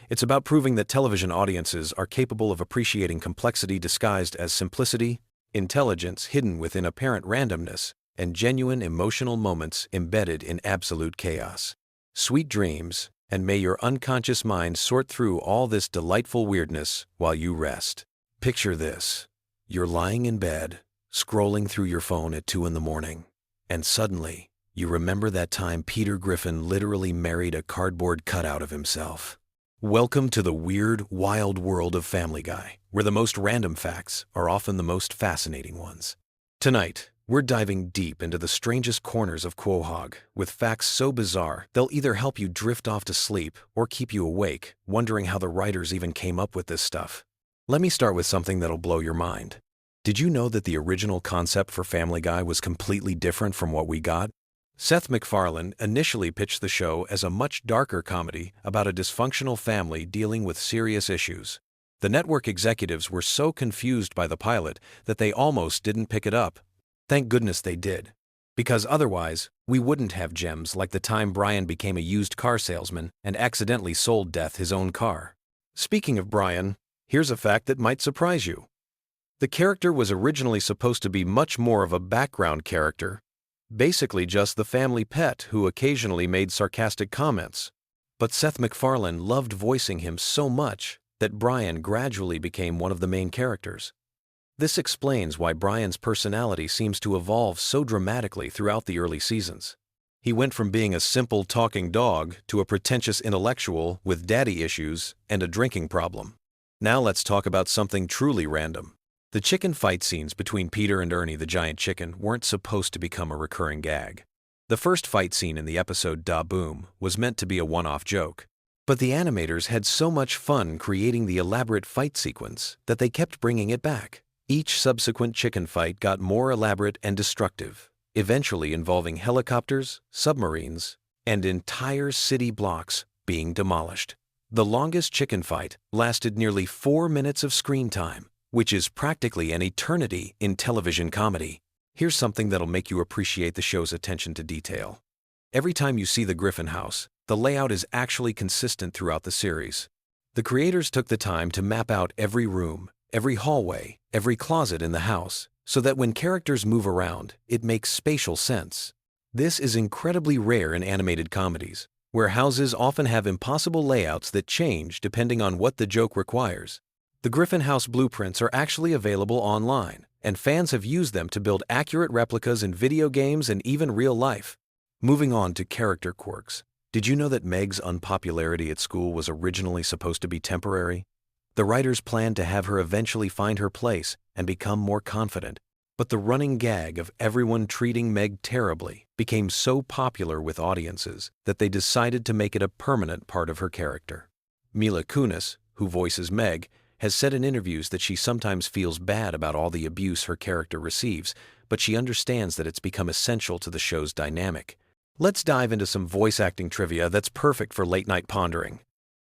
It's about proving that television audiences are capable of appreciating complexity disguised as simplicity, intelligence hidden within apparent randomness, and genuine emotional moments embedded in absolute chaos. Sweet dreams, and may your unconscious mind sort through all this delightful weirdness while you rest. Picture this. You're lying in bed, scrolling through your phone at 2 a.m, and suddenly, you remember that time Peter Griffin literally married a cardboard cutout of himself. Welcome to the weird, wild world of Family Guy, where the most random facts are often the most fascinating ones. Tonight, we're diving deep into the strangest corners of Quahog, with facts so bizarre they'll either help you drift off to sleep or keep you awake, wondering how the writers even came up with this stuff. Let me start with something that'll blow your mind. Did you know that the original concept for Family Guy was completely different from what we got? Seth MacFarlane initially pitched the show as a much darker comedy about a dysfunctional family dealing with serious issues. The network executives were so confused by the pilot that they almost didn't pick it up. Thank goodness they did, because otherwise, we wouldn't have gems like the time Brian became a used car salesman and accidentally sold Death his own car. Speaking of Brian, here's a fact that might surprise you. The character was originally supposed to be much more of a background character, basically just the family pet who occasionally made sarcastic comments. But Seth MacFarlane loved voicing him so much that Brian gradually became one of the main characters. This explains why Brian's personality seems to evolve so dramatically throughout the early seasons. He went from being a simple talking dog to a pretentious intellectual with daddy issues and a drinking problem. Now let's talk about something truly random. The chicken fight scenes between Peter and Ernie the giant chicken weren't supposed to become a recurring gag. The first fight scene in the episode Da Boom was meant to be a one-off joke. But the animators had so much fun creating the elaborate fight sequence that they kept bringing it back. Each subsequent chicken fight got more elaborate and destructive, eventually involving helicopters, submarines, and entire city blocks being demolished. The longest chicken fight lasted nearly 4 minutes of screen time, which is practically an eternity in television comedy. Here's something that'll make you appreciate the show's attention to detail. Every time you see the Griffin house, the layout is actually consistent throughout the series. The creators took the time to map out every room, every hallway, every closet in the house, so that when characters move around, it makes spatial sense. This is incredibly rare in animated comedies, where houses often have impossible layouts that change depending on what the joke requires. The Griffin house blueprints are actually available online, and fans have used them to build accurate replicas in video games and even real life. Moving on to character quirks. Did you know that Meg's unpopularity at school was originally supposed to be temporary? The writers planned to have her eventually find her place and become more confident, but the running gag of everyone treating Meg terribly became so popular with audiences that they decided to make it a permanent part of her character. Mila Kunis, who voices Meg, has said in interviews that she sometimes feels bad about all the abuse her character receives, but she understands that it's become essential to the show's dynamic. Let's dive into some voice acting trivia that's perfect for late-night pondering.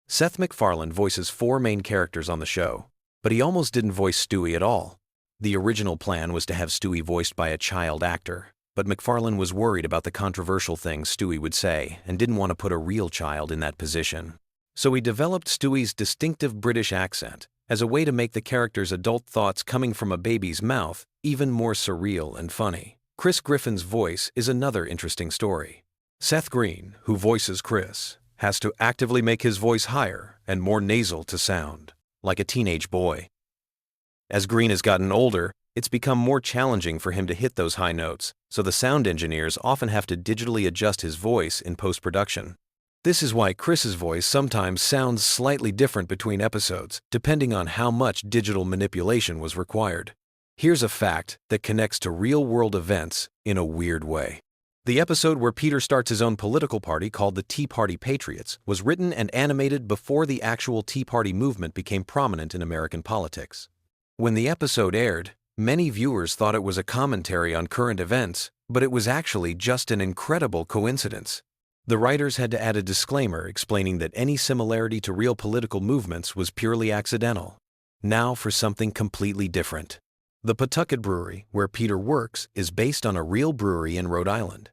Seth MacFarlane voices 4 main characters on the show, but he almost didn't voice Stewie at all. The original plan was to have Stewie voiced by a child actor, but MacFarlane was worried about the controversial things Stewie would say and didn't want to put a real child in that position. So he developed Stewie's distinctive British accent as a way to make the character's adult thoughts coming from a baby's mouth even more surreal and funny. Chris Griffin's voice is another interesting story. Seth Green, who voices Chris, has to actively make his voice higher and more nasal to sound like a teenage boy. As Green has gotten older, it's become more challenging for him to hit those high notes, so the sound engineers often have to digitally adjust his voice in post-production. This is why Chris's voice sometimes sounds slightly different between episodes, depending on how much digital manipulation was required. Here's a fact that connects to real-world events in a weird way. The episode where Peter starts his own political party called the Tea Party Patriots was written and animated before the actual Tea Party movement became prominent in American politics. When the episode aired, many viewers thought it was a commentary on current events, but it was actually just an incredible coincidence. The writers had to add a disclaimer explaining that any similarity to real political movements was purely accidental. Now for something completely different. The Pawtucket Brewery, where Peter works, is based on a real brewery in Rhode Island.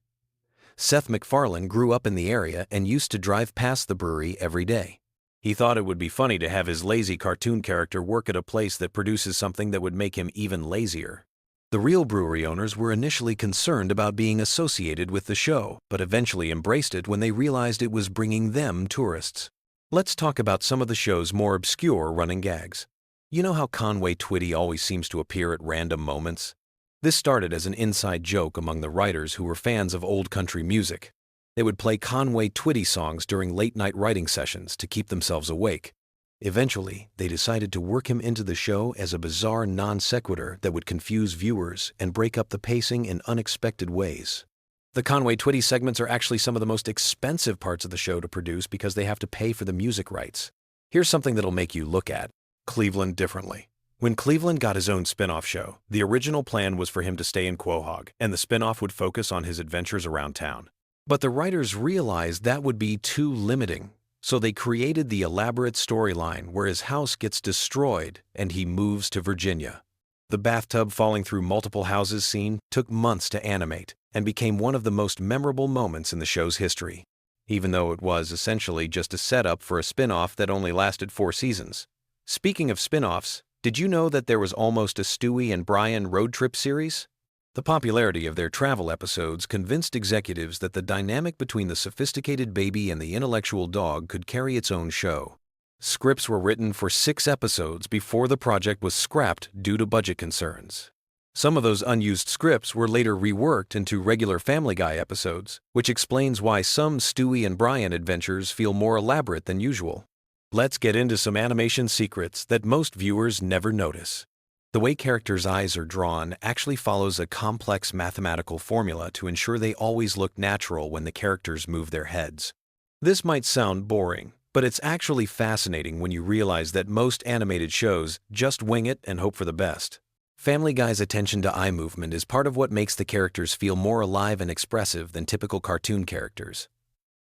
Seth MacFarlane grew up in the area and used to drive past the brewery every day. He thought it would be funny to have his lazy cartoon character work at a place that produces something that would make him even lazier. The real brewery owners were initially concerned about being associated with the show, but eventually embraced it when they realized it was bringing them tourists. Let's talk about some of the show's more obscure running gags. You know how Conway Twitty always seems to appear at random moments? This started as an inside joke among the writers who were fans of old country music. They would play Conway Twitty songs during late-night writing sessions to keep themselves awake. Eventually, they decided to work him into the show as a bizarre non sequitur that would confuse viewers and break up the pacing in unexpected ways. The Conway Twitty segments are actually some of the most expensive parts of the show to produce because they have to pay for the music rights. Here's something that'll make you look at Cleveland differently. When Cleveland got his own spin-off show, the original plan was for him to stay in Quahog, and the spin-off would focus on his adventures around town. But the writers realized that would be too limiting, so they created the elaborate storyline where his house gets destroyed and he moves to Virginia. The bathtub falling through multiple houses scene took months to animate and became one of the most memorable moments in the show's history, even though it was essentially just a setup for a spin-off that only lasted 4 seasons. Speaking of spin-offs, did you know that there was almost a Stewie and Brian road trip series? The popularity of their travel episodes convinced executives that the dynamic between the sophisticated baby and the intellectual dog could carry its own show. Scripts were written for 6 episodes before the project was scrapped due to budget concerns. Some of those unused scripts were later reworked into regular Family Guy episodes, which explains why some Stewie and Brian adventures feel more elaborate than usual. Let's get into some animation secrets that most viewers never notice. The way characters' eyes are drawn actually follows a complex mathematical formula to ensure they always look natural when the characters move their heads. This might sound boring, but it's actually fascinating when you realize that most animated shows just wing it and hope for the best. Family Guy's attention to eye movement is part of what makes the characters feel more alive and expressive than typical cartoon characters.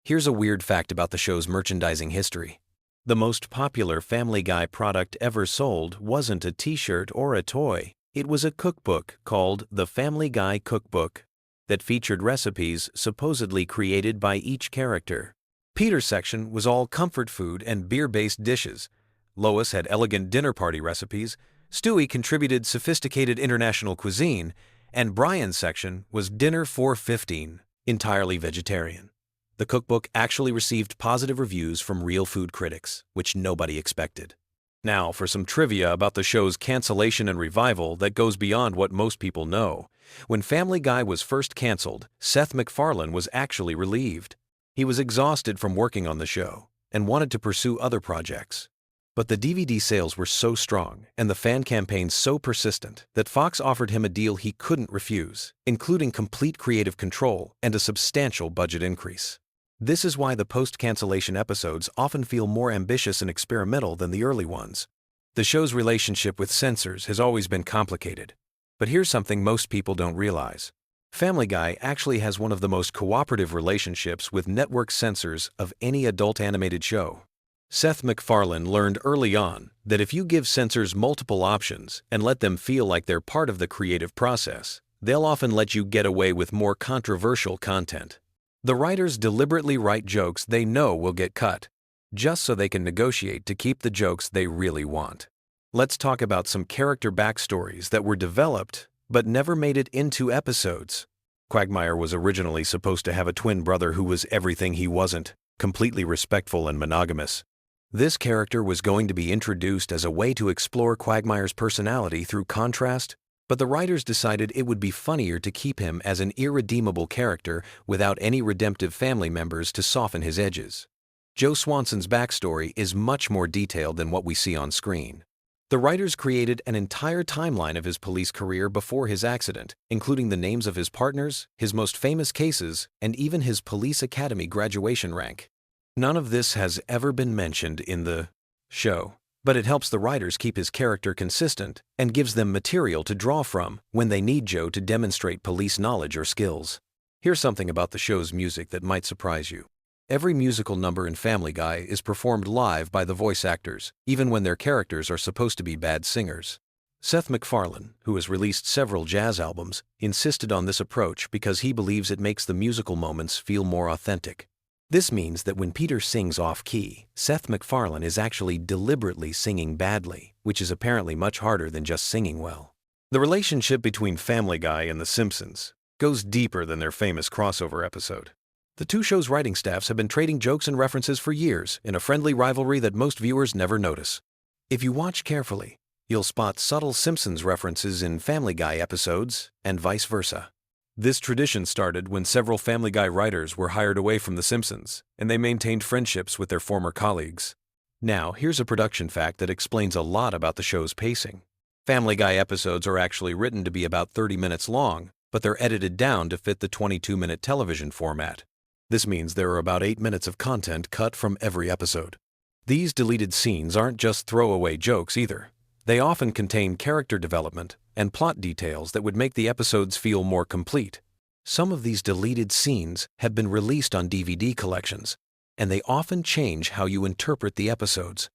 Here's a weird fact about the show's merchandising history. The most popular Family Guy product ever sold wasn't a t-shirt or a toy. It was a cookbook called the Family Guy Cookbook that featured recipes supposedly created by each character. Peter's section was all comfort food and beer-based dishes. Lois had elegant dinner party recipes. Stewie contributed sophisticated international cuisine, and Brian's section was dinner for 15, entirely vegetarian. The cookbook actually received positive reviews from real food critics, which nobody expected. Now for some trivia about the show's cancellation and revival that goes beyond what most people know. When Family Guy was first canceled, Seth MacFarlane was actually relieved. He was exhausted from working on the show and wanted to pursue other projects. But the DVD sales were so strong and the fan campaign so persistent that Fox offered him a deal he couldn't refuse, including complete creative control and a substantial budget increase. This is why the post-cancellation episodes often feel more ambitious and experimental than the early ones. The show's relationship with censors has always been complicated. But here's something most people don't realize. Family Guy actually has one of the most cooperative relationships with network censors of any adult animated show. Seth MacFarlane learned early on that if you give censors multiple options and let them feel like they're part of the creative process, they'll often let you get away with more controversial content. The writers deliberately write jokes they know will get cut, just so they can negotiate to keep the jokes they really want. Let's talk about some character backstories that were developed but never made it into episodes. Quagmire was originally supposed to have a twin brother who was everything he wasn't, completely respectful and monogamous. This character was going to be introduced as a way to explore Quagmire's personality through contrast, but the writers decided it would be funnier to keep him as an irredeemable character without any redemptive family members to soften his edges. Joe Swanson's backstory is much more detailed than what we see on screen. The writers created an entire timeline of his police career before his accident, including the names of his partners, his most famous cases, and even his police academy graduation rank. None of this has ever been mentioned in the show, but it helps the writers keep his character consistent and gives them material to draw from when they need Joe to demonstrate police knowledge or skills. Here's something about the show's music that might surprise you. Every musical number in Family Guy is performed live by the voice actors, even when their characters are supposed to be bad singers. Seth MacFarlane, who has released several jazz albums, insisted on this approach because he believes it makes the musical moments feel more authentic. This means that when Peter sings off-key, Seth MacFarlane is actually deliberately singing badly, which is apparently much harder than just singing well. The relationship between Family Guy and The Simpsons goes deeper than their famous crossover episode. The two shows' writing staffs have been trading jokes and references for years in a friendly rivalry that most viewers never notice. If you watch carefully, you'll spot subtle Simpsons references in Family Guy episodes and vice versa. This tradition started when several Family Guy writers were hired away from The Simpsons, and they maintained friendships with their former colleagues. Now, here's a production fact that explains a lot about the show's pacing. Family Guy episodes are actually written to be about 30 minutes long, but they're edited down to fit the 22-minute television format. This means there are about 8 minutes of content cut from every episode. These deleted scenes aren't just throwaway jokes either. They often contain character development and plot details that would make the episodes feel more complete. Some of these deleted scenes have been released on DVD collections, and they often change how you interpret the episodes.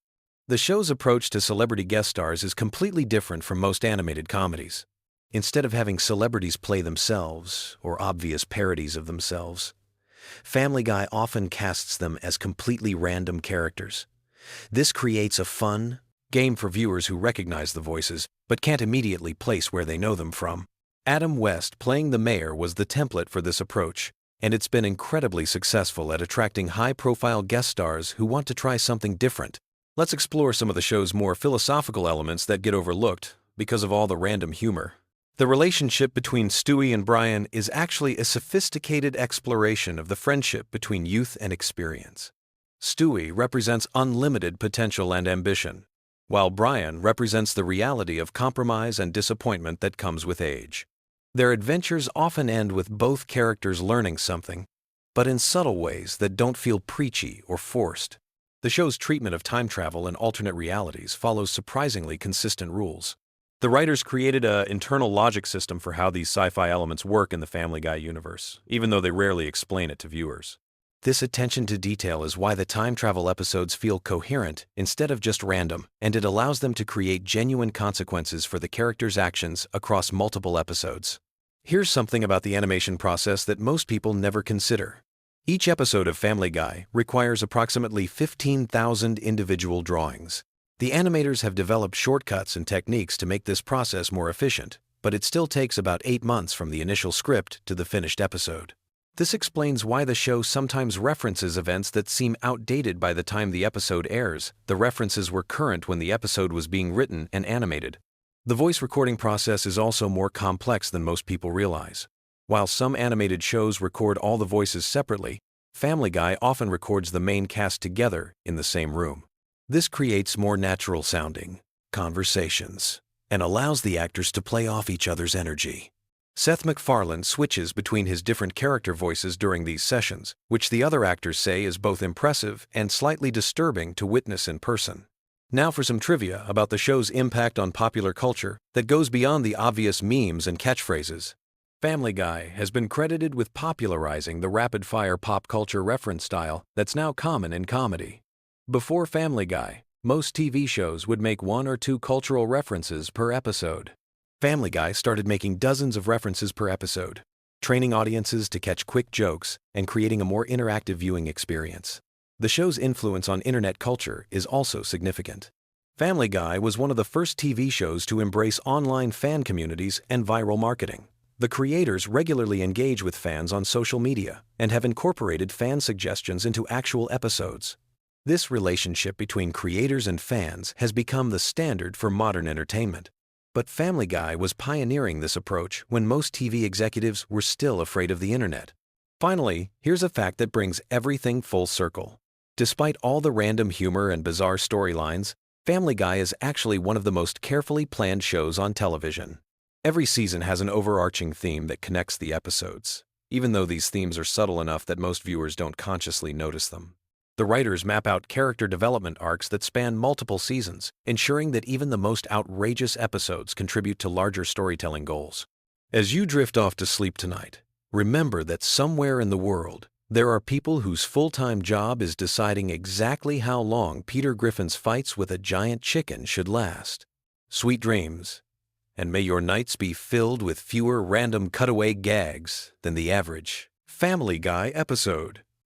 The show's approach to celebrity guest stars is completely different from most animated comedies. Instead of having celebrities play themselves or obvious parodies of themselves, Family Guy often casts them as completely random characters. This creates a fun game for viewers who recognize the voices but can't immediately place where they know them from. Adam West playing the mayor was the template for this approach, and it's been incredibly successful at attracting high-profile guest stars who want to try something different. Let's explore some of the show's more philosophical elements that get overlooked because of all the random humor. The relationship between Stewie and Brian is actually a sophisticated exploration of the friendship between youth and experience. Stewie represents unlimited potential and ambition, while Brian represents the reality of compromise and disappointment that comes with age. Their adventures often end with both characters learning something, but in subtle ways that don't feel preachy or forced. The show's treatment of time travel and alternate realities follows surprisingly consistent rules. The writers created an internal logic system for how these sci-fi elements work in the Family Guy universe, even though they rarely explain it to viewers. This attention to detail is why the time travel episodes feel coherent instead of just random, and it allows them to create genuine consequences for the characters' actions across multiple episodes. Here's something about the animation process that most people never consider. Each episode of Family Guy requires approximately 15,000 individual drawings. The animators have developed shortcuts and techniques to make this process more efficient, but it still takes about 8 months from the initial script to the finished episode. This explains why the show sometimes references events that seem outdated by the time the episode airs. The references were current when the episode was being written and animated. The voice recording process is also more complex than most people realize. While some animated shows record all the voices separately, Family Guy often records the main cast together in the same room. This creates more natural-sounding conversations and allows the actors to play off each other's energy. Seth MacFarlane switches between his different character voices during these sessions, which the other actors say is both impressive and slightly disturbing to witness in person. Now for some trivia about the show's impact on popular culture that goes beyond the obvious memes and catchphrases. Family Guy has been credited with popularizing the rapid-fire pop culture reference style that's now common in comedy. Before Family Guy, most TV shows would make 1 or 2 cultural references per episode. Family Guy started making dozens of references per episode, training audiences to catch quick jokes and creating a more interactive viewing experience. The show's influence on internet culture is also significant. Family Guy was one of the first TV shows to embrace online fan communities and viral marketing. The creators regularly engage with fans on social media and have incorporated fan suggestions into actual episodes. This relationship between creators and fans has become the standard for modern entertainment. But Family Guy was pioneering this approach when most TV executives were still afraid of the internet. Finally, here's a fact that brings everything full circle. Despite all the random humor and bizarre storylines, Family Guy is actually one of the most carefully planned shows on television. Every season has an overarching theme that connects the episodes, even though these themes are subtle enough that most viewers don't consciously notice them. The writers map out character development arcs that span multiple seasons, ensuring that even the most outrageous episodes contribute to larger storytelling goals. As you drift off to sleep tonight, remember that somewhere in the world, there are people whose full-time job is deciding exactly how long Peter Griffin's fights with a giant chicken should last. Sweet dreams, and may your nights be filled with fewer random cutaway gags than the average Family Guy episode.